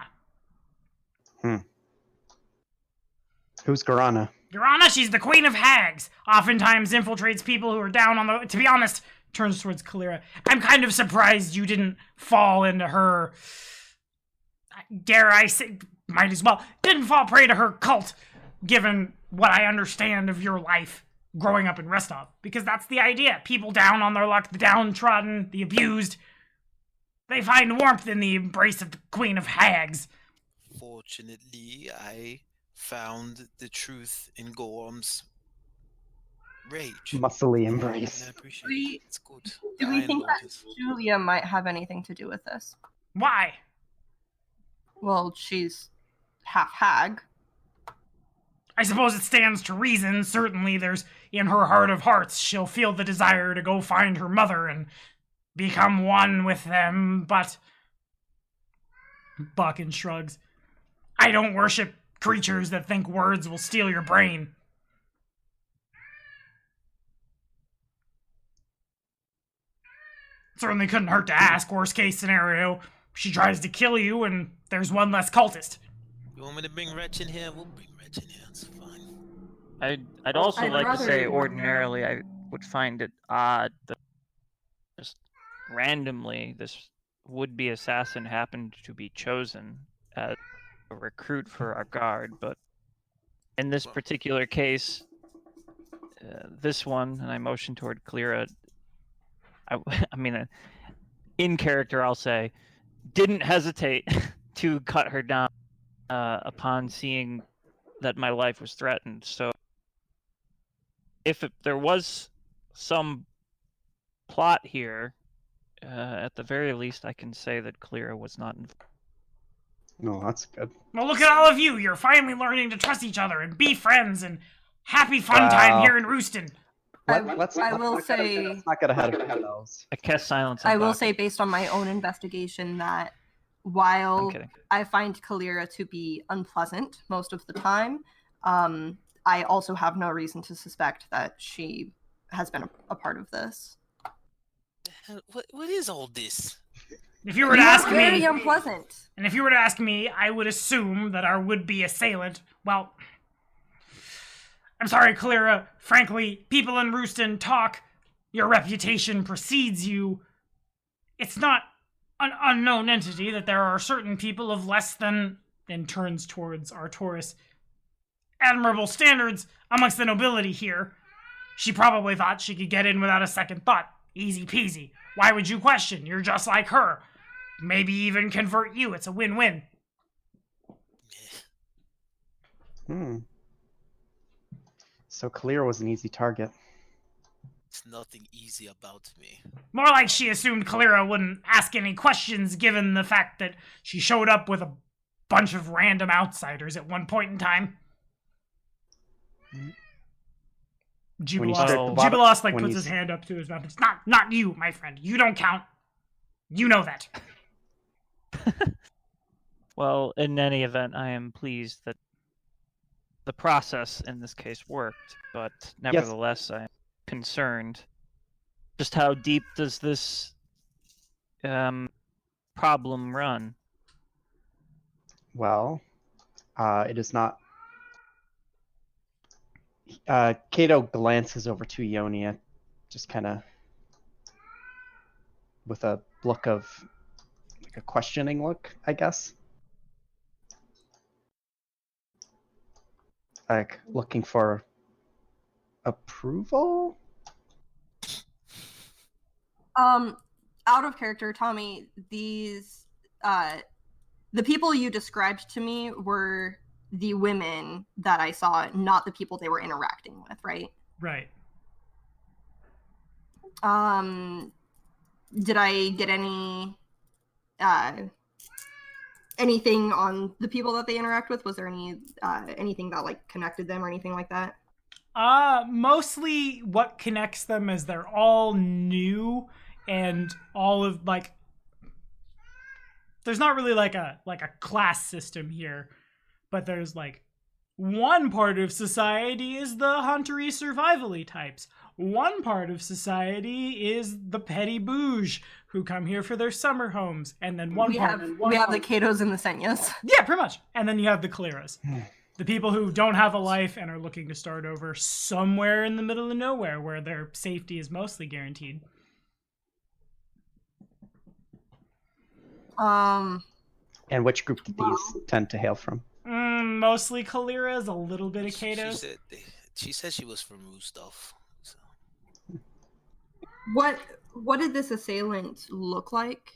Who's Garana? Girana, she's the queen of hags. Oftentimes infiltrates people who are down on the... To be honest, turns towards Kalira. I'm kind of surprised you didn't fall into her... Dare I say... Might as well. Didn't fall prey to her cult, given what I understand of your life growing up in Restov. Because that's the idea. People down on their luck, the downtrodden, the abused. They find warmth in the embrace of the Queen of Hags. Fortunately, I found the truth in Gorm's rage. Muscly And embrace. I appreciate it. It's good. Do The we Iron think Lord that is- Julia might have anything to do with this? Why? Well, she's half hag. I suppose it stands to reason. Certainly, there's in her heart of hearts, she'll feel the desire to go find her mother and become one with them, but... Buchan shrugs. I don't worship creatures that think words will steal your brain. Certainly couldn't hurt to ask. Worst case scenario, she tries to kill you and there's one less cultist. You want me to bring Wretch in here? We'll bring Wretch in here. It's fine. I'd also I'd like to rather say you- ordinarily I would find it odd that just randomly this would-be assassin happened to be chosen as a recruit for our guard, but in this particular case, this one, and I motion toward Kalira, I mean, in character I'll say, didn't hesitate to cut her down upon seeing that my life was threatened. So if there was some plot here, at the very least I can say that Kalira was not involved. No, that's good. Well, look at all of you. You're finally learning to trust each other and be friends and happy fun time here in Rooston. I will say- Let's not get ahead of ourselves. I cast silence on I will Doc. say, based on my own investigation, that I'm while kidding. I find Kalira to be unpleasant most of the time, I also have no reason to suspect that she has been a part of this. What is all this? If you were to You are ask very me, unpleasant. and if you were to ask me, I would assume that our would-be assailant, well, I'm sorry, Kalira, frankly, people in Rooston talk, your reputation precedes you. It's not an unknown entity that there are certain people of less than, and turns towards Artoris, admirable standards amongst the nobility here. She probably thought she could get in without a second thought. Easy peasy. Why would you question? You're just like her. Maybe even convert you. It's a win-win. So Kalira was an easy target. It's nothing easy about me. More like she assumed Kalira wouldn't ask any questions given the fact that she showed up with a bunch of random outsiders at one point in time. When you start at the Jubilos, bottom- Jubilos when puts you his s- hand up to his mouth. It's not you, my friend. You don't count. You know that. Well, in any event, I am pleased that the process in this case worked, but nevertheless, I am concerned. Just how deep does this problem run? Well, it is not. Kato glances over to Ionia, just kind of with a look of like a questioning look, I guess. Like looking for approval. Out of character, Tommy, these the people you described to me were the women that I saw, not the people they were interacting with, right? Right. Did I get any anything on the people that they interact with? Was there any anything that like connected them or anything like that? Mostly what connects them is they're all new and all of like there's not really like a class system here, but there's like one part of society is the huntery survivally types. One part of society is the petty bouge who come here for their summer homes, and then We have the Katos and the Senyas. Yeah, pretty much. And then you have the Kaliras. The people who don't have a life and are looking to start over somewhere in the middle of nowhere where their safety is mostly guaranteed. And which group did these tend to hail from? Mostly Kaliras, a little bit of Katos. She said she was from Rustov. So. What did this assailant look like?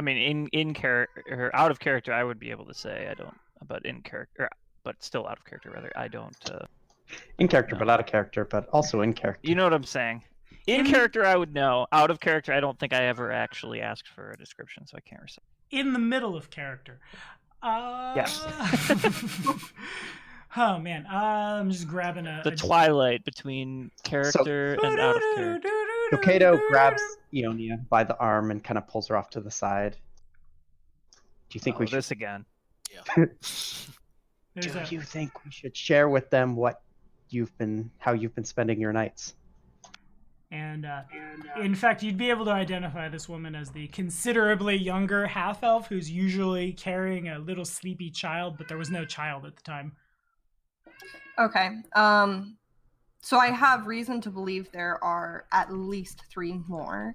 I mean, in character or out of character, I would be able to say I don't. But in character, but still out of character, rather, I don't. In character, No. but out of character, but also in character. You know what I'm saying? In character, I would know. Out of character, I don't think I ever actually asked for a description, so I can't recite. In the middle of character. Yes. Oh man, I'm just grabbing The twilight between character and out of character. So Kato grabs Ionia by the arm and kind of pulls her off to the side. Do you think we should? This again? Yeah. Do you think we should share with them what how you've been spending your nights? And in fact, you'd be able to identify this woman as the considerably younger half-elf who's usually carrying a little sleepy child, but there was no child at the time. Okay. So I have reason to believe there are at least 3 more.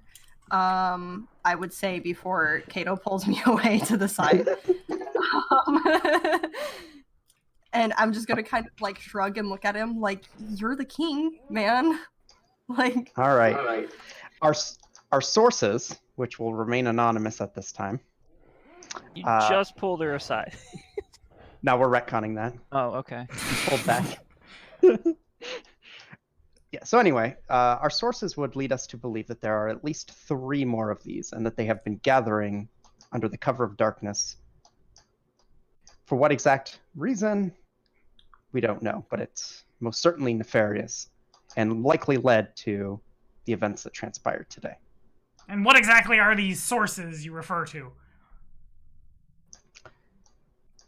I would say before Kato pulls me away to the side. And I'm just gonna kind of like shrug and look at him like, you're the king, man. Like. All right. Our sources, which will remain anonymous at this time. You just pulled her aside. Now we're retconning that. Oh, okay. Pulled back. Yeah. So anyway, our sources would lead us to believe that there are at least 3 more of these, and that they have been gathering under the cover of darkness. For what exact reason, we don't know, but it's most certainly nefarious and likely led to the events that transpired today. And what exactly are these sources you refer to?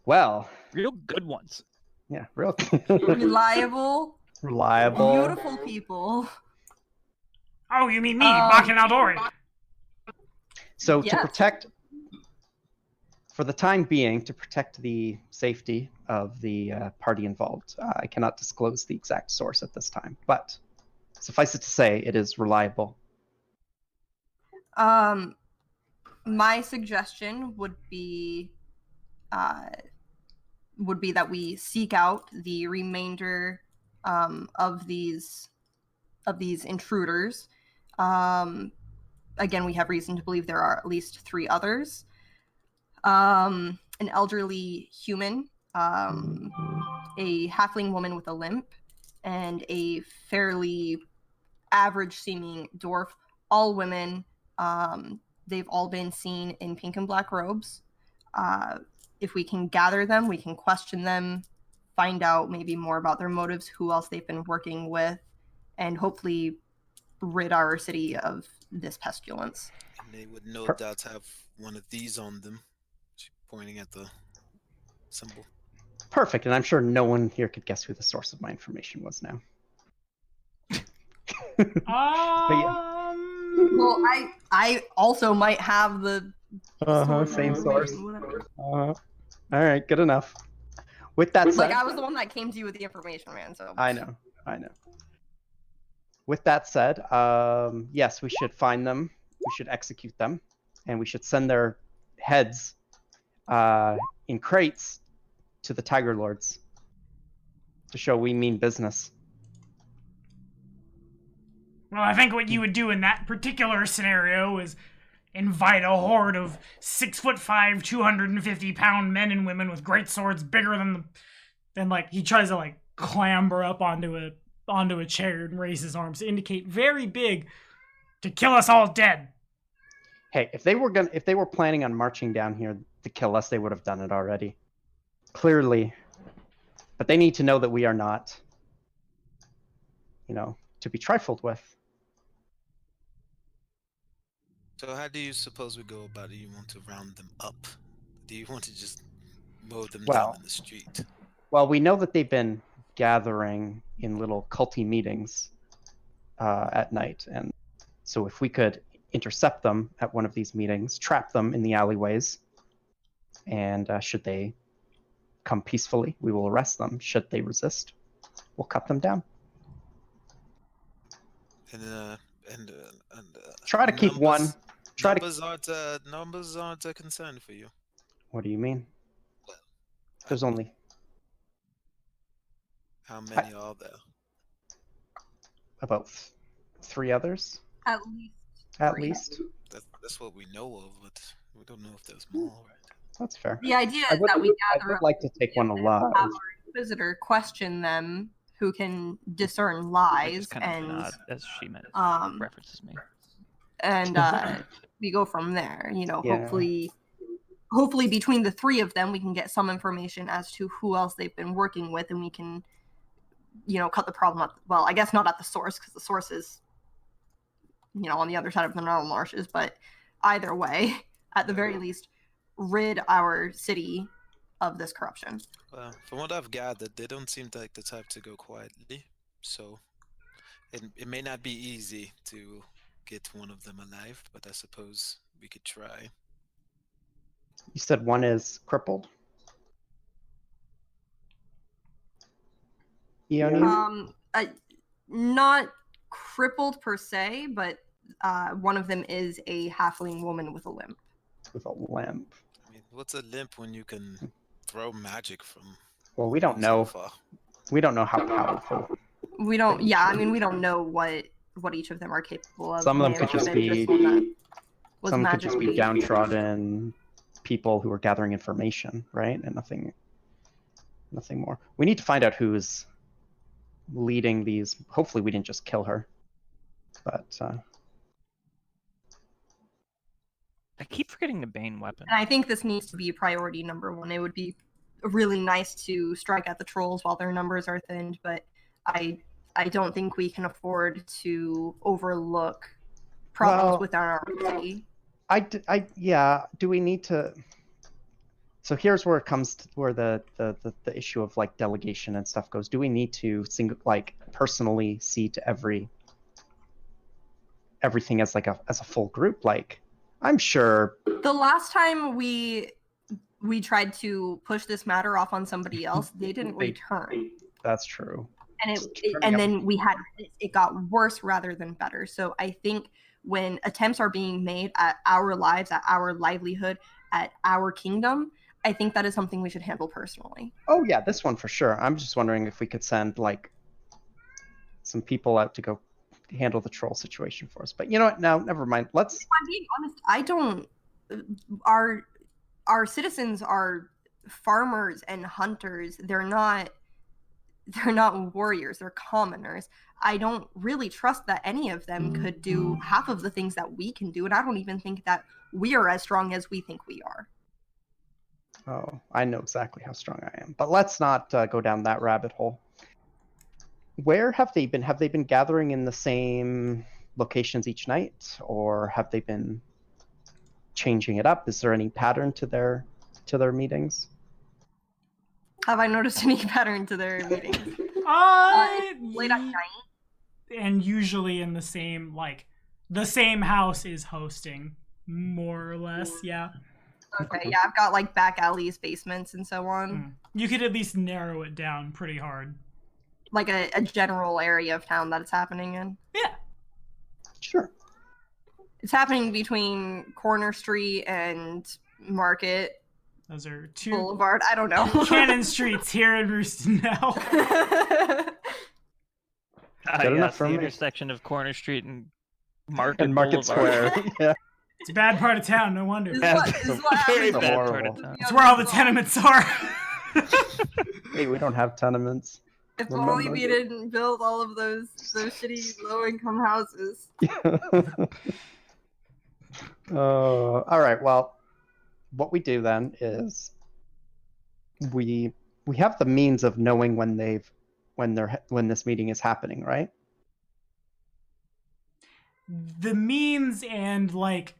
Well, Real good ones. yeah, real Reliable, reliable. beautiful people. Oh, you mean me, Bakken Aldori. So Yes. to protect, for the time being, to protect the safety of the party involved, I cannot disclose the exact source at this time, but suffice it to say, it is reliable. My suggestion would be that we seek out the remainder of these intruders. Again, we have reason to believe there are at least 3 others. An elderly human, a halfling woman with a limp, and a fairly average-seeming dwarf. All women. They've all been seen in pink and black robes. If we can gather them, we can question them, find out maybe more about their motives, who else they've been working with, and hopefully rid our city of this pestilence. And they would no doubt have one of these on them. She's pointing at the symbol. Perfect, and I'm sure no one here could guess who the source of my information was now. Well, I also might have the same source. whatever. All right, good enough. With that said, Like, I was the one that came to you with the information, man. So I know. With that said, yes, we should find them. We should execute them, and we should send their heads in crates to the Tiger Lords to show we mean business. Well, I think what you would do in that particular scenario is invite a horde of 6'5", 250-pound men and women with great swords bigger than like he tries to like clamber up onto a chair and raise his arms to indicate very big to kill us all dead. Hey, if they were planning on marching down here to kill us, they would have done it already. Clearly. But they need to know that we are not, to be trifled with. So how do you suppose we go about it? You want to round them up? Do you want to just mow them down in the street? Well, we know that they've been gathering in little culty meetings at night, and so if we could intercept them at one of these meetings, trap them in the alleyways, and should they come peacefully, we will arrest them. Should they resist, we'll cut them down. And try to keep one. Numbers aren't a concern for you. What do you mean? There's only. How many are there? About 3 others. At least. At 3. least. That's what we know of, but We don't know if there's more, right? That's fair. The idea I is would, that we I gather would up like to take one alive. have our Inquisitor question them who can discern I lies just kind of and nod as she meant um references me. and we go from there. You know, Yeah. hopefully between the three of them we can get some information as to who else they've been working with, and we can, you know, cut the problem up. Well, I guess not at the source, because the source is, you know, on the other side of the Nile marshes, but either way, at the very least, rid our city of this corruption. Well, from what I've gathered, they don't seem like the type to go quietly. So it may not be easy to get one of them alive, but I suppose we could try. You said one is crippled? Ione? Not crippled per se, but one of them is a halfling woman with a limp. With a limp. I mean, what's a limp when you can throw magic from Well, we don't so know. far? We don't know how powerful. We don't. Yeah, I mean, we don't know what each of them are capable of. Some of them May could have just been be. one that was Some could just be magically- downtrodden people who are gathering information, right? And nothing more. We need to find out who's leading these. Hopefully, we didn't just kill her. But I keep forgetting the Bane weapon. And I think this needs to be priority number one. It would be really nice to strike at the trolls while their numbers are thinned, but I don't think we can afford to overlook problems Well, within our city. Yeah. Do we need to? So here's where it comes to where the issue of like delegation and stuff goes. Do we need to personally see to everything as as a full group? Like, I'm sure. The last time we tried to push this matter off on somebody else, they didn't return. That's true. And then it got worse rather than better. So I think when attempts are being made at our lives, at our livelihood, at our kingdom, I think that is something we should handle personally. Oh yeah, this one for sure. I'm just wondering if we could send like some people out to go handle the troll situation for us. But you know what? No, never mind. Let's. If I'm being honest, I don't. Our citizens are farmers and hunters. They're not warriors. They're commoners. I don't really trust that any of them could do half of the things that we can do, and I don't even think that we are as strong as we think we are. Oh, I know exactly how strong I am. But let's not go down that rabbit hole. Where have they been? Have they been gathering in the same locations each night, or have they been changing it up? Is there any pattern to their meetings? Have I noticed any pattern to their meetings? Late at night. And usually in the same house is hosting, more or less. Yeah. Okay, yeah, I've got like back alleys, basements, and so on. You could at least narrow it down pretty hard. Like a general area of town that it's happening in. Yeah. Sure. It's happening between Corner Street and Market Those are two Boulevard. I don't know. Cannon Streets here in Rooston now. Good enough for the me. intersection of Corner Street and Market And Market Boulevard. Square. Yeah. It's a bad part of town, no wonder. Is Yeah, what it's a happens. very bad part horrible. of town. It's where all the tenements are. Hey, we don't have tenements. If Remember. only we didn't build all of those shitty low-income houses. All right. Well, what we do then is we have the means of knowing when this meeting is happening, right? The means and like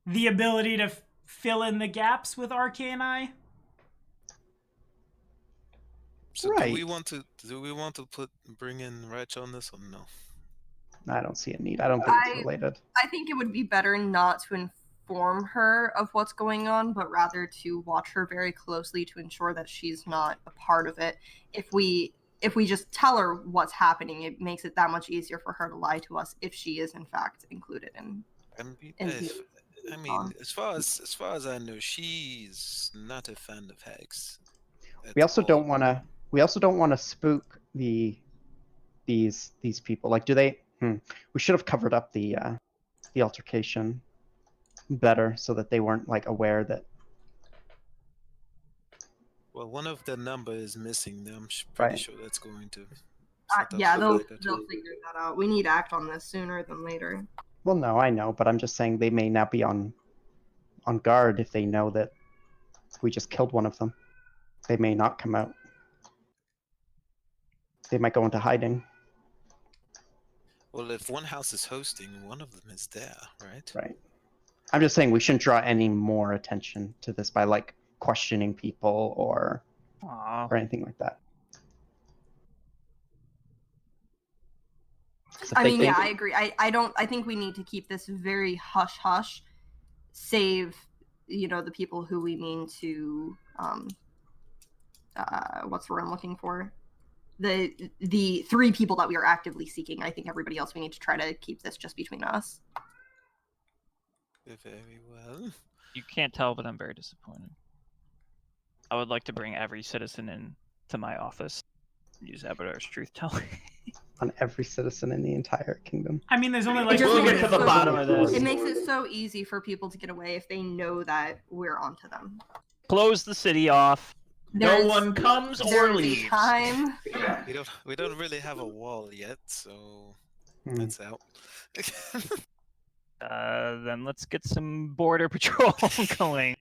the ability to fill in the gaps with Arcane Eye. So Right. do we want to bring in Rach on this or no? I don't see a need. I don't think it's related. I think it would be better not to inform her of what's going on, but rather to watch her very closely to ensure that she's not a part of it. If we just tell her what's happening, it makes it that much easier for her to lie to us if she is in fact included in. As far as I know, she's not a fan of hags. We also don't want to spook these people. Like, do they? We should have covered up the altercation. better so that they weren't like aware that. Well, one of the number is missing. I'm pretty Right. sure that's going to. Yeah, they'll later. figure that out. We need to act on this sooner than later. Well, no, I know, but I'm just saying they may not be on guard if they know that we just killed one of them. They may not come out. They might go into hiding. Well, if one house is hosting, one of them is there, right? Right. I'm just saying we shouldn't draw any more attention to this by like questioning people or Aw. anything like that. 'Cause if I they mean, think- yeah, I agree. I think we need to keep this very hush hush, save, the people who we mean to, what's the word I'm looking for? The 3 people that we are actively seeking. I think everybody else, we need to try to keep this just between us. Very well. You can't tell, but I'm very disappointed. I would like to bring every citizen in to my office and use Abadar's truth telling. on every citizen in the entire kingdom. I mean, there's only It like just We'll makes get to it the so- bottom of this. It makes it so easy for people to get away if they know that we're onto them. Close the city off. No There's- one comes or there's leaves. time. We don't really have a wall yet, so Hmm. that's out. Then let's get some border patrol going.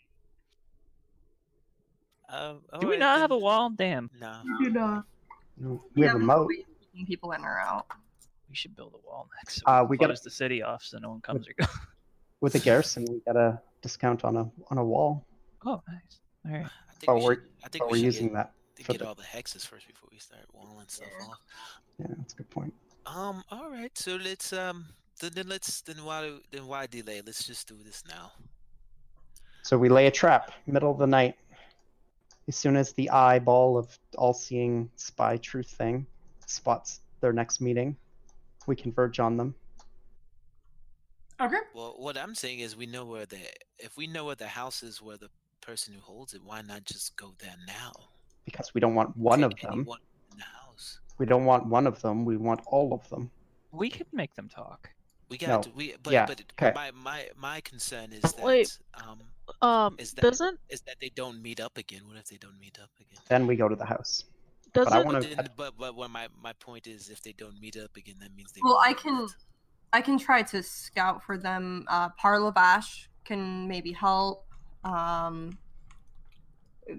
Do we not have a wall? Damn. No. We have a moat. Keeping people in or out. We should build a wall next. So We we gotta- close the city off so no one comes or goes. With a garrison, we got a discount on a wall. Oh, nice. All right. I think But we we're should, I think but we we're should using get, that. to for get the- all the hexes first before we start walling stuff off. Yeah, that's a good point. All right. So let's then why delay? Let's just do this now. So we lay a trap, middle of the night. As soon as the eyeball of all-seeing spy truth thing spots their next meeting, we converge on them. Okay. Well, what I'm saying is, if we know where the house is, where the person who holds it, why not just go there now? Because we don't want one of Take them. anyone in the house. We don't want one of them. We want all of them. We could make them talk. We got No. to. Yeah, But okay. my concern is that Wait. is that Doesn't they don't meet up again. What if they don't meet up again? Then we go to the house. But I doesn't wanna- But what my point is, if they don't meet up again, that means they. Well, won't I can try to scout for them. Parlavash can maybe help.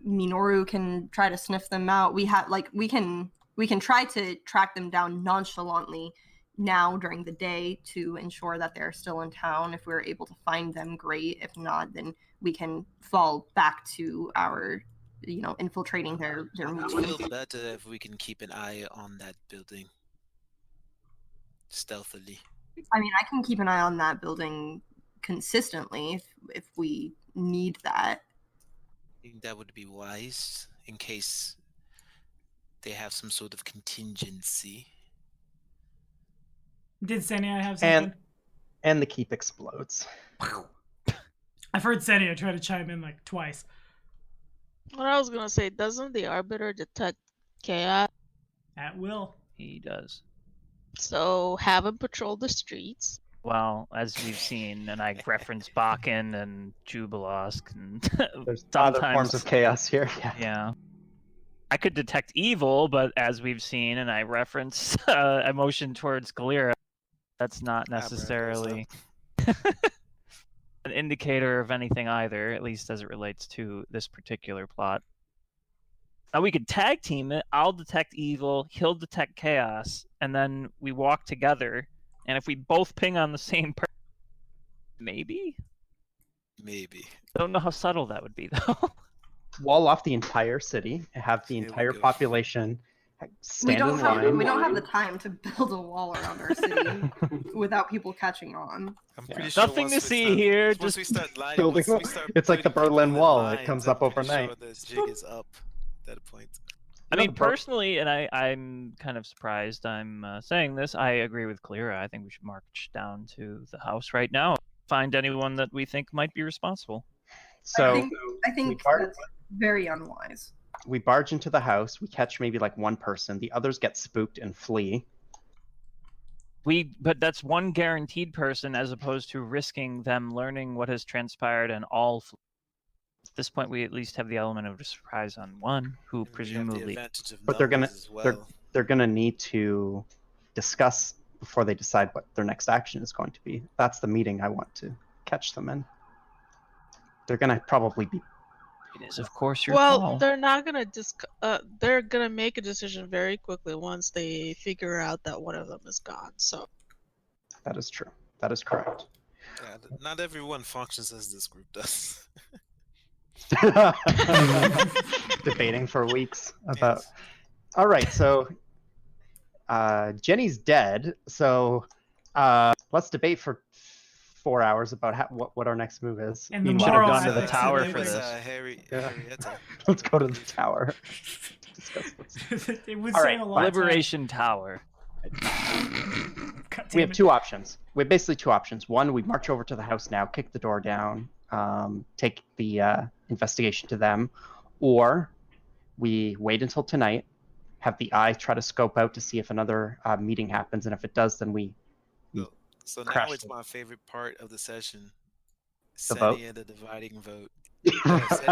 Minoru can try to sniff them out. We can try to track them down nonchalantly now during the day to ensure that they're still in town. If we're able to find them, great. If not, then we can fall back to our, infiltrating their I would meetings. feel better if we can keep an eye on that building stealthily. I mean, I can keep an eye on that building consistently if we need that. I think that would be wise in case they have some sort of contingency. Did Senia have something? And the keep explodes. I've heard Senia try to chime in like twice. what I was gonna say? Doesn't the Arbiter detect chaos? At will. He does. So have him patrol the streets. Well, as we've seen, and I reference Bakken and Jubilosk, and There's other sometimes, forms of chaos here. Yeah. yeah. I could detect evil, but as we've seen, and I reference emotion towards Galera, that's not Abra goes necessarily an indicator of anything either, at least as it relates to this particular plot. Now we could tag team it. I'll detect evil, he'll detect chaos, and then we walk together. And if we both ping on the same person, maybe? Maybe. I don't know how subtle that would be, though. Wall off the entire city. Have the Here we entire go. population We stand don't in have line. we don't have the time to build a wall around our city without people catching on. I'm Yeah. pretty sure Nothing once to we see start- here, Once just we start lining, building once we up. start It's like the putting people Berlin in Wall, it lines, comes I'm up pretty overnight. Sure this jig is up at that point. I No, mean, the pro- personally, and I'm kind of surprised I'm saying this, I agree with Kalira. I think we should march down to the house right now, find anyone that we think might be responsible. So I think bar- that's very unwise. we barge into the house. We catch maybe like one person. The others get spooked and flee. But that's one guaranteed person as opposed to risking them learning what has transpired and all. At this point, we at least have the element of surprise on one who And we have the presumably. advantage of But they're gonna numbers as well. they're gonna need to discuss before they decide what their next action is going to be. That's the meeting I want to catch them in. They're gonna probably be. It is, of course, your Well, call. they're not gonna they're gonna make a decision very quickly once they figure out that one of them is gone. So That is true. That is correct. Yeah, not everyone functions as this group does. Debating for weeks about. Yes. All right, so Jenny's dead. So let's debate for 4 hours about what our next move is. And the You should have moral gone to the ethics tower of for it. this. Yeah. Harrietta. Let's go to the tower. Discuss this. It would All save right, a lot of time. Liberation Tower. God We damn have it. two options. We have basically two options. One, we march over to the house now, kick the door down, take the investigation to them, or we wait until tonight, have the eye try to scope out to see if another meeting happens, and if it does, then we So now Crashed it's it. my favorite part of the session. The vote? Senia, the dividing vote. This This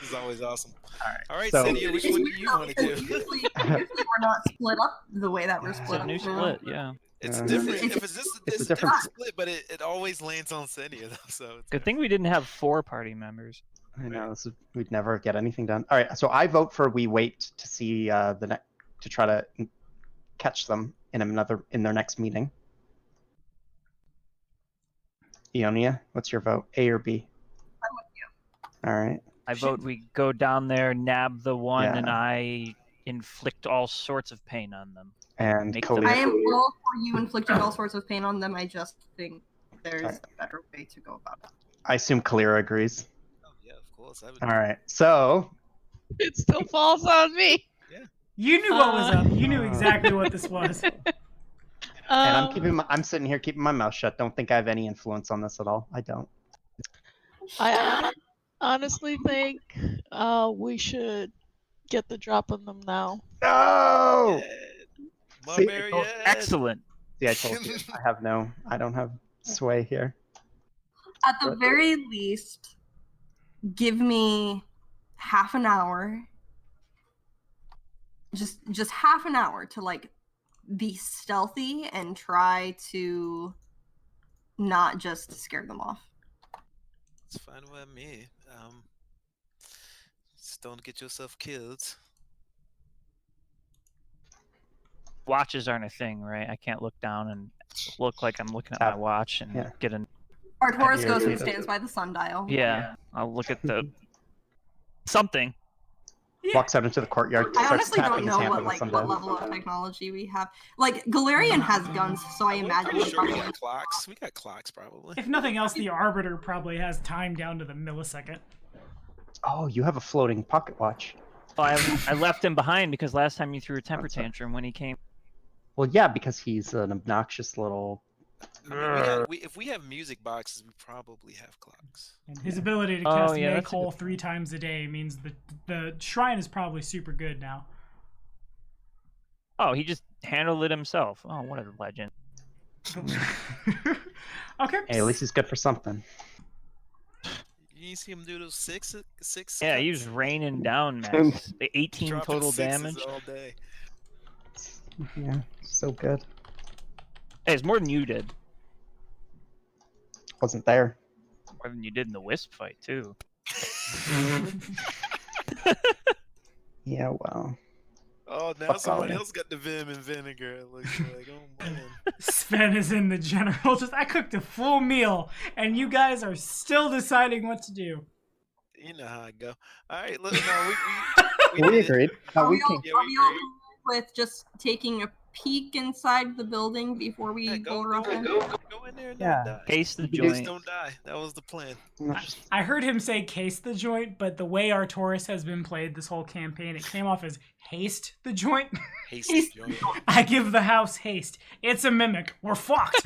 is always awesome. Alright, All right, so- Senia, which one do you want to do? Usually we're not split up the way that we're It's split a up. new you know? split, yeah. It's Um, different. It's- If it's just it's a it's a different- different split, but it always lands on Senia though. So it's Good thing we didn't have 4 party members. I know we'd never get anything done. All right, so I vote for we wait to see to try to catch them in their next meeting. Ionia, what's your vote? A or B? I'm with you. All right. I vote we go down there, nab the one, Yeah. and I inflict all sorts of pain on them. And Make Khalil. them- I am all for you inflicting all sorts of pain on them. I just think there's Alright. a better way to go about it. I assume Kalira agrees. oh, yeah, of course. I would. All right. So it still falls on me. You knew what was up. You knew exactly what this was. and I'm sitting here keeping my mouth shut. Don't think I have any influence on this at all. I don't. I honestly think we should get the drop on them now. No. See, Barbarian. Excellent. See, I told you. I don't have sway here. At the very least, give me half an hour. Just half an hour to like be stealthy and try to not just scare them off. It's fine with me. Just don't get yourself killed. Watches aren't a thing, right? I can't look down and look like I'm looking at my watch and Yeah. get an. Artoris hear goes you. and stands by the sundial. Yeah, I'll look at the something. Walks out into the courtyard. I Starts honestly don't tapping his know hand what on the what sundial. level of technology we have. Like Galarian has guns, so I We're imagine pretty we sure we probably. got clocks. We got clocks probably. If nothing else, the Arbiter probably has time down to the millisecond. Oh, you have a floating pocket watch. Oh, I left him behind because last time you threw a temper That's a- tantrum when he came. Well, yeah, because he's an obnoxious little. I mean, if we have music boxes, we probably have clocks. And his ability to Oh, cast yeah, Make that's a Whole good 3 times a day means the shrine is probably super good now. Oh, he just handled it himself. Oh, what a legend. Okay. Hey, at least he's good for something. You see him do those six. Yeah, he was raining down, man. The 18 dropping total sixes damage. all day. Yeah, so good. Hey, it's more than you did. Wasn't there. More than you did in the Wisp fight, too. Yeah, well. Oh, now Fuck someone all. else got the vim and vinegar. It looks like, oh man. Sven is in the general. I cooked a full meal, and you guys are still deciding what to do. You know how I go. All right, look, no, we We did it. agreed. Are we We all, can- Yeah, are we we all agree. cool with just taking a peek inside the building before we Yeah, go go rush in? in there and Yeah. not die. Case the Please Please joint. don't die. That was the plan. I heard him say case the joint, but the way Artoris has been played this whole campaign, it came off as haste the joint. Hasty He's- joint. I give the house haste. It's a mimic. We're fucked.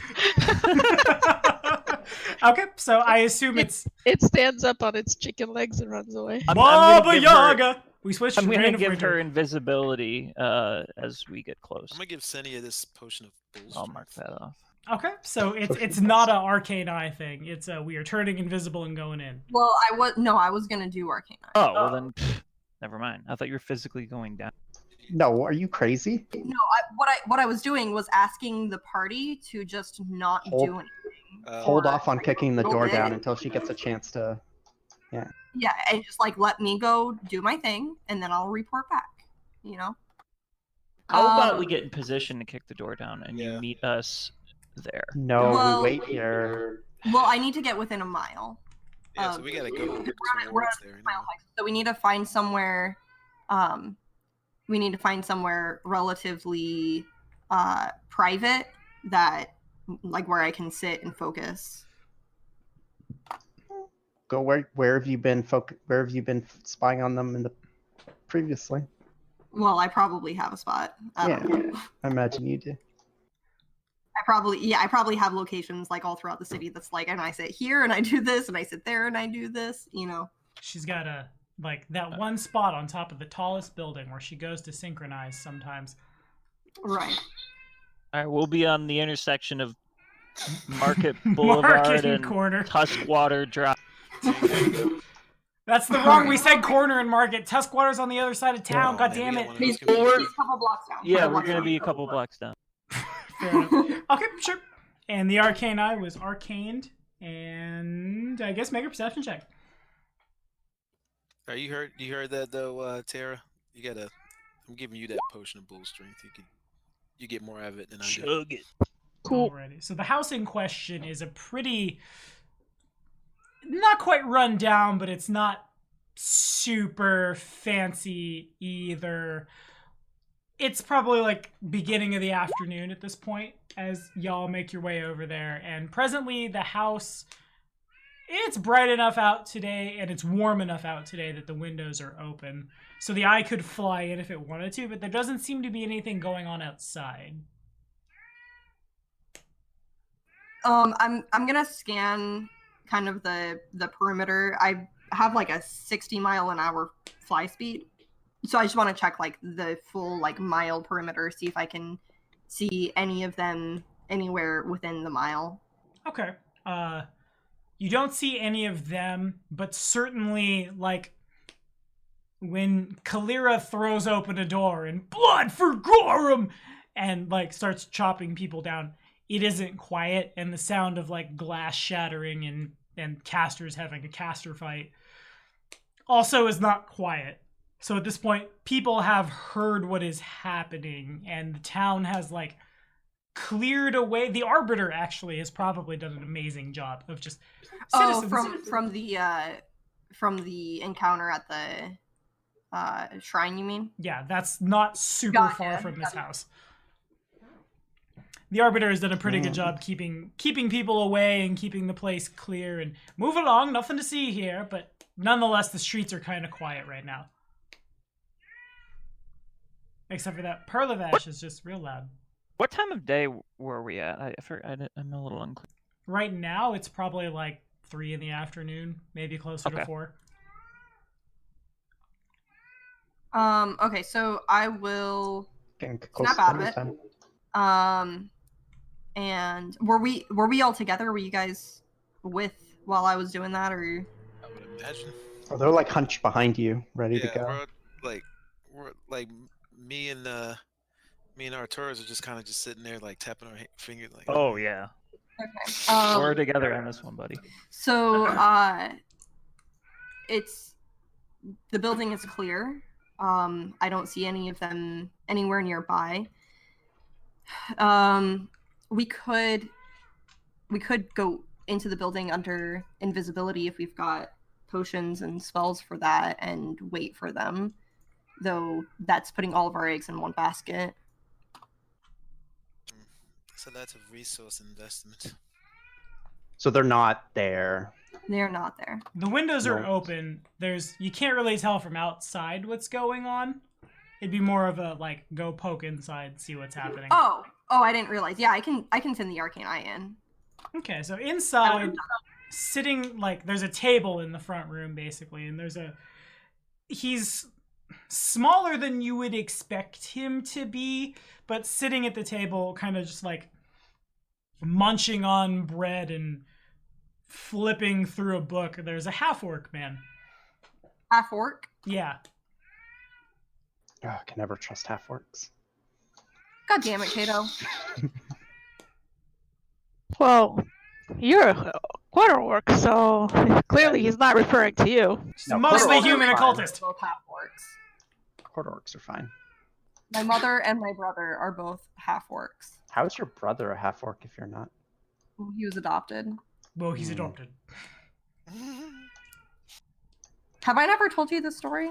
Okay, so I assume it's It stands up on its chicken legs and runs away. I'm Baba gonna give her- Yaga. We switched. I'm to gonna random give printer. her invisibility as we get close. I'm gonna give Senia this potion of bull I'll mark strength. that off. Okay, so it's Social not an arcane eye thing. It's we are turning invisible and going in. Well, I was gonna do Arcane Eye. Oh, well then, never mind. I thought you were physically going down. No, are you crazy? No, what I was doing was asking the party to just not Hold- do anything. Hold for off on kicking the little door bit. down until she gets a chance to. Yeah, and just like let me go do my thing, and then I'll report back. You know. How about we get in position to kick the door down and you Yeah. meet us there? No, Well- we wait here. Well, I need to get within a mile. Yeah, so we gotta go we're towards at there. mile high, so we need to find somewhere. We need to find somewhere relatively private that, like, where I can sit and focus. Go where have you been? Where have you been spying on them previously? Well, I probably have a spot. I don't know. I imagine you do. I probably have locations like all throughout the city that's like, and I sit here and I do this, and I sit there and I do this, you know. She's got that one spot on top of the tallest building where she goes to synchronize sometimes. Right. All right, we'll be on the intersection of Market Boulevard Market and corner. Tuskwater Drive. That's the wrong. We said corner and market. Tuskwater's on the other side of town. Oh, God man, we damn got it. one of those He's a computers. couple blocks down. Yeah, Couple we're blocks gonna down. be a couple blocks down. Fair enough. Okay, sure. And the arcane eye was arcaned, and I guess make a perception check. Are you heard that though, Tara? I'm giving you that potion of bull strength. You get more of it than I do. Chug it. Cool. Alrighty. So the house in question is a pretty, not quite run down, but it's not super fancy either. It's probably like beginning of the afternoon at this point as y'all make your way over there. And presently the house, it's bright enough out today and it's warm enough out today that the windows are open. So the eye could fly in if it wanted to, but there doesn't seem to be anything going on outside. I'm gonna scan kind of the perimeter. I have like a 60-mile-an-hour fly speed, so I just want to check like the full like mile perimeter, see if I can see any of them anywhere within the mile. Okay. You don't see any of them, but certainly like when Kalira throws open a door and blood for Gorum and like starts chopping people down, it isn't quiet, and the sound of like glass shattering and casters having a caster fight also is not quiet. So at this point, people have heard what is happening, and the town has like cleared away. The Arbiter actually has probably done an amazing job of just citizens. From the encounter at the shrine, you mean? Yeah, that's not super Gotcha, far from this gotcha. house. The Arbiter has done a pretty good job keeping people away and keeping the place clear and move along. Nothing to see here, but nonetheless, the streets are kind of quiet right now. Except for that Perlavash is just real loud. What time of day were we at? I'm a little unclear. Right now, it's probably like 3 in the afternoon, maybe closer to Okay. 4. Okay, so I will Getting close snap to out of dinner it. time. And were we all together? Were you guys with while I was doing that, or? I would imagine. Oh, they're like hunched behind you, ready to go. We're like me and Arturos are just kind of just sitting there like tapping our fingers like. Oh yeah, Okay. we're together on this one, buddy. So it's the building is clear. I don't see any of them anywhere nearby. We could go into the building under invisibility if we've got potions and spells for that and wait for them. Though that's putting all of our eggs in one basket. So that's a resource investment. So they're not there. They're not there. The windows are No. open. You can't really tell from outside what's going on. It'd be more of a like go poke inside, see what's happening. Oh, I didn't realize. Yeah, I can send the arcane eye in. Okay, so inside, sitting like there's a table in the front room basically, and he's smaller than you would expect him to be, but sitting at the table, kind of just like munching on bread and flipping through a book. There's a half-orc man. Half-orc? Yeah. Oh, I can never trust half-orcs. God damn it, Kato. Well, you're a quarter orc, so clearly he's not referring to you. She's No, mostly quarter-orcs human are fine. occultist. Both half-orcs. Quarter-orcs are fine. My mother and my brother are both half-orcs. How is your brother a half-orc if you're not? Well, he was adopted. Well, he's adopted. Have I never told you this story?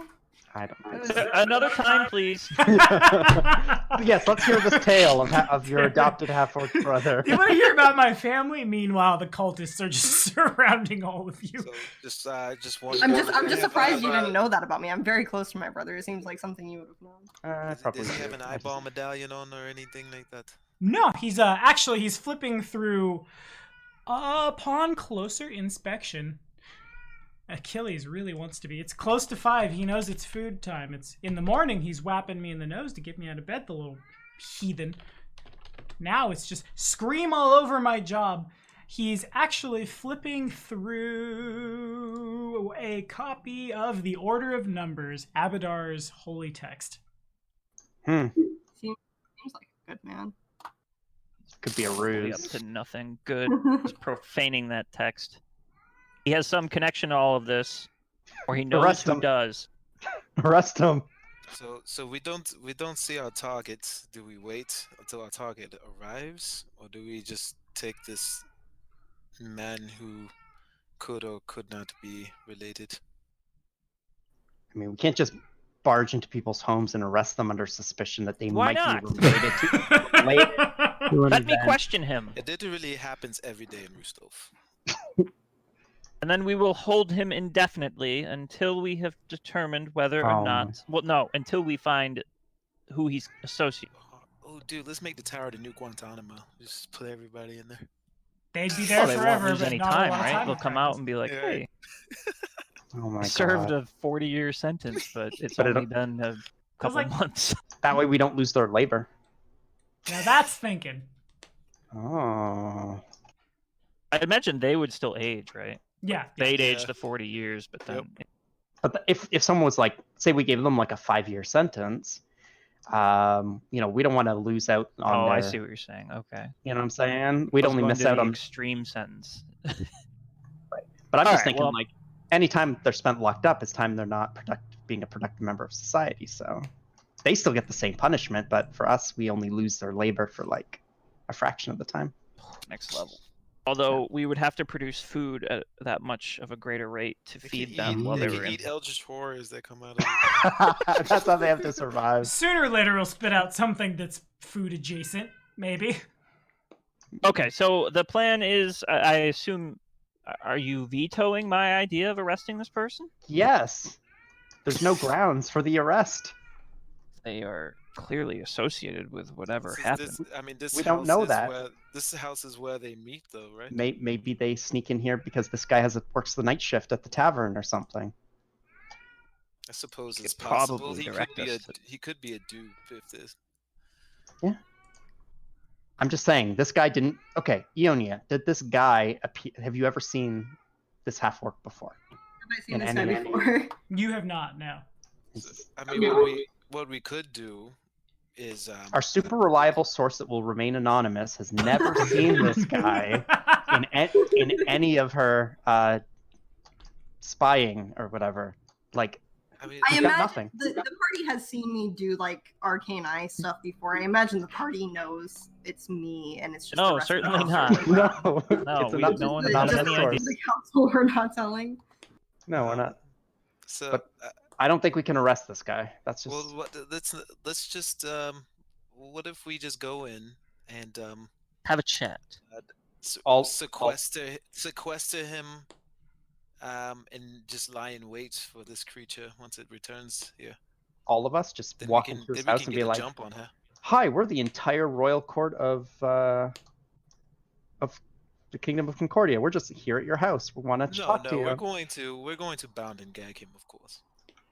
I don't think so. Another time, please. Yes, let's hear this tale of your adopted half-orc brother. You want to hear about my family? Meanwhile, the cultists are just surrounding all of you. So just one. I'm just surprised you didn't know that about me. I'm very close to my brother. It seems like something you would have known. Probably Does he do. have an eyeball medallion on or anything like that? No, he's actually he's flipping through. Upon closer inspection, Achilles really wants to be. It's close to 5. He knows it's food time. It's in the morning. He's whapping me in the nose to get me out of bed, the little heathen. Now it's just scream all over my job. He's actually flipping through a copy of the Order of Numbers, Abadar's holy text. Seems like a good man. Could be a Really up ruse. to nothing good. He's profaning that text. He has some connection to all of this, or he knows Arrest who him. does. Arrest him. So we don't see our target. Do we wait until our target arrives, or do we just take this man who could or could not be related? I mean, we can't just barge into people's homes and arrest them under suspicion that they Why might not? be related to an Let me event. question him, It literally happens every day in Rustov. and then we will hold him indefinitely until we have determined whether or Oh. not. Well, no, until we find who he's associated. Oh, dude, let's make the tower the new Guantanamo. Just put everybody in there. They'd be there Well, they won't forever, lose but any not time, a lot of right? time They'll has come out happened. and be like, Yeah. "Hey, Oh my served god. a 40-year sentence, but it's But only it'll- been a couple like- months." That way we don't lose their labor. Now that's thinking. Oh. I imagine they would still age, right? Yeah. They'd age Yeah. the 40 years, but then But if someone was like, say we gave them like a 5-year sentence, we don't want to lose out on oh, their, I see what you're saying. Okay, you know what I'm saying? We'd I was only going miss to out the on, extreme sentence. but I'm All just right, thinking well- like anytime they're spent locked up is time they're not being a productive member of society. So they still get the same punishment, but for us, we only lose their labor for like a fraction of the time. Next level. Although we would have to produce food at that much of a greater rate to They feed can them while they they can were in. eat Eldritch horrors that come out of That's how they have to survive. Sooner or later, we'll spit out something that's food adjacent, maybe. Okay, so the plan is, I assume, are you vetoing my idea of arresting this person? Yes. There's no grounds for the arrest. They are clearly associated with whatever This is- happened. this We don't house know is that. This house is where they meet, though, right? Maybe they sneak in here because this guy works the night shift at the tavern or something. I suppose Could it's possible. probably He could direct be us to- he could be a dupe if this. I'm just saying, this guy didn't. Okay, Ionia, did this guy appear? Have you ever seen this half-orc before? Have I seen In this guy any- before? You have not, no. I mean, what we could do is Our super reliable source that will remain anonymous has never seen this guy in any of her spying or whatever. Like, I mean, I He's got imagine nothing. the party has seen me do like arcane eye stuff before. I imagine the party knows it's me and it's just No, the rest of the certainly council. not. no, No, it's we- not, no one Just has the any rest of idea. the council we're not telling. No, we're not. so but- I don't think we can arrest this guy. That's just. well, let's just what if we just go in and Have a chat. sequester him and just lie in wait for this creature once it returns here. All of us just Then walk we can, into his then we house can and get be a like, jump on her. "Hi, we're the entire royal court of the Kingdom of Concordia. We're just here at your house. We want to No, talk to you." we're going to bound and gag him, of course.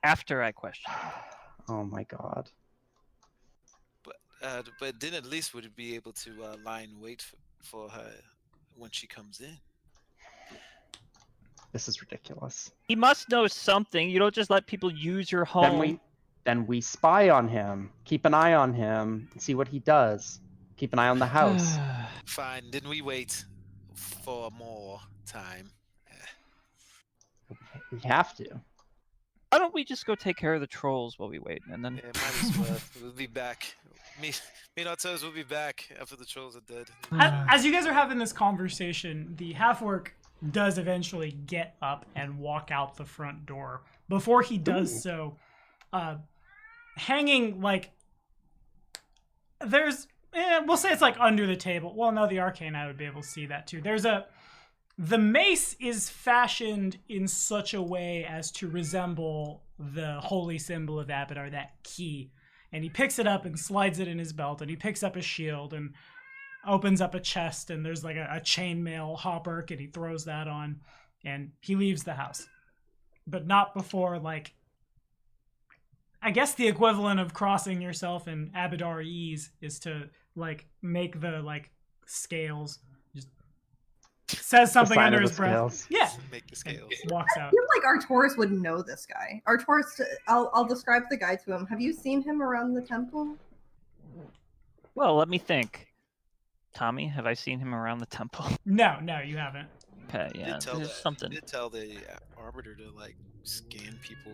after I question him. Oh my god. But then at least would it be able to lie in wait for her when she comes in? This is ridiculous. He must know something. You don't just let people use your home. Then we spy on him. Keep an eye on him and see what he does. Keep an eye on the house. Fine. Then we wait for more time. We have to. Why don't we just go take care of the trolls while we wait, and then Yeah, might as well. We'll be back. Me and Artez will be back after the trolls are dead. As you guys are having this conversation, the half-orc does eventually get up and walk out the front door. Before he does so, hanging, like, there's, we'll say it's like under the table. Well, no, the Arcane, I would be able to see that too. The mace is fashioned in such a way as to resemble the holy symbol of Abadar, that key. And he picks it up and slides it in his belt, and he picks up a shield and opens up a chest, and there's like a chainmail hauberk, and he throws that on, and he leaves the house. But not before, like, I guess the equivalent of crossing yourself in Abadar-ese is to, like, make the, like, scales. Just says something under his breath. Scales. Yeah. Make the scales. Walks I out. feel like Arcturus would know this guy. Arcturus, I'll describe the guy to him. Have you seen him around the temple? well, let me think. Tommy, have I seen him around the temple? No, you haven't. Okay, yeah, there's something. Did tell the arbiter to like scan people.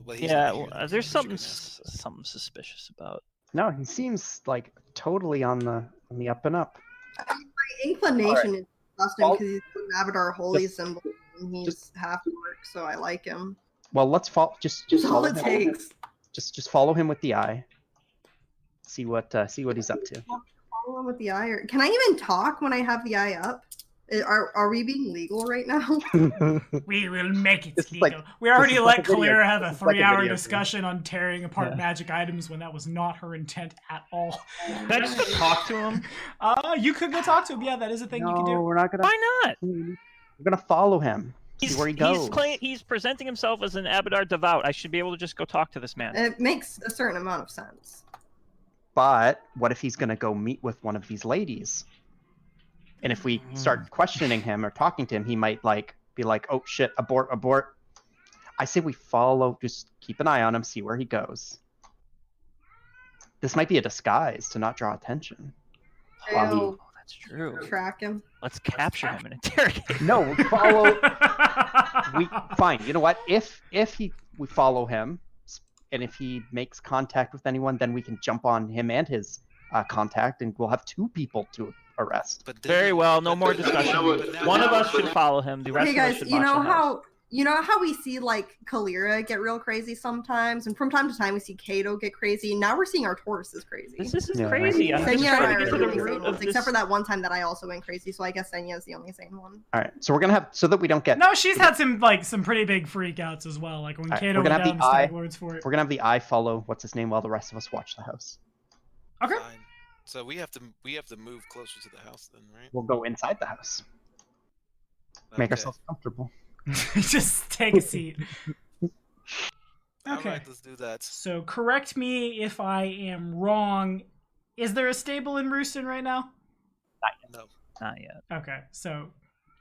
Well, he's Yeah, not here, well, though, there's so we something should ask him. something suspicious about. No, he seems like totally on the up and up. My inclination is trust him Well, because he's an Abadar holy just- symbol, and he's half orc, so I like him. Well, let's follow. Just That's all follow it him. takes. Just follow him with the eye. See what he's up to. Follow him with the eye. Or... Can I even talk when I have the eye up? Are we being legal right now? We will make it This is legal. like- We already this is let like a video- Kalira have a this is like a 3-hour video game. discussion on tearing apart Yeah. magic items when that was not her intent at all. Can I just go talk to him? You could go talk to him. Yeah, that is a thing you can No, do. we're not gonna. Why not? We're gonna follow him. See where he goes. He's presenting himself as an Abadar devout. I should be able to just go talk to this man. It makes a certain amount of sense. But what if he's gonna go meet with one of these ladies? And if we start questioning him or talking to him, he might like be like, "Oh shit, abort." I say we follow. Just keep an eye on him, see where he goes. This might be a disguise to not draw attention. While he- Oh, that's true. Track him. Let's capture him and interrogate him. No, we follow. Fine. You know what? If we follow him, and if he makes contact with anyone, then we can jump on him and his contact, and we'll have 2 people to arrest. But then- Very well, no more but- discussion. but now- One of us should follow him. The rest Okay, of us guys, should you watch know the house. how we see like Kalira get real crazy sometimes, and from time to time we see Kato get crazy. Now we're seeing Arcturus is crazy. This is Yeah. crazy. I'm just Senya and I trying to are get the to the only root sane of ones, this. except for that one time that I also went crazy. So I guess Senya is the only sane one. All right. So we're gonna have so that we don't get. No, she's had some pretty big freakouts as well. Like when Alright, Kato we're gonna went have down the the eye. Stag Lords for it. We're gonna have the eye follow what's his name while the rest of us watch the house. Okay. Fine. So we have to move closer to the house then, right? We'll go inside the house. Make Okay. ourselves comfortable. Just take a seat. All Okay. right, let's do that. So correct me if I am wrong. Is there a stable in Rooston right now? No. Not yet. Okay, so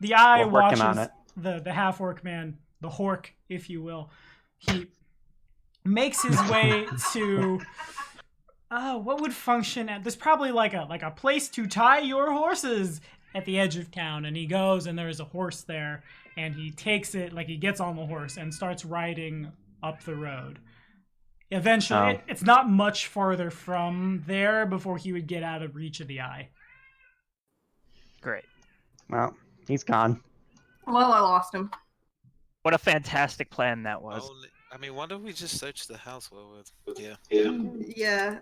the eye We're working watches on it. the half orc man, the hork, if you will. He makes his way to what would function at there's probably like a place to tie your horses at the edge of town, and he goes and there's a horse there, and he takes it, like he gets on the horse and starts riding up the road. Eventually, it's not much farther from there before he would get out of reach of the eye. Great. Well, he's gone. Well, I lost him. What a fantastic plan that was. I mean, why don't we just search the house while we're yeah. Yeah.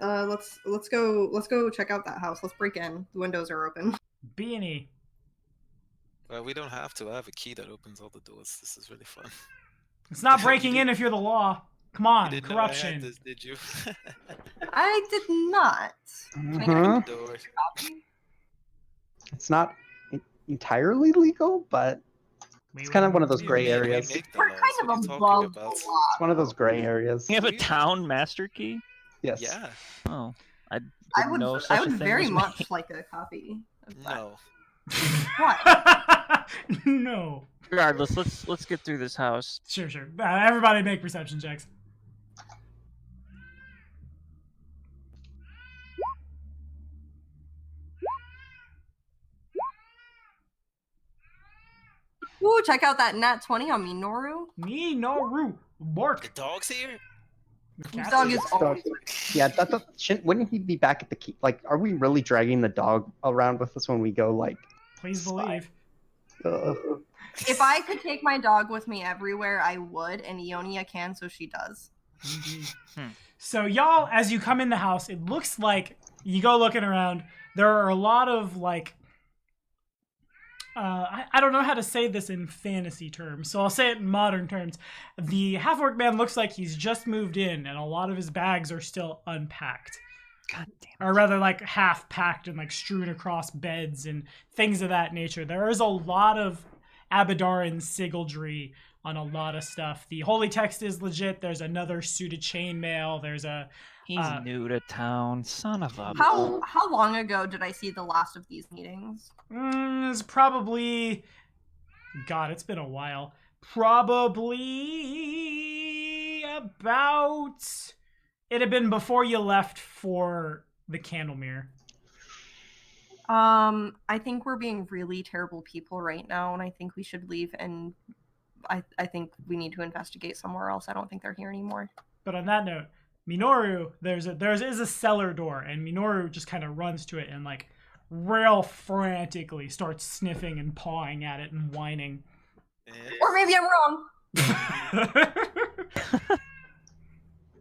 Let's go check out that house. Let's break in. The windows are open. Beanie. Well, we don't have to. I have a key that opens all the doors. This is really fun. It's not breaking in if you're the law. Come You on, didn't know I had corruption. this, did you? I did not. Mhm. Door. It's not entirely legal, but It's kind of one of those gray We areas. make the We're laws. kind What of are you talking above about? the law. It's one of those gray areas. You have a town master key? Yes. Yeah. Oh, I I didn't know would, such I a would thing very was much made. like a copy of that. No. What? No. Regardless, let's get through this house. Sure. Everybody make perception checks. Ooh, check out that nat 20 on Minoru. Minoru. The Bark. dog's here? The Whose cat's dog here. is always Yeah, wouldn't he be back at the key? Like, are we really dragging the dog around with us when we go, like... Please believe. If I could take my dog with me everywhere, I would, and Ionia can, so she does. Indeed. Hmm. So y'all, as you come in the house, it looks like you go looking around. There are a lot of like, I don't know how to say this in fantasy terms, so I'll say it in modern terms. The half-orc man looks like he's just moved in, and a lot of his bags are still unpacked. God damn Or rather, like half-packed and like strewn across beds and things of that nature. There is a lot of Abaddon sigildry on a lot of stuff. The holy text is legit. There's another suit of chainmail. There's a He's new to town, son of a. How long ago did I see the last of these meetings? it's probably, God, it's been a while. Probably about, it had been before you left for the Candlemere. I think we're being really terrible people right now, and I think we should leave, and I think we need to investigate somewhere else. I don't think they're here anymore. But on that note, Minoru, there is a cellar door, and Minoru just kind of runs to it and like real frantically starts sniffing and pawing at it and whining. Or maybe I'm wrong.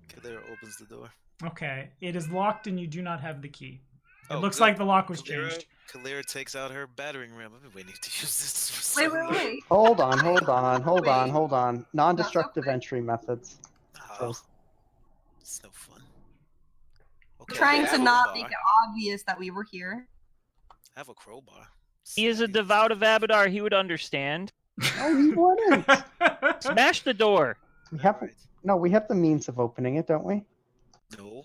Kalira opens the door. Okay, it is locked and you do not have the key. It Oh, looks good. like the lock was changed. Kalira takes out her battering ram. I've been waiting to use this for so long. Wait. Hold on. Non-destructive okay. entry methods. Oh, it's no fun. Okay, Trying I to have a not crowbar. make it obvious that we were here. I have a crowbar. He is a devout of Abadar. He would understand. Oh, he wouldn't. Smash the door. We have Alright. no. We have the means of opening it, don't we? No.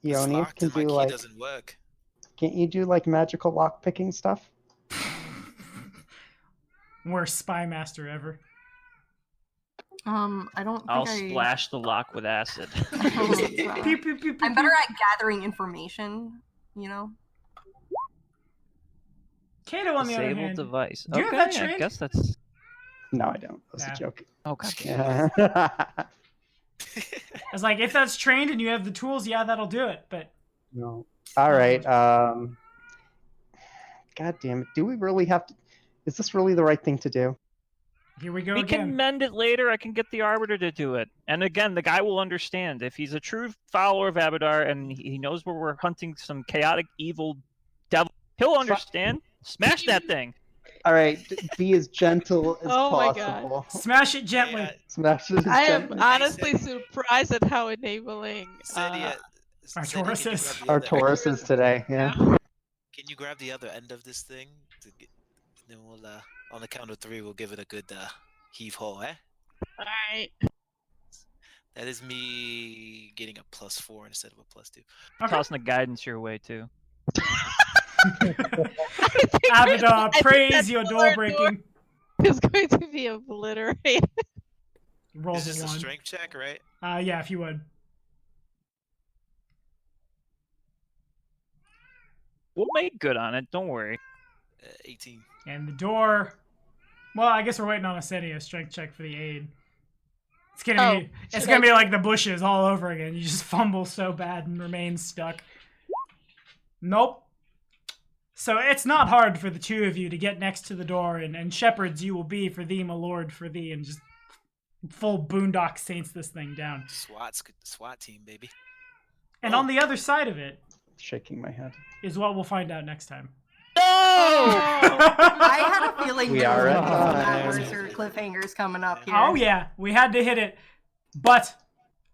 It's Ionia locked can and my do key like. doesn't work. Can't you do like magical lock picking stuff? Worst spy master ever. I don't think I'll I... splash the lock with acid. I don't think so. Pew, pew, pew, pew, I'm better pew. at gathering information, you know? Kato, on the other Disabled hand, device. do you have Okay, that I trained? guess that's. No, I don't. That was Yeah. a joke. Oh god. Yeah. I was like, if that's trained and you have the tools, yeah, that'll do it. But No. All right. God damn it. Do we really have to? Is this really the right thing to do? here we go We again. can mend it later. I can get the Arbiter to do it. And again, the guy will understand. If he's a true follower of Abadar and he knows where we're hunting some chaotic, evil devil, he'll understand. Smash that thing. All right. Be as gentle as Oh my God. possible. Smash it gently. Yeah, Smash it as I am gently. honestly surprised at how enabling. said he had- Our said he can Taurus grab is- the Our other- Tauruses today. Yeah. Can you grab the other end of this thing? Then we'll, on the count of 3, we'll give it a good heave ho, eh? Alright. That is me getting a +4 instead of a +2. Okay. Tossing the guidance your way too. Abadar, think praise that your door door breaking. Is going to be obliterated. Rolls Is this a a one. strength check, right? Yeah, if you would. We'll make good on it. Don't worry. 18. And the door. Well, I guess we're waiting on a strength check for the aid. It's gonna be. It's should gonna I- be like the bushes all over again. You just fumble so bad and remain stuck. Nope. So it's not hard for the two of you to get next to the door, and shepherds you will be for thee, my lord, for thee, and just full boondock saints this thing down. SWAT team, baby. And on the other side of it Shaking my head. is what we'll find out next time. No! I had a feeling We there are was at some time. hours or cliffhangers coming up here. Oh yeah, we had to hit it, but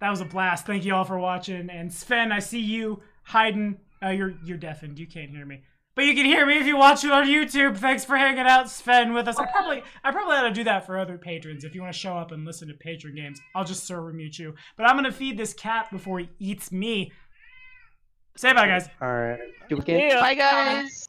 that was a blast. Thank you all for watching. And Sven, I see you hiding. You're deafened. You can't hear me. But you can hear me if you watch it on YouTube. Thanks for hanging out, Sven, with us. I probably ought to do that for other patrons. If you want to show up and listen to patron games, I'll just server mute you. But I'm gonna feed this cat before he eats me. Say bye, guys. All right. Do it again. Yeah. Bye, guys.